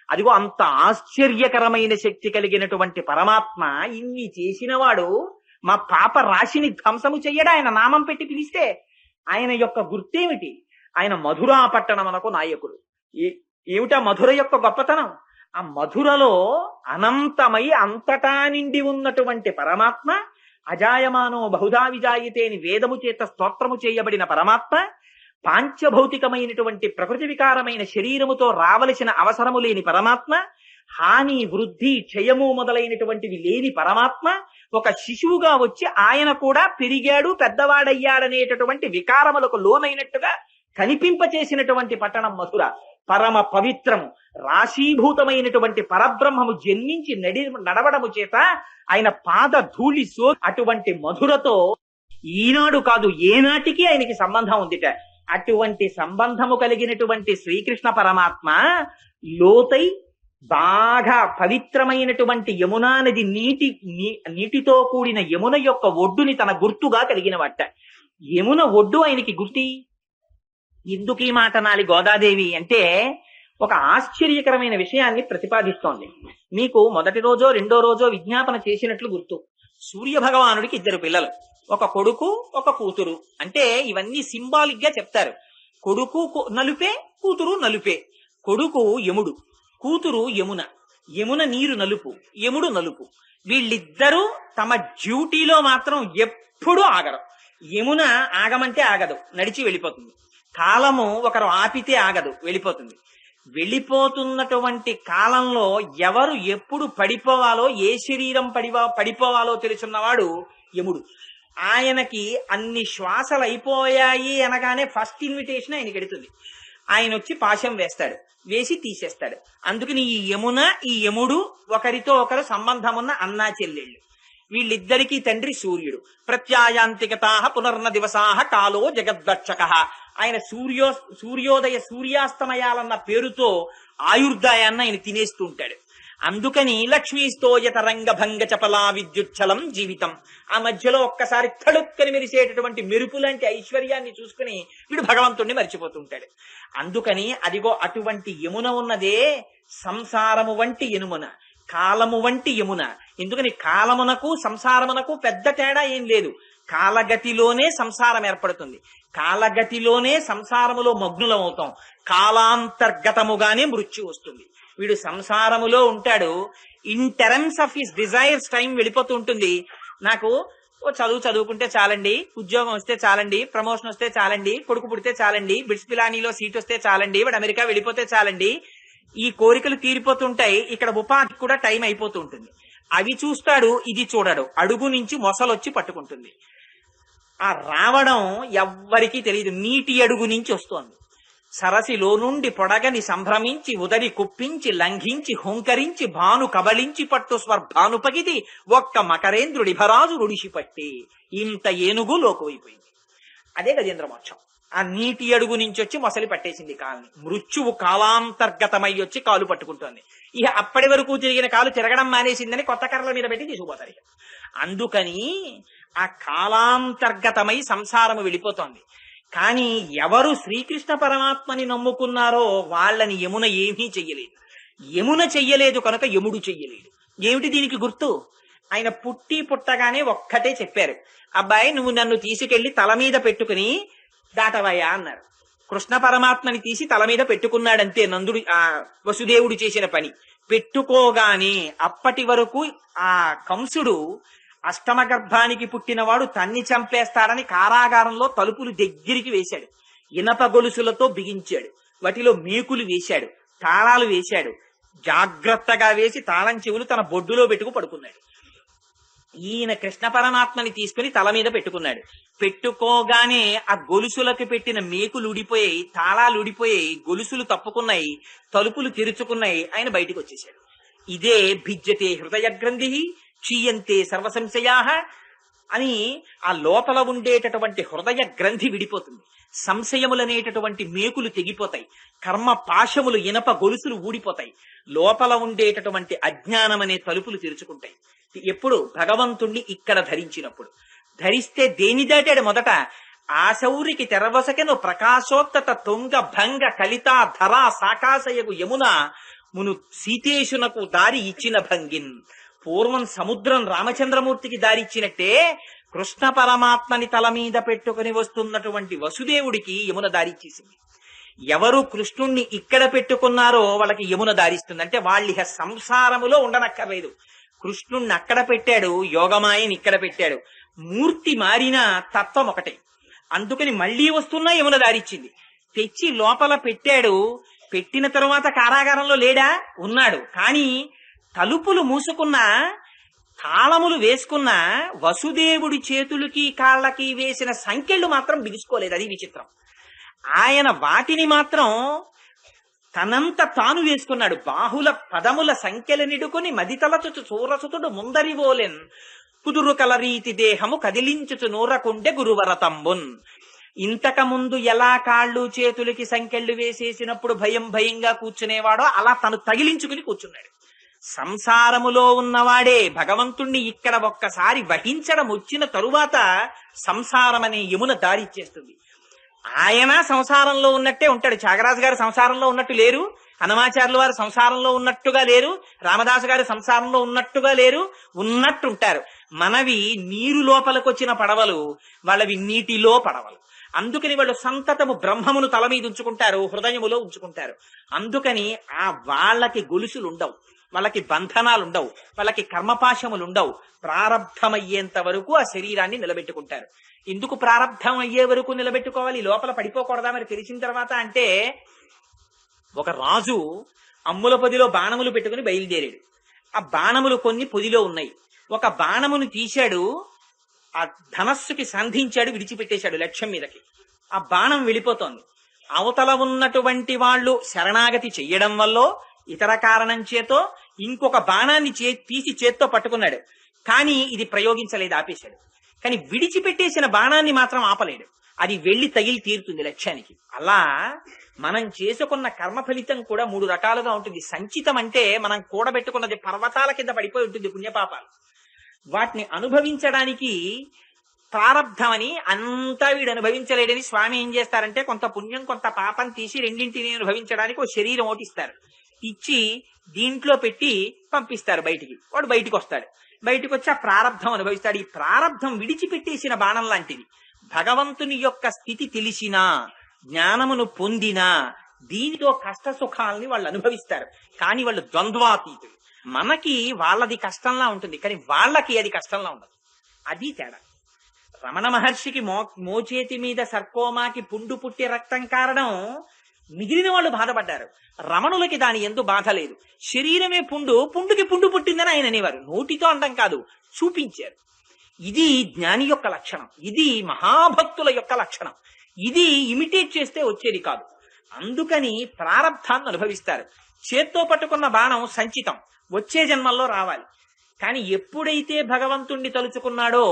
అదిగో అంత ఆశ్చర్యకరమైన శక్తి కలిగినటువంటి పరమాత్మ ఇన్ని చేసినవాడు మా పాప రాశిని ధ్వంసము చెయ్యడా ఆయన నామం పెట్టి పిలిస్తే? ఆయన యొక్క గుర్తేమిటి? ఆయన మధురా పట్టణమునకు నాయకుడు. ఏమిటా మధుర యొక్క గొప్పతనం? ఆ మధురలో అనంతమై అంతటా నిండి ఉన్నటువంటి పరమాత్మ, అజాయమానో బహుధా విజాయితే అని వేదము చేత స్తోత్రము చేయబడిన పరమాత్మ, పాంచభౌతికమైనటువంటి ప్రకృతి వికారమైన శరీరముతో రావలసిన అవసరము లేని పరమాత్మ, హాని వృద్ధి క్షయము మొదలైనటువంటివి లేని పరమాత్మ, ఒక శిశువుగా వచ్చి ఆయన కూడా పెరిగాడు పెద్దవాడయ్యాడనేటటువంటి వికారములకు లోనైనట్టుగా కనిపింపచేసినటువంటి పట్టణం మధుర. పరమ పవిత్రము, రాశీభూతమైనటువంటి పరబ్రహ్మము జన్మించి నడవడము చేత ఆయన పాద ధూళి సో అటువంటి మధురతో ఈనాడు కాదు ఏనాటికి ఆయనకి సంబంధం ఉందిట. అటువంటి సంబంధము కలిగినటువంటి శ్రీకృష్ణ పరమాత్మ లోతై బాగా పవిత్రమైనటువంటి యమునా నది నీటితో కూడిన యమున యొక్క ఒడ్డుని తన గుర్తుగా కలిగిన వట్ట. యమున ఒడ్డు ఆయనకి గుర్తి. ఎందుకు ఈ మాట నాలి గోదాదేవి అంటే ఒక ఆశ్చర్యకరమైన విషయాన్ని ప్రతిపాదిస్తోంది. మీకు మొదటి రోజో రెండో రోజో విజ్ఞాపన చేసినట్లు గుర్తు. సూర్య భగవానుడికి 2 పిల్లలు, ఒక కొడుకు ఒక కూతురు. అంటే ఇవన్నీ సింబాలిక్ గా చెప్తారు. కొడుకు నలుపే, కూతురు నలుపే. కొడుకు యముడు, కూతురు యమున. యమున నీరు నలుపు, యముడు నలుపు. వీళ్ళిద్దరూ తమ డ్యూటీలో మాత్రం ఎప్పుడూ ఆగరు. యమున ఆగమంటే ఆగదు, నడిచి వెళ్ళిపోతుంది. కాలము ఒకరు ఆపితే ఆగదు, వెళ్ళిపోతుంది. వెళ్ళిపోతున్నటువంటి కాలంలో ఎవరు ఎప్పుడు పడిపోవాలో, ఏ శరీరం పడిపోవాలో తెలుసున్నవాడు యముడు. ఆయనకి అన్ని శ్వాసలు అయిపోయాయి అనగానే ఫస్ట్ ఇన్విటేషన్ ఆయనకి ఎడుతుంది. ఆయన వచ్చి పాశం వేస్తాడు, వేసి తీసేస్తాడు. అందుకని ఈ యమున, ఈ యముడు ఒకరితో ఒకరు సంబంధం ఉన్న అన్నా చెల్లెళ్ళు. వీళ్ళిద్దరికీ తండ్రి సూర్యుడు. ప్రత్యాయాంతికతాః పునర్న దివసాః కాలో జగద్వక్షకః. ఆయన సూర్యోదయ సూర్యాస్తమయాలన్న పేరుతో ఆయుర్దాయాన్ని ఆయన తినేస్తూ ఉంటాడు. అందుకని లక్ష్మీస్తోయత రంగభంగ చపలా విద్యుచ్చలం జీవితం. ఆ మధ్యలో ఒక్కసారి తడుక్కని మెరిసేటటువంటి మెరుపు లాంటి ఐశ్వర్యాన్ని చూసుకుని వీడు భగవంతుణ్ణి మర్చిపోతుంటాడు. అందుకని అదిగో అటువంటి యమున ఉన్నదే సంసారము వంటి యమున, కాలము వంటి యమున. ఎందుకని కాలమునకు సంసారమునకు పెద్ద తేడా ఏం లేదు. కాలగతిలోనే సంసారం ఏర్పడుతుంది, కాలగతిలోనే సంసారములో మగ్నులం అవుతాం, కాలాంతర్గతముగానే మృత్యు వస్తుంది. వీడు సంసారములో ఉంటాడు. In terms of his desires time వెళ్ళిపోతూ ఉంటుంది. నాకు చదువుకుంటే చాలండి, ఉద్యోగం వస్తే చాలండి, ప్రమోషన్ వస్తే చాలండి, కొడుకు పుడితే చాలండి, బిట్స్ పిలానీలో సీట్ వస్తే చాలండి, వాడు అమెరికా వెళ్ళిపోతే చాలండి. ఈ కోరికలు తీరిపోతుంటాయి. ఇక్కడ ఉపాధి కూడా టైం అయిపోతూ ఉంటుంది. అవి చూస్తాడు, ఇది చూడడు. అడుగు నుంచి మొసలొచ్చి పట్టుకుంటుంది. ఆ రావడం ఎవ్వరికీ తెలియదు. నీటి అడుగు నుంచి వస్తోంది. సరసిలో నుండి పొడగని సంభ్రమించి ఉదరి కుప్పించి లంఘించి హుంకరించి భాను కబలించి పట్టు స్వర్భానుపగిది ఒక్క మకరేంద్రుడి భరాజు రుడిసి పట్టి. ఇంత ఏనుగు లోకువైపోయింది. అదే గజేంద్ర మోక్షం. ఆ నీటి అడుగు నుంచి వచ్చి మొసలి పట్టేసింది కాలుని. మృత్యువు కాలాంతర్గతమై వచ్చి కాలు పట్టుకుంటోంది. ఇక అప్పటి వరకు తిరిగిన కాలు తిరగడం మానేసిందని కొత్త కర్రల మీద పెట్టి తీసుకుపోతారు. అందుకని ఆ కాలాంతర్గతమై సంసారము వెళ్ళిపోతోంది. కానీ ఎవరు శ్రీకృష్ణ పరమాత్మని నమ్ముకున్నారో వాళ్ళని యమున ఏమీ చెయ్యలేదు. యమున చెయ్యలేదు కనుక యముడు చెయ్యలేడు. ఏమిటి దీనికి గుర్తు? ఆయన పుట్టగానే ఒక్కటే చెప్పారు, అబ్బాయి నువ్వు నన్ను తీసుకెళ్లి తల మీద పెట్టుకుని దాటవయ్యా అన్నారు. కృష్ణ పరమాత్మని తీసి తల మీద పెట్టుకున్నాడంతే. నందుడు ఆ వసుదేవుడు చేసిన పని. పెట్టుకోగానే అప్పటి వరకు ఆ కంసుడు అష్టమ గర్భానికి పుట్టినవాడు తన్ని చంపేస్తాడని కారాగారంలో తలుపులు దగ్గరికి వేశాడు. ఇనప గొలుసులతో బిగించాడు, వాటిలో మేకులు వేశాడు, తాళాలు వేశాడు. జాగ్రత్తగా వేసి తాళం చెవులు తన బొడ్డులో పెట్టుకు పడుకున్నాడు. ఈయన కృష్ణ పరమాత్మని తీసుకుని తల మీద పెట్టుకున్నాడు. పెట్టుకోగానే ఆ గొలుసులకు పెట్టిన మేకులు ఊడిపోయాయి, తాళాలు ఊడిపోయాయి, గొలుసులు తప్పుకున్నాయి, తలుపులు తెరుచుకున్నాయి. ఆయన బయటికి వచ్చేశాడు. ఇదే భిజ్యతే హృదయ గ్రంథి క్షీయంతే సర్వసంశయా అని ఆ లోపల ఉండేటటువంటి హృదయ గ్రంథి విడిపోతుంది. సంశయములనేటటువంటి మేకులు తెగిపోతాయి, కర్మ పాశములు ఇనప గొలుసులు ఊడిపోతాయి, లోపల ఉండేటటువంటి అజ్ఞానం అనే తలుపులు తెరుచుకుంటాయి. ఎప్పుడు? భగవంతుణ్ణి ఇక్కడ ధరించినప్పుడు. ధరిస్తే దేని దాటాడు? మొదట ఆశౌరికి తెరవసకెను ప్రకాశోత్తత తొంగ భంగ కలితా ధరా సాకాశయగు యమున మును సీతేశునకు దారి ఇచ్చిన భంగిన్. పూర్వం సముద్రం రామచంద్రమూర్తికి దారిచ్చినట్టే కృష్ణ పరమాత్మని తల మీద పెట్టుకుని వస్తున్నటువంటి వసుదేవుడికి యమున దారిచ్చేసింది. ఎవరు కృష్ణుణ్ణి ఇక్కడ పెట్టుకున్నారో వాళ్ళకి యమున దారిస్తుంది. అంటే వాళ్ళ సంసారములో ఉండనక్కర్లేదు. కృష్ణుణ్ణి అక్కడ పెట్టాడు, యోగమాయని ఇక్కడ పెట్టాడు. మూర్తి మారిన తత్వం ఒకటే. అందుకని మళ్లీ వస్తున్నా యమున దారిచ్చింది. తెచ్చి లోపల పెట్టాడు. పెట్టిన తరువాత కారాగారంలో లేడా? ఉన్నాడు. కానీ తలుపులు మూసుకున్నా, తాళములు వేసుకున్నా వసుదేవుడి చేతులకి కాళ్ళకి వేసిన సంకెళ్ళు మాత్రం బిగుసుకోలేదు. అది విచిత్రం. ఆయన వాటిని మాత్రం తనంత తాను వేసుకున్నాడు. బాహుల పదముల సంఖ్యలు నిడుకుని మదితలచుచు చూరసుతుడు ముందరివోలెన్ కుదురు కలరీతి దేహము కదిలించుచు నూరకుండె గురువరతంబున్. ఇంతకు ముందు ఎలా కాళ్ళు చేతులకి సంకెళ్ళు వేసేసినప్పుడు భయంగా కూర్చునేవాడో అలా తను తగిలించుకుని కూర్చున్నాడు. సంసారములో ఉన్నవాడే భగవంతుణ్ణి ఇక్కడ ఒక్కసారి వహించడం వచ్చిన తరువాత సంసారం అనే యమున దారిచ్చేస్తుంది. ఆయన సంసారంలో ఉన్నట్టే ఉంటాడు. త్యాగరాజు గారు సంసారంలో ఉన్నట్టు లేరు, హనుమాచార్యుల వారు సంసారంలో ఉన్నట్టుగా లేరు, రామదాసు గారు సంసారంలో ఉన్నట్టుగా లేరు, ఉన్నట్టుంటారు. మనవి నీరు లోపలికొచ్చిన పడవలు, వాళ్ళవి నీటిలో పడవలు. అందుకని వాళ్ళు సంతతము బ్రహ్మమును తల మీద ఉంచుకుంటారు, హృదయములో ఉంచుకుంటారు. అందుకని వాళ్ళకి గొలుసులు ఉండవు, వాళ్ళకి బంధనాలు ఉండవు, వాళ్ళకి కర్మపాశములు ఉండవు. ప్రారబ్ధమయ్యేంత వరకు ఆ శరీరాన్ని నిలబెట్టుకుంటారు. ఎందుకు ప్రారబ్ధం అయ్యే వరకు నిలబెట్టుకోవాలి? లోపల పడిపోకూడదా మరి తెలిసిన తర్వాత? అంటే ఒక రాజు అమ్ముల పొదిలో బాణములు పెట్టుకుని బయలుదేరాడు. ఆ బాణములు కొన్ని పొదిలో ఉన్నాయి. ఒక బాణమును తీశాడు, ఆ ధనస్సుకి సంధించాడు, విడిచిపెట్టేశాడు లక్ష్యం మీదకి. ఆ బాణం వెళ్ళిపోతోంది. అవతల ఉన్నటువంటి వాళ్ళు శరణాగతి చెయ్యడం వల్ల ఇతర కారణం చేతో ఇంకొక బాణాన్ని తీసి చేత్తో పట్టుకున్నాడు. కానీ ఇది ప్రయోగించలేదు, ఆపేశాడు. కానీ విడిచిపెట్టేసిన బాణాన్ని మాత్రం ఆపలేడు. అది వెళ్లి తగిలి తీరుతుంది లక్ష్యానికి. అలా మనం చేసుకున్న కర్మ ఫలితం కూడా 3 రకాలుగా ఉంటుంది. సంచితం అంటే మనం కూడబెట్టుకున్నది పర్వతాల కింద పడిపోయి ఉంటుంది, పుణ్యపాపాలు. వాటిని అనుభవించడానికి ప్రారబ్ధమని అంతా వీడు అనుభవించలేడని స్వామి ఏం చేస్తారంటే కొంత పుణ్యం కొంత పాపం తీసి రెండింటిని అనుభవించడానికి ఒక శరీరం ఓటిస్తారు. ఇచ్చి దీంట్లో పెట్టి పంపిస్తారు బయటికి. వాడు బయటికి వస్తాడు. బయటికి వచ్చి ఆ ప్రారబ్ధం అనుభవిస్తాడు. ఈ ప్రారబ్ధం విడిచిపెట్టేసిన బాణం లాంటిది. భగవంతుని యొక్క స్థితి తెలిసినా, జ్ఞానమును పొందినా దీనితో కష్ట సుఖాలని వాళ్ళు అనుభవిస్తారు. కానీ వాళ్ళు ద్వంద్వాతీతులు. మనకి వాళ్ళది కష్టంలా ఉంటుంది, కానీ వాళ్ళకి అది కష్టంలా ఉండదు. అది తేడా. రమణ మహర్షికి మోచేతి మీద సర్కోమాకి పుండు పుట్టి రక్తం కారణం మిగిలిన వాళ్ళు బాధపడ్డారు. రమణులకి దాని ఎందు బాధ లేదు. శరీరమే పుండుకి పుండు పుట్టిందని ఆయన అనేవారు. నోటితో అండం కాదు, చూపించారు. ఇది జ్ఞాని యొక్క లక్షణం, ఇది మహాభక్తుల యొక్క లక్షణం. ఇది ఇమిటేట్ చేస్తే వచ్చేది కాదు. అందుకని ప్రారబ్ధాన్ని అనుభవిస్తారు. చేత్తో పట్టుకున్న బాణం సంచితం, వచ్చే జన్మల్లో రావాలి. కానీ ఎప్పుడైతే భగవంతుణ్ణి తలుచుకున్నాడో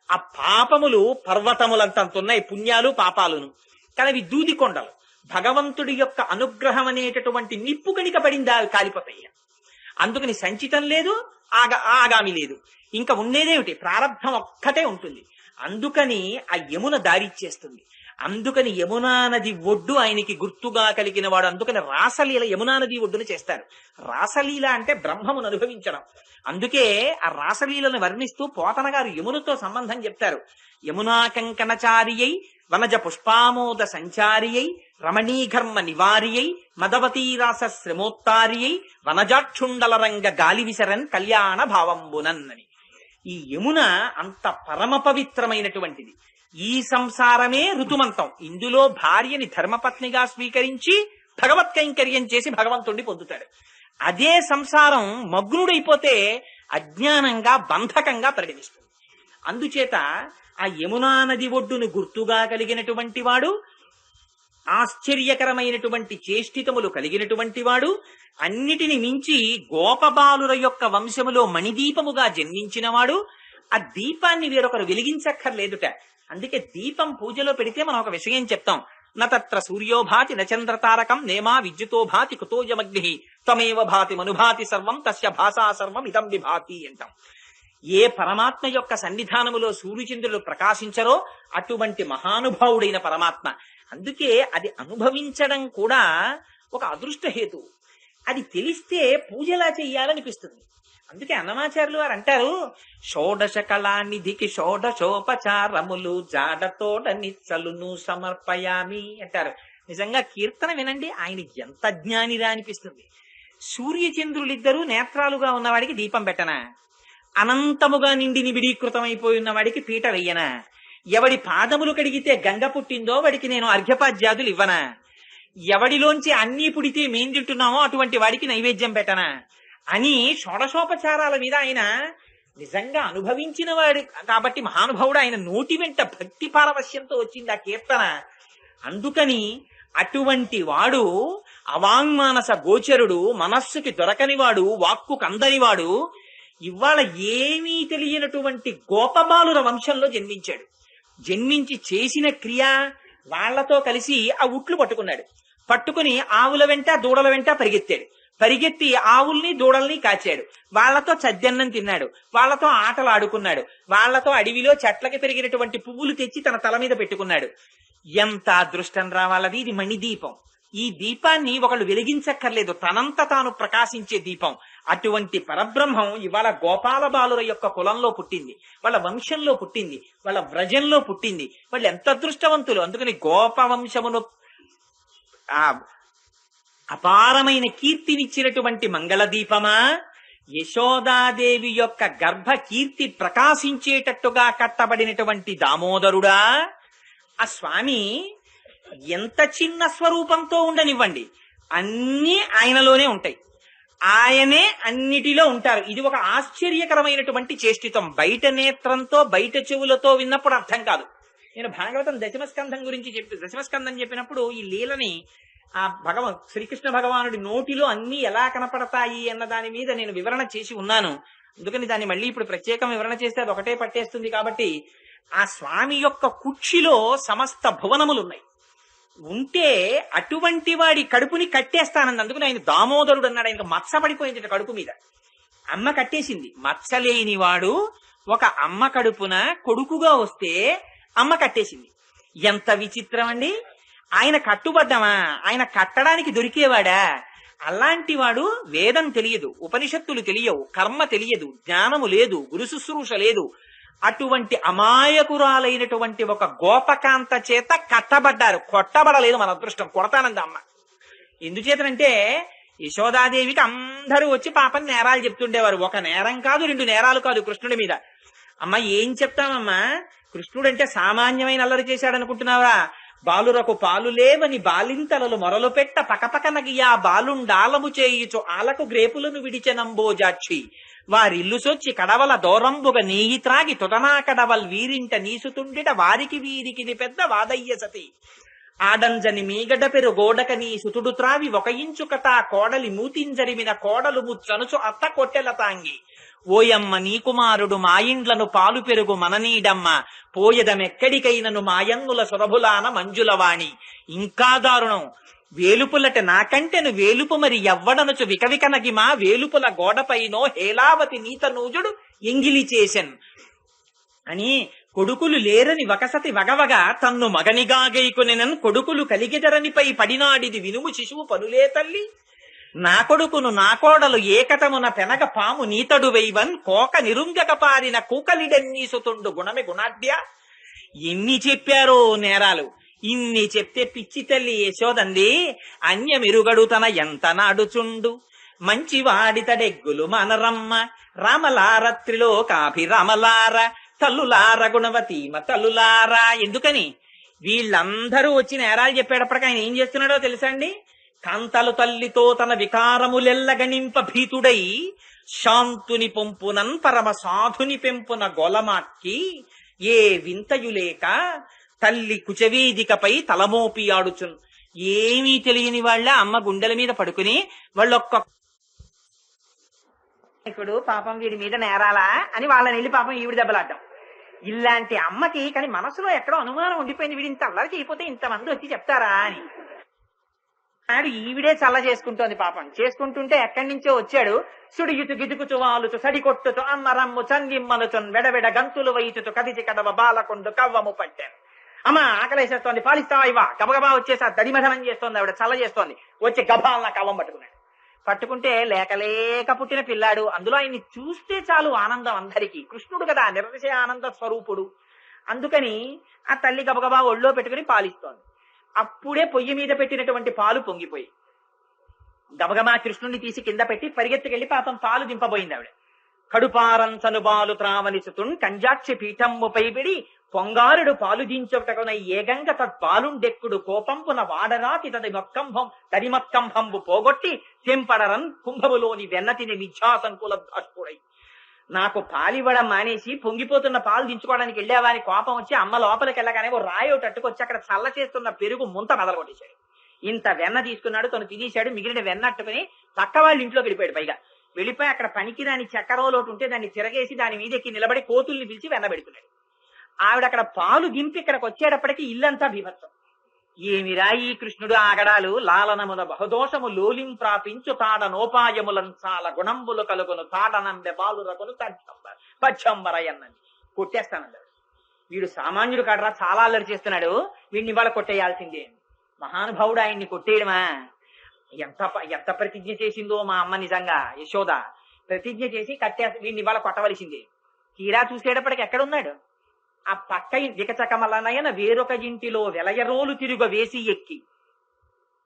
ఆ పాపములు పర్వతములంతంతున్నాయి, పుణ్యాలు పాపాలును. కానీ అవి దూది కొండలు. భగవంతుడి యొక్క అనుగ్రహం అనేటటువంటి నిప్పు కణిక పడిందా కాలిపోతాయి. అందుకని సంచితం లేదు, ఆగామి లేదు. ఇంకా ఉండేదేమిటి? ప్రారబ్ధం ఒక్కటే ఉంటుంది. అందుకని ఆ యమున దారిచ్చేస్తుంది. అందుకని యమునా నది ఒడ్డు ఆయనకి గుర్తుగా కలిగిన వాడు. అందుకని రాసలీల యమునా నది ఒడ్డును చేస్తారు. రాసలీల అంటే బ్రహ్మమును అనుభవించడం. అందుకే ఆ రాసలీలను వర్ణిస్తూ పోతన గారు యమునతో సంబంధం చెప్తారు. యమునా కంకణచారియై వనజ పుష్పామోద సంచారియై రమణీఘర్మ నివారియై మదవతీరాస శ్రమోత్తారియై వనజాక్షుండల రంగ గాలి విసరన్ కళ్యాణ భావంబునన్నని. ఈ యమున అంత పరమ పవిత్రమైనటువంటిది. ఈ సంసారమే ఋతుమంతం. ఇందులో భార్యని ధర్మపత్నిగా స్వీకరించి భగవత్ కైంకర్యం చేసి భగవంతుణ్ణి పొందుతాడు. అదే సంసారం మగ్నుడైపోతే అజ్ఞానంగా బంధకంగా పరిగణిస్తుంది. అందుచేత ఆ యమునా నది ఒడ్డును గుర్తుగా కలిగినటువంటి వాడు, ఆశ్చర్యకరమైనటువంటి చేష్టితములు కలిగినటువంటి వాడు, అన్నిటిని మించి గోపబాలుర యొక్క వంశములో మణిదీపముగా జన్మించినవాడు. ఆ దీపాన్ని వేరొకరు వెలిగించక్కర్లేదుట. అందుకే దీపం పూజలో పెడితే మనం ఒక విషయం చెప్తాం. నత్ర సూర్యోభాతి నచంద్రతారకం నేమా విద్యుతో భాతి కుతోజమగ్ని త్వమేవ భాతి మనుభాతి సర్వం తస్య భాషా సర్వం ఇదం విభాతి అంటాం. ఏ పరమాత్మ యొక్క సన్నిధానములో సూర్యచంద్రులు ప్రకాశించరో అటువంటి మహానుభావుడైన పరమాత్మ. అందుకే అది అనుభవించడం కూడా ఒక అదృష్ట హేతు. అది తెలిస్తే పూజలా చెయ్యాలనిపిస్తుంది. అందుకే అన్నమాచార్యులు వారు అంటారు, షోడశ కళానిధికి షోడశోపచారములు జాడతోడ నిచ్చలును సమర్పయామి అంటారు. నిజంగా కీర్తన వినండి, ఆయన ఎంత జ్ఞానిరా అనిపిస్తుంది. సూర్యచంద్రులిద్దరూ నేత్రాలుగా ఉన్నవాడికి దీపం పెట్టనా? అనంతముగా నిండి నిబిడీకృతమైపోయి ఉన్న వాడికి పీట వెయ్యనా? ఎవడి పాదములు కడిగితే గంగ పుట్టిందో వాడికి నేను అర్ఘ్యపాద్యాదులు ఇవ్వనా? ఎవడిలోంచి అన్నీ పుడితే మేం తింటున్నామో అటువంటి వాడికి నైవేద్యం పెట్టనా అని షోడశోపచారాల మీద ఆయన నిజంగా అనుభవించిన వాడు కాబట్టి మహానుభావుడు. ఆయన నోటి వెంట భక్తి పారవశ్యంతో వచ్చింది ఆ కీర్తన. అందుకని అటువంటి వాడు అవాంగ్మానస గోచరుడు, మనస్సుకి దొరకనివాడు, వాక్కుకు అందనివాడు, ఇవాళ ఏమీ తెలియనటువంటి గోపబాలుర వంశంలో జన్మించాడు. జన్మించి చేసిన క్రియ వాళ్లతో కలిసి ఆ ఉట్లు పట్టుకున్నాడు. పట్టుకుని ఆవుల వెంట దూడల వెంట పరిగెత్తాడు. పరిగెత్తి ఆవుల్ని దూడల్ని కాచాడు. వాళ్లతో చద్దన్నం తిన్నాడు. వాళ్లతో ఆటలు ఆడుకున్నాడు. వాళ్లతో అడవిలో చెట్లకి పెరిగినటువంటి పువ్వులు తెచ్చి తన తల మీద పెట్టుకున్నాడు. ఎంత అదృష్టం రావాలది! ఇది మణిదీపం. ఈ దీపాన్ని ఒకళ్ళు వెలిగించక్కర్లేదు, తనంత తాను ప్రకాశించే దీపం. అటువంటి పరబ్రహ్మం ఇవాళ గోపాల బాలుర యొక్క కులంలో పుట్టింది, వాళ్ళ వంశంలో పుట్టింది, వాళ్ళ వ్రజంలో పుట్టింది. వాళ్ళు ఎంత అదృష్టవంతులు. అందుకని గోపవంశమును ఆ అపారమైన కీర్తినిచ్చినటువంటి మంగళదీపమా, యశోదాదేవి యొక్క గర్భ కీర్తి ప్రకాశించేటట్టుగా కట్టబడినటువంటి దామోదరుడా, ఆ స్వామి ఎంత చిన్న స్వరూపంతో ఉండనివ్వండి, అన్నీ ఆయనలోనే ఉంటాయి, ఆయనే అన్నిటిలో ఉంటారు. ఇది ఒక ఆశ్చర్యకరమైనటువంటి చేష్టితం. బయట నేత్రంతో బయట చెవులతో విన్నప్పుడు అర్థం కాదు. నేను భాగవతం దశమస్కంధం గురించి దశమస్కంధం చెప్పినప్పుడు ఈ లీలని ఆ శ్రీకృష్ణ భగవానుడి నోటిలో అన్ని ఎలా కనపడతాయి అన్న దాని మీద నేను వివరణ చేసి ఉన్నాను. అందుకని దాన్ని మళ్ళీ ఇప్పుడు ప్రత్యేకం వివరణ చేస్తే అది ఒకటే పట్టేస్తుంది. కాబట్టి ఆ స్వామి యొక్క కుక్షిలో సమస్త భువనములున్నాయి. ఉంటే అటువంటి వాడి కడుపుని కట్టేస్తానంది. అందుకని ఆయన దామోదరుడు అన్నాడు. ఆయనకు మచ్చ పడిపోయింది కడుపు మీద. అమ్మ కట్టేసింది. మచ్చలేని వాడు ఒక అమ్మ కడుపున కొడుకుగా వస్తే అమ్మ కట్టేసింది. ఎంత విచిత్రం అండి. ఆయన కట్టుబడ్డామా, ఆయన కట్టడానికి దొరికేవాడా? అలాంటి వాడు వేదం తెలియదు, ఉపనిషత్తులు తెలియవు, కర్మ తెలియదు, జ్ఞానము లేదు, గురు శుశ్రూష లేదు. అటువంటి అమాయకురాలైనటువంటి ఒక గోపకాంత చేత కట్టబడ్డారు. కొట్టబడలేదు. మన అదృష్టం. కొడతానంది అమ్మ. ఎందుచేతనంటే యశోదాదేవికి అందరూ వచ్చి పాపం నేరాలు చెప్తుండేవారు. ఒక నేరం కాదు, 2 నేరాలు కాదు కృష్ణుడి మీద. అమ్మ ఏం చెప్తామమ్మా, కృష్ణుడు అంటే సామాన్యమైన అల్లరి చేశాడనుకుంటున్నావా? బాలురకు పాలు లేవని బాలింతలలు మొరలు పెట్ట పకపకనగియా బాలుండాలము చేయుచు ఆలకు గ్రేపులను విడిచెనంబోజాక్షి వారిల్లు సొచ్చి కడవల దూరంబుగ నీయి త్రాగి తుదనా కడవల్ వీరింట నీసుతుండిట వారికి వీరికి పెద్ద వాదయ్య సతి ఆడంజని మీగడ పెరు గోడక నీ సుతుడు త్రావి ఒక ఇంచుకటా కోడలి మూతింజరిమిన కోడలు ముచ్చనుచు అత్త కొట్టెల తాంగి ఓయమ్మ నీ కుమారుడు మాయిండ్లను పాలు పెరుగు మననీడమ్మ పోయదమెక్కడికైనను మాయన్నుల సురభులాన మంజులవాణి. ఇంకా దారుణం. వేలుపులట నాకంటెను వేలుపు మరి ఎవ్వడనుచు వికవికనగిమా వేలుపుల గోడపైనో హేలావతి నీత నూజుడు ఎంగిలి చేసెన్ అని కొడుకులు లేరని ఒకసతి వగవగా తన్ను మగనిగా గైకొనెనన్ కొడుకులు కలిగిదరనిపై పడినాడిది వినుము శిశువు పనులే తల్లి నా కొడుకును నా కోడలు ఏకటమున పెనగ పాము నీతడు వైవన్ కోక నిరుంగక పారిన కూకలిడన్నీసుతుండు గుణమే గుణాఢ్య. ఎన్ని చెప్పారో నేరాలు. ఇన్ని చెప్తే పిచ్చి తల్లి యశోదంది అన్యమిరుగడు తన ఎంత నాడుచుండు మంచివాడితడెగ్గులు మనరమ్మ రామలారత్రిలో కాభిరామలార తల్లులార గుణవతీమ తల్లులారా. ఎందుకని వీళ్ళందరూ వచ్చి నేరాలు చెప్పేటప్పటికి ఆయన ఏం చేస్తున్నాడో తెలుసా అండి? కాంతలు తల్లితో తన వికారములెల్లగనింప భీతుడై శాంతుని పొంపునన్ పరమ సాధుని పెంపున గోలమాక్కి ఏ వింతయులేక తల్లి కుచవేదికపై తలమోపి ఆడుచున్. ఏమీ తెలియని వాళ్ళ అమ్మ గుండెల మీద పడుకుని వాళ్ళొక్క ఇప్పుడు పాపం వీడి మీద నేరాలా అని వాళ్ళని వెళ్ళి పాపం ఈవిడి దెబ్బలాడ్డాం. ఇలాంటి అమ్మకి కానీ మనసులో ఎక్కడో అనుమానం ఉండిపోయింది, వీడి ఇంత అల్లరి చేయకపోతే ఇంతమంది వచ్చి చెప్తారా అని. నాడు ఈవిడే చల్ల చేసుకుంటోంది. పాపం చేసుకుంటుంటే ఎక్కడి నుంచో వచ్చాడు. సుడియుతు గిదుకుచు వాలుచు సడి కొట్టుచు అమ్మరమ్ము చంగిమ్మలుచున్ వెడవెడ గంతులు వైచుచు కదిచి కడవ బాలకొండు కవ్వము పట్టాను. అమ్మ ఆకలేసేస్తోంది, పాలిస్తావా ఇవా? గబగబా వచ్చేసా దడిమధనం చేస్తోంది ఆవిడ, చల్ల చేస్తోంది. వచ్చి గబాలన కవ్వం పట్టుకున్నాడు. పట్టుకుంటే లేక లేక పుట్టిన పిల్లాడు. అందులో ఆయన్ని చూస్తే చాలు ఆనందం అందరికీ. కృష్ణుడు కదా, నిరతిశయ ఆనంద స్వరూపుడు. అందుకని ఆ తల్లి గబగబా ఒళ్ళో పెట్టుకుని పాలిస్తోంది. అప్పుడే పొయ్యి మీద పెట్టినటువంటి పాలు పొంగిపోయి గబగబా కృష్ణుడిని తీసి కింద పెట్టి పరిగెత్తుకెళ్లి పాపం పాలు దింపబోయింది ఆవిడ. కడుపారంచను బాలు త్రావనిసుతున్ కంజాక్షి పీఠంబుపై బిడి పొంగారుడు పాలు దించటకున ఏగంగ తత్పాలుండెక్కుడు కోపంపున వాడరాతి తరిమత్కంభంబు పోగొట్టి తెంపడరన్ కుంభములోని వెన్నతిని మిథ్యాసంకుల భ్రష్టుడై. నాకు పాలివ్వడం మానేసి పొంగిపోతున్న పాలు దించుకోవడానికి వెళ్ళేవాని కోపం వచ్చి అమ్మ లోపలికి వెళ్ళగానే ఓ రాయోటట్టుకొచ్చి అక్కడ చల్ల చేస్తున్న పెరుగు ముంత మొదలుకొట్టేశాడు. ఇంత వెన్న తీసుకున్నాడు, తను తినేశాడు. మిగిలిన వెన్న అట్టుకుని పక్క వాళ్ళ ఇంట్లోకి వెళ్ళిపోయాడు. పైగా వెళ్ళిపోయి అక్కడ పనికిరాని చక్కెరలోటు ఉంటే దాన్ని తిరగేసి దాని మీద ఎక్కి నిలబడి కోతుల్ని పిలిచి వెన్న పెడుతున్నాడు. ఆవిడ అక్కడ పాలు దింపి ఇక్కడికి వచ్చేటప్పటికి ఇల్లంతా బీభత్సం. ఏమిరా ఈ కృష్ణుడు ఆగడాలు లాలనమున బహుదోషము లోలిం ప్రాపించు తాడనోపాయములను చాలా గుణంబులు కలుగును తాడనంబె బాలురకును పచ్చంబరయన్నది కొట్టేస్తానన్నాడు. వీడు సామాన్యుడు కాడరా, చాలా అల్లరి చేస్తున్నాడు, వీడిని ఇవాళ కొట్టేయాల్సిందే. మహానుభావుడు ఆయన్ని కొట్టేయడమా? ఎంత ప్రతిజ్ఞ చేసిందో మా అమ్మ నిజంగా యశోద. ప్రతిజ్ఞ చేసి వీడిని ఇవాళ కొట్టవలసిందే. తీరా చూసేటప్పటికి ఎక్కడున్నాడు? ఆ పక్క వికచకమలనయన వేరొక ఇంటిలో వెలయరోలు తిరుగ వేసి ఎక్కి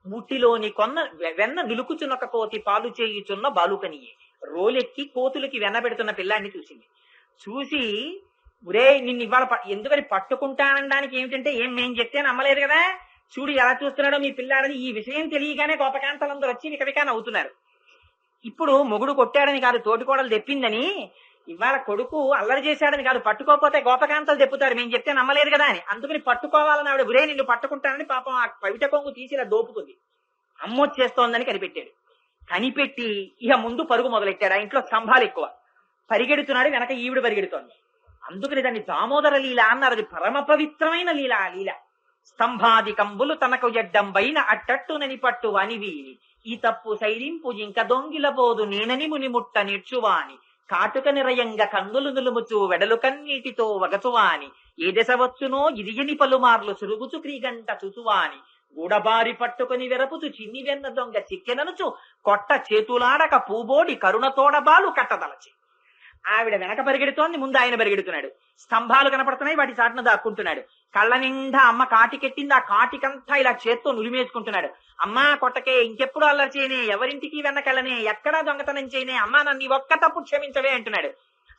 ముట్టిలోని కొన్న వెన్న నిలుకుచున్నొక కోతి పాలు చేయుచున్న బాలుకనియే. రోలెక్కి కోతులకి వెన్న పెడుతున్న పిల్లాన్ని చూసింది. చూసి ఒరే నిన్ను ఇవాళ ఎందుకని పట్టుకుంటానడానికి ఏమిటంటే మేం చెప్తే నమ్మలేదు కదా, చూడు ఎలా చూస్తున్నాడో మీ పిల్లాడని. ఈ విషయం తెలియగానే గోపకాంతలందరూ వచ్చి వికవికాన అవుతున్నారు. ఇప్పుడు మొగుడు కొట్టాడని కాదు, తోటికోడలు తెప్పిందని, ఇవాళ కొడుకు అల్లరి చేశాడని కాదు, పట్టుకోకపోతే గోపకాంతలు తెప్పుతారు, మేము చెప్తే నమ్మలేదు కదా అని. అందుకని పట్టుకోవాలని ఆవిడ ఒరే నిన్ను పట్టుకుంటానని పాపం ఆ పవిట కొంగు తీసి ఇలా దోపుకుంది. అమ్మొచ్చేస్తోందని కనిపెట్టాడు. కనిపెట్టి ఇక ముందు పరుగు మొదలెట్టాడు. ఆ ఇంట్లో స్తంభాలు ఎక్కువ. పరిగెడుతున్నాడు, వెనక ఈవిడ పరిగెడుతోంది. అందుకని దాన్ని దామోదర లీల అన్నారు. అది పరమ పవిత్రమైన లీల. ఆ లీల స్తంభాది కంబులు తనకు ఎడ్డంబైన అట్టట్టునని పట్టు అనివి ఈ తప్పు సైరింపు ఇంక దొంగిలబోదు నేనని మునిముట్ట నేర్చువాని కాటుక నిరయంగ కన్నులు నులుముచు వెడలు కన్నీటితో వగచువాని ఏ దశ వచ్చునో ఇదియని పలుమార్లు సురుగుచు క్రీగంట చుచువాని గూడబారి పట్టుకుని వెరపుచు చిన్ని వెన్న దొంగ చిక్కెననుచు కొట్ట చేతులాడక పూబోడి కరుణతోడబాలు కట్టదలచి. ఆవిడ వెనక పరిగెడుతోంది, ముందు ఆయన పరిగెడుతున్నాడు. స్తంభాలు కనపడుతున్నాయి, వాటి చాటున దాక్కుంటున్నాడు. కళ్ళ నిండా అమ్మ కాటికెట్టింది, ఆ కాటికంతా ఇలా చేత్తో నులిమేసుకుంటున్నాడు. అమ్మా కొట్టకే, ఇంకెప్పుడు అల్లరి చేయనే, ఎవరింటికి వెన్నకెళ్ళనే, ఎక్కడా దొంగతనం చేయనే, అమ్మా నన్ను ఒక్క తప్పు క్షమించవే అంటున్నాడు.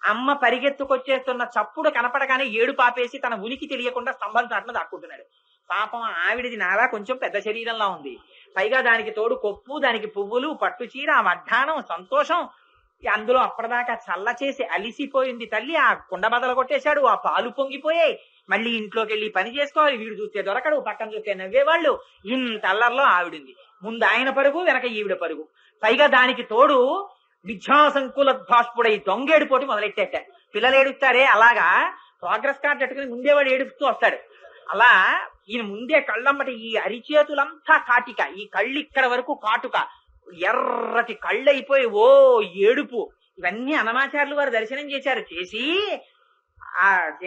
అమ్మ పరిగెత్తుకొచ్చేస్తున్న చప్పుడు కనపడగానే ఏడు పాపేసి తన ఉనికి తెలియకుండా స్తంభాల చాటున దాక్కుంటున్నాడు. పాపం ఆవిడిది నాలా కొంచెం పెద్ద శరీరంలా ఉంది. పైగా దానికి తోడు కొప్పు, దానికి పువ్వులు, పట్టు చీర, వడ్డాణం, సంతోషం. అందులో అప్పటిదాకా చల్ల చేసి అలిసిపోయింది తల్లి. ఆ కుండ బదలు కొట్టేశాడు, ఆ పాలు పొంగిపోయాయి. మళ్ళీ ఇంట్లోకి వెళ్ళి పని చేసుకోవాలి. వీడు చూస్తే దొరకడు, పక్కన చూస్తే నవ్వేవాళ్ళు. ఇంత అల్లర్లో ఆవిడుంది. ముందు ఆయన పరుగు, వెనక ఈవిడ పరుగు. పైగా దానికి తోడు విద్యాసంకుల భాష్పుడై దొంగేడు పోటీ మొదలెట్టేట. పిల్లలు ఏడుస్తారే అలాగా ప్రోగ్రెస్ కార్డు పెట్టుకుని ముందేవాడు ఏడుస్తూ వస్తాడు. అలా ఈయన ముందే కళ్ళమ్మటి ఈ అరిచేతులంతా కాటిక, ఈ కళ్ళు ఇక్కడ వరకు కాటుక, ఎర్రటి కళ్ళైపోయి ఓ ఏడుపు. ఇవన్నీ అన్నమాచార్యులు వారు దర్శనం చేశారు. చేసి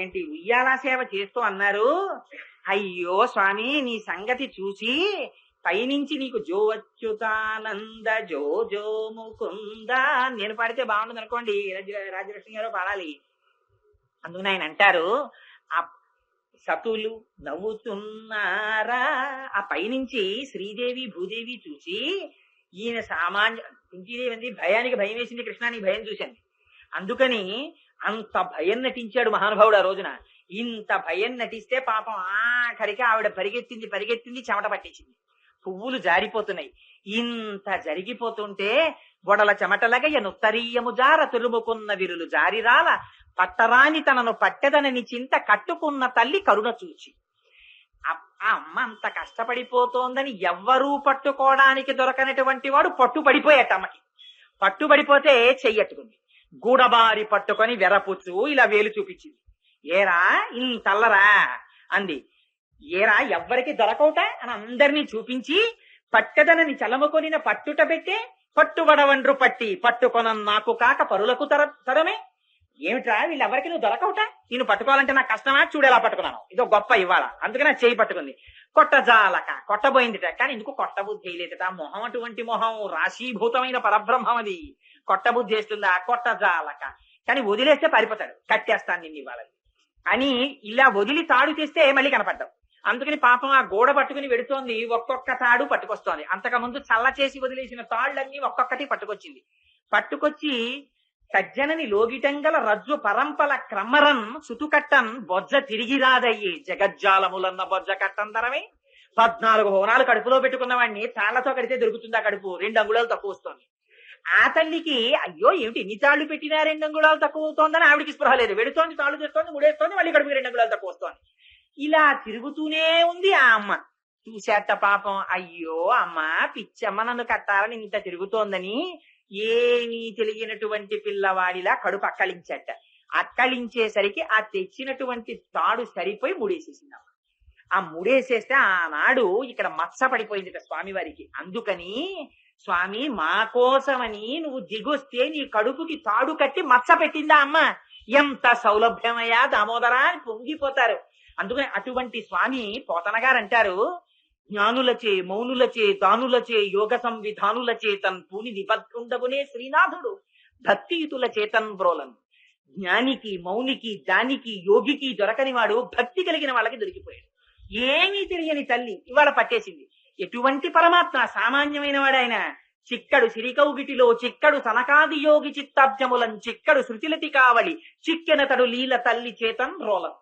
ఏంటి ఉయ్యాలా సేవ చేస్తూ అన్నారు, అయ్యో స్వామి నీ సంగతి చూసి పైనుంచి నీకు జో అచ్యుతానంద జో జో ముకుంద నేను పాడితే బాగుంటుంది అనుకోండి, రాజలక్ష్మి గారు పాడాలి. అందుకని ఆయన అంటారు, ఆ సతులు నవ్వుతున్నారా. ఆ పైనుంచి శ్రీదేవి భూదేవి చూసి ఈయన సామాన్య కుంతీదేవి భయానికి భయం వేసింది, కృష్ణానికి భయం చూసింది. అందుకని అంత భయం నటించాడు మహానుభావుడు ఆ రోజున. ఇంత భయం నటిస్తే పాపం ఆఖరికి ఆవిడ పరిగెత్తింది చెమట పట్టించింది, పువ్వులు జారిపోతున్నాయి. ఇంత జరిగిపోతుంటే గొడల చెమటలగయ్య నుత్తరీయము జార తురుముకున్న విరులు జారిరాల పట్టరాని తనను పట్టెదనని చింత కట్టుకున్న తల్లి కరుణ చూచి. ఆ అమ్మ అంత కష్టపడిపోతోందని ఎవ్వరూ పట్టుకోవడానికి దొరకనటువంటి వాడు పట్టుబడిపోయాట. అమ్మకి పట్టుబడిపోతే చెయ్యట్టుకుంది, గూడబారి పట్టుకొని వెరపుచ్చు ఇలా వేలు చూపించింది. ఏరా ఇంతల్లరా అంది. ఏరా ఎవ్వరికి దొరకవుట అని అందరినీ చూపించి పట్టెదనని చలముకొనిన పట్టుట పెట్టే పట్టుబడవండ్రు పట్టి పట్టుకొన నాకు కాక పరులకు తరమే. ఏమిట్రా వీళ్ళెవరికి నువ్వు దొరకవుట, నేను పట్టుకోవాలంటే నాకు కష్టమా, చూడు ఎలా పట్టుకున్నాను, ఇదో గొప్ప ఇవాళ. అందుకని చేయి పట్టుకుంది. కొట్టజాలక కొట్టబోయిందిట, కానీ ఎందుకు కొట్టబుద్ధి చేయలేదట. మొహం అటువంటి మొహం, రాశీభూతమైన పరబ్రహ్మం అది. కొట్టబుద్ధి చేస్తుందా కొట్టజాలక, కానీ వదిలేస్తే పారిపోతాడు, కట్టేస్తాను నిన్ను ఇవాళ అని ఇలా వదిలి తాడు తెస్తే మళ్ళీ కనపడ్డావు. అందుకని పాపం ఆ గోడ పట్టుకుని వెడుతోంది, ఒక్కొక్క తాడు పట్టుకొస్తోంది. అంతకుముందు చల్ల చేసి వదిలేసిన తాళ్లన్నీ ఒక్కొక్కటి పట్టుకొచ్చింది. పట్టుకొచ్చి సజ్జనని లోగిటంగల రజ్జు పరంపల క్రమరన్ సుతుకట్టన్ బొజ్జ తిరిగి రాదయ్యి జగజ్జాలములన్న బొజ్జ కట్టంతరమే. 14 హోనాలు కడుపులో పెట్టుకున్న వాడిని తాళ్లతో కడితే దొరుకుతుందా కడుపు, 2 అంగుళాలు తక్కువ వస్తోంది. ఆ తల్లికి అయ్యో ఏమిటి ఎన్ని తాళ్లు పెట్టినా 2 అంగుళాలు తక్కువ అవుతోందని ఆవిడికి స్పృహ లేదు. వెడుతోంది, తాళ్లు చేస్తోంది, ముడేస్తోంది, మళ్ళీ కడుపుకి 2 అంగుళాలు తక్కువ వస్తోంది. ఇలా తిరుగుతూనే ఉంది ఆ అమ్మ. చూసేట పాపం, అయ్యో అమ్మ పిచ్చమ్మ నన్ను కట్టాలని ఇంత తిరుగుతోందని ఏమీ తెలియనటువంటి పిల్లవాడిలా కడుపు అక్కలించట. అక్కలించేసరికి ఆ తెచ్చినటువంటి తాడు సరిపోయి ముడేసేసిందమ్మ. ఆ ముడేసేస్తే ఆనాడు ఇక్కడ మత్స పడిపోయింది స్వామివారికి. అందుకని స్వామి మా కోసమని నువ్వు దిగొస్తే నీ కడుపుకి తాడు కట్టి మత్స పెట్టిందా అమ్మ, ఎంత సౌలభ్యమయ్యా దామోదరా అని పొంగిపోతారు. అందుకని అటువంటి స్వామి పోతన గారు అంటారు, జ్ఞానులచే మౌనులచే దానులచే యోగ సంవిధానులచే తన్ పూని నిబద్ధుండగునే శ్రీనాథుడు భక్తియుతుల చేతన్ బ్రోలను. జ్ఞానికి, మౌనికి, దానికి, యోగికి దొరకని వాడు భక్తి కలిగిన వాళ్ళకి దొరికిపోయాడు. ఏమీ తెలియని తల్లి ఇవాళ పట్టేసింది. ఎటువంటి పరమాత్మ, సామాన్యమైన వాడు ఆయన. చిక్కడు సిరికౌగిటిలో చిక్కడు సనకాది యోగి చిత్తాబ్జములం చిక్కడు శృతిలతి కావడి చిక్కెనతడు లీల తల్లి చేతన్ రోలం.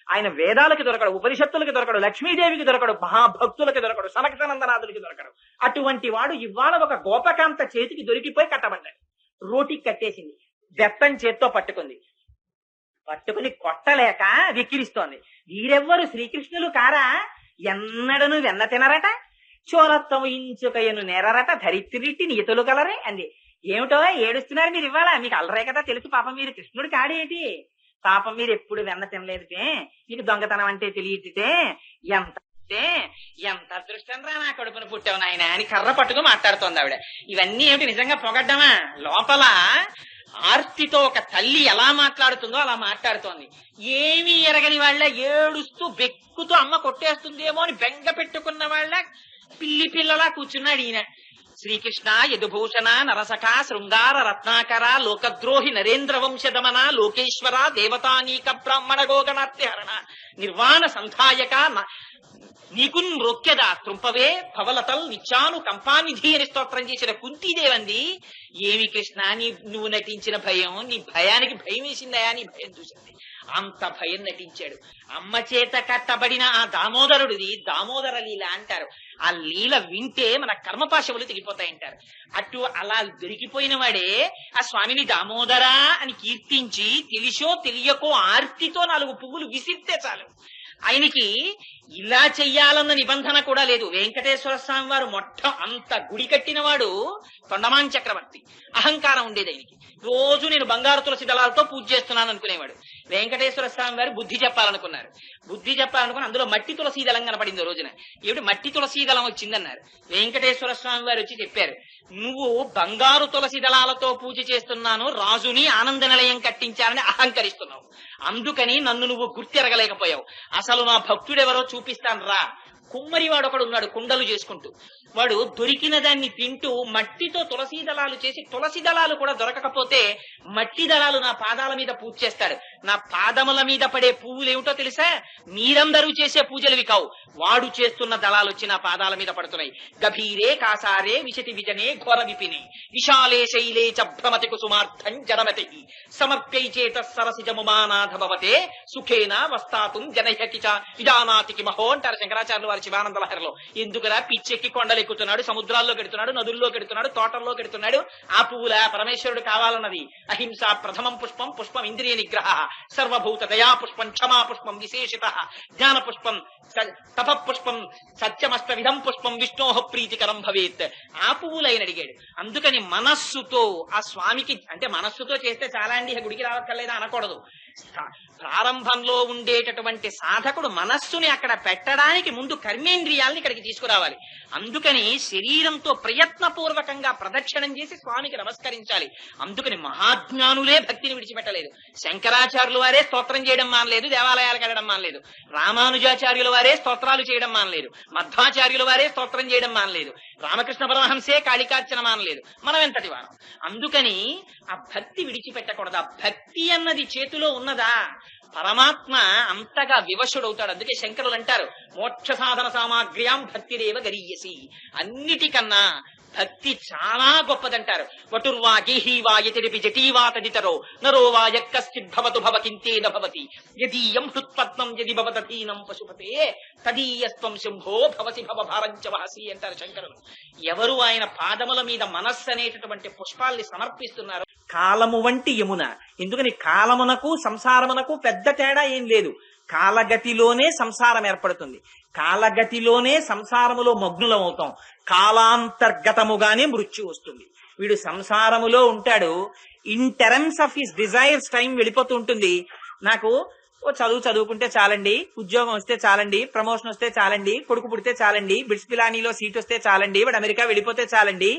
ఆయన వేదాలకి దొరకడు, ఉపనిషత్తులకి దొరకడు, లక్ష్మీదేవికి దొరకడు, మహాభక్తులకి దొరకడు, సనక సనందనాథులకి దొరకడు. అటువంటి వాడు ఇవాళ ఒక గోపకాంత చేతికి దొరికిపోయి కట్టబడ్డాడు. రోటికి కట్టేసింది. బెత్తం చేత్తో పట్టుకుని కొట్టలేక విక్కిరిస్తోంది. వీరెవ్వరు శ్రీకృష్ణులు కారా? ఎన్నడను వెన్న తినరట, చోరత్వం ఇంచుకయను నెరరట, ధరిత్రిట్టి నీతులు కలరే అంది. ఏమిటో ఏడుస్తున్నారు మీరు ఇవాళ? మీకు అల్లరే కదా తెలుసు. పాపం మీరు కృష్ణుడు కాడేటి? పాపం మీరు ఎప్పుడు వెన్న తినలేదుటే, మీకు దొంగతనం అంటే తెలియటే, ఎంత అదృష్టం రా నా కడుపున పుట్టావు నాయన అని కర్ర పట్టుకుని మాట్లాడుతోంది ఆవిడ. ఇవన్నీ ఏమిటి నిజంగా పొగడ్డమా? లోపల ఆర్తితో ఒక తల్లి ఎలా మాట్లాడుతుందో అలా మాట్లాడుతోంది. ఏమీ ఎరగని వాళ్ళ ఏడుస్తూ బెక్కుతూ అమ్మ కొట్టేస్తుందేమో అని బెంగ పెట్టుకున్న వాళ్ళ పిల్లి పిల్లలా కూర్చున్నాడు ఈయన. శ్రీకృష్ణ యదుభూషణ నరసఖ శృంగార రత్నాకర లోకద్రోహి నరేంద్ర వంశదమన లోకేశ్వర దేవతానీక బ్రాహ్మణ గోగణార్తిహరణ నిర్వాణ సంధాయక నీకున్ రొక్కెదా త్రుంపవే భవలతల్ నిత్యాను కంపానిధి అని స్తోత్రం చేసిన కుంతీదేవంది. ఏమి కృష్ణ నువ్వు నటించిన భయం, నీ భయానికి భయం వేసిందయా? నీ భయం చూసింది, అంత భయం నటించాడు. అమ్మ చేత కట్టబడిన ఆ దామోదరుడిది దామోదర లీల అంటారు. ఆ లీల వింటే మన కర్మపాశములు తెగిపోతాయంటారు. అటు అలా దొరికిపోయిన వాడే ఆ స్వామిని దామోదరా అని కీర్తించి తెలిసో తెలియకో ఆర్తితో 4 పువ్వులు విసిరితే చాలు. ఆయనకి ఇలా చెయ్యాలన్న నిబంధన కూడా లేదు. వెంకటేశ్వర స్వామి వారు అంత గుడి కట్టినవాడు తొండమాన్ చక్రవర్తి. అహంకారం ఉండేది ఆయనకి. రోజు నేను బంగారు తులసి దళాలతో పూజ చేస్తున్నాను అనుకునేవాడు. వెంకటేశ్వర స్వామి వారు బుద్ధి చెప్పాలనుకున్నారు. అందులో మట్టి తులసీ దళం కనపడింది రోజున. ఏమిటి మట్టి తులసీ దళం వచ్చిందన్నారు. వెంకటేశ్వర స్వామి వారు వచ్చి చెప్పారు, నువ్వు బంగారు తులసి దళాలతో పూజ చేస్తున్నాను, రాజుని ఆనంద నిలయం కట్టించాలని అహంకరిస్తున్నావు. అందుకని నన్ను నువ్వు గుర్తెరగలేకపోయావు. అసలు నా భక్తుడెవరో చూపిస్తాను రా. కుమ్మరివాడు ఒకడు ఉన్నాడు కుండలు చేసుకుంటూ. వాడు దొరికిన దాన్ని తింటూ మట్టితో తులసీ దళాలు చేసి, తులసి దళాలు కూడా దొరకకపోతే మట్టి దళాలు నా పాదాల మీద పూజ చేస్తాడు. నా పాదముల మీద పడే పువ్వులు ఏమిటో తెలుసా? మీరందరూ చేసే పూజలవి కావు, వాడు చేస్తున్న దళాలు వచ్చి నా పాదాల మీద పడుతున్నాయి. గభీరే కాసారే విశతి విజనే ఘోర విపినే విశాలే శైలే చ భ్రమతి కుసుమార్థం జడమతి సమర్ప్యై చేత సరసిజముమానాథ భవతే సుఖేన వస్తాతుం జనహ్యకి చ విజానాతికి మహో అంటారు శంకరాచార్యులు వారి శివానంద లహరిలో. ఎందుకురా పిచ్చెక్కి కొండలు ఎక్కుతున్నాడు, సముద్రాల్లో కెడుతున్నాడు, నదుల్లో కెడుతున్నాడు, తోటల్లో కెడుతున్నాడు. ఆ పువ్వుల పరమేశ్వరుడు కావాలన్నది. అహింస ప్రథమం పుష్పం, పుష్పం ఇంద్రియ నిగ్రహ, సర్వభూత దయా పుష్పం, క్షమా పుష్పం విశేషిత, జ్ఞాన పుష్పం, తప పుష్పం, సత్యమస్త విధం పుష్పం విష్ణోహ ప్రీతికరం భవేత్. ఆ పువ్వులైన అడిగాడు. అందుకని మనస్సుతో ఆ స్వామికి, అంటే మనస్సుతో చేస్తే చాలా అండి గుడికి రావక్కర్లేదా అనకూడదు. ప్రారంభంలో ఉండేటటువంటి సాధకుడు మనస్సుని అక్కడ పెట్టడానికి ముందు కర్మేంద్రియాలని ఇక్కడికి తీసుకురావాలి. అందుకని శరీరంతో ప్రయత్నపూర్వకంగా ప్రదక్షిణం చేసి స్వామికి నమస్కరించాలి. అందుకని మహాజ్ఞానులే భక్తిని విడిచిపెట్టలేదు. శంకరాచార్యుల వారే స్తోత్రం చేయడం మానలేదు, దేవాలయాలకు వెళ్ళడం మానలేదు. రామానుజాచార్యుల వారే స్తోత్రాలు చేయడం మానలేదు. మధ్వాచార్యుల వారే స్తోత్రం చేయడం మానలేదు. రామకృష్ణ పరమహంసే కాళికార్చన మానలేదు. మనం ఎంతటి వారం. అందుకని ఆ భక్తి విడిచిపెట్టకూడదు. ఆ భక్తి అన్నది చేతిలో ఉన్నదా పరమాత్మ అంతగా వివశుడవుతాడు. అందుకే శంకరులు అంటారు, మోక్ష సాధన సామాగ్ర్యాం భక్తిరేవ గరీయసి. అన్నిటికన్నా భక్తి చాలా గొప్పదంటారు. వటుర్వా గేహీవా యతిరిపి జటీవా తదితరో నరో వా యక్కశ్చిద్భవతు భవకింతేన భవతి యదీయం హృత్పద్మం యది భవదధీనం పశుపతే తదీయస్త్వం శంభో భవసి భవభారంచ వహసి అంటారు శంకరులు. ఎవరు ఆయన పాదముల మీద మనస్సు అనేటటువంటి పుష్పాల్ని సమర్పిస్తున్నారు. కాలము వంటి యమున. ఎందుకని కాలమునకు సంసారమునకు పెద్ద తేడా ఏం లేదు. కాలగతిలోనే సంసారం ఏర్పడుతుంది. కాలగతిలోనే సంసారములో మగ్నులం అవుతాం. కాలాంతర్గతముగానే మృత్యు వస్తుంది. వీడు సంసారములో ఉంటాడు. In terms of his desires time వెళ్ళిపోతూ ఉంటుంది. నాకు చదువుకుంటే చాలండి, ఉద్యోగం వస్తే చాలండి, ప్రమోషన్ వస్తే చాలండి, కొడుకు పుడితే చాలండి, బిట్స్ పిలానీలో సీట్ వస్తే చాలండి, వాడు అమెరికా వెళ్ళిపోతే చాలండి.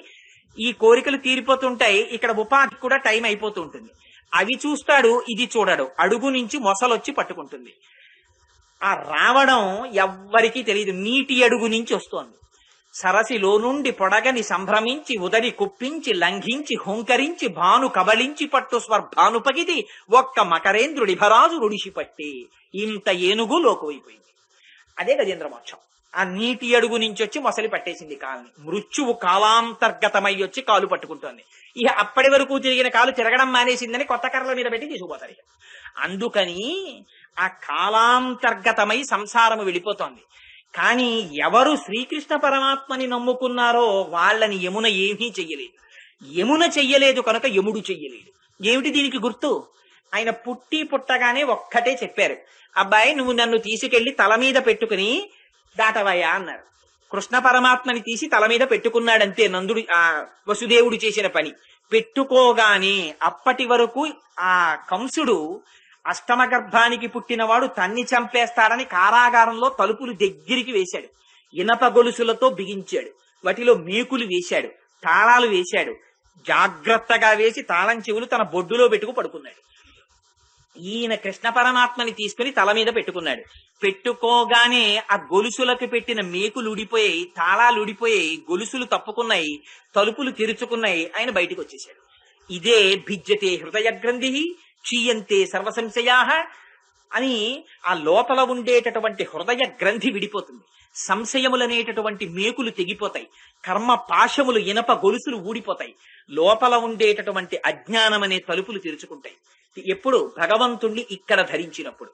ఈ కోరికలు తీరిపోతుంటాయి. ఇక్కడ ఉపాధి కూడా టైం అయిపోతూ ఉంటుంది. అవి చూస్తాడు, ఇది చూడడు. అడుగు నుంచి మొసలొచ్చి పట్టుకుంటుంది. ఆ రావడం ఎవ్వరికీ తెలియదు. నీటి అడుగు నుంచి వస్తోంది. సరసిలో నుండి పొడగని సంభ్రమించి ఉదరి కుప్పించి లంఘించి హుంకరించి భాను కబళించి పట్టు స్వర్భానుపగిది ఒక్క మకరేంద్రుడి భరాజు రుడిసి పట్టి ఇంత ఏనుగు లోకువైపోయింది. అదే గజేంద్ర మోక్షం. ఆ నీటి అడుగు నుంచి వచ్చి మొసలి పట్టేసింది కాలుని. మృత్యువు కాలాంతర్గతమై వచ్చి కాలు పట్టుకుంటోంది. ఇక అప్పటి వరకు తిరిగిన కాలు తిరగడం మానేసిందని కొత్త కర్రల మీద పెట్టి తీసుకుపోతారు. ఇక అందుకని ఆ కాలాంతర్గతమై సంసారము వెళ్ళిపోతోంది. కానీ ఎవరు శ్రీకృష్ణ పరమాత్మని నమ్ముకున్నారో వాళ్ళని యమున ఏమీ చెయ్యలేదు. యమున చెయ్యలేదు కనుక యముడు చెయ్యలేదు. ఏమిటి దీనికి గుర్తు? ఆయన పుట్టగానే ఒక్కటే చెప్పారు, అబ్బాయి నువ్వు నన్ను తీసుకెళ్లి తల మీద పెట్టుకుని దాటవయ్యా అన్నారు. కృష్ణ పరమాత్మని తీసి తల మీద పెట్టుకున్నాడంతే. నందుడు ఆ వసుదేవుడు చేసిన పని. పెట్టుకోగానే అప్పటి వరకు ఆ కంసుడు అష్టమ గర్భానికి పుట్టినవాడు తన్ని చంపేస్తాడని కారాగారంలో తలుపులు దగ్గరికి వేశాడు. ఇనప గొలుసులతో బిగించాడు. వాటిలో మేకులు వేశాడు, తాళాలు వేశాడు. జాగ్రత్తగా వేసి తాళం చెవులు తన బొడ్డులో పెట్టుకు పడుకున్నాడు. ఈయన కృష్ణ పరమాత్మని తీసుకుని తల మీద పెట్టుకున్నాడు. పెట్టుకోగానే ఆ గొలుసులకు పెట్టిన మేకులు ఊడిపోయాయి, తాళాలు ఊడిపోయాయి, గొలుసులు తప్పుకున్నాయి, తలుపులు తెరుచుకున్నాయి. ఆయన బయటకు వచ్చేశాడు. ఇదే భిజ్యతే హృదయ గ్రంథి క్షీయంతే సర్వసంశయా అని ఆ లోపల ఉండేటటువంటి హృదయ గ్రంథి విడిపోతుంది. సంశయములనేటటువంటి మేకులు తెగిపోతాయి. కర్మ పాశములు ఇనప గొలుసులు ఊడిపోతాయి. లోపల ఉండేటటువంటి అజ్ఞానం అనే తలుపులు తెరుచుకుంటాయి. ఎప్పుడు? భగవంతుణ్ణి ఇక్కడ ధరించినప్పుడు.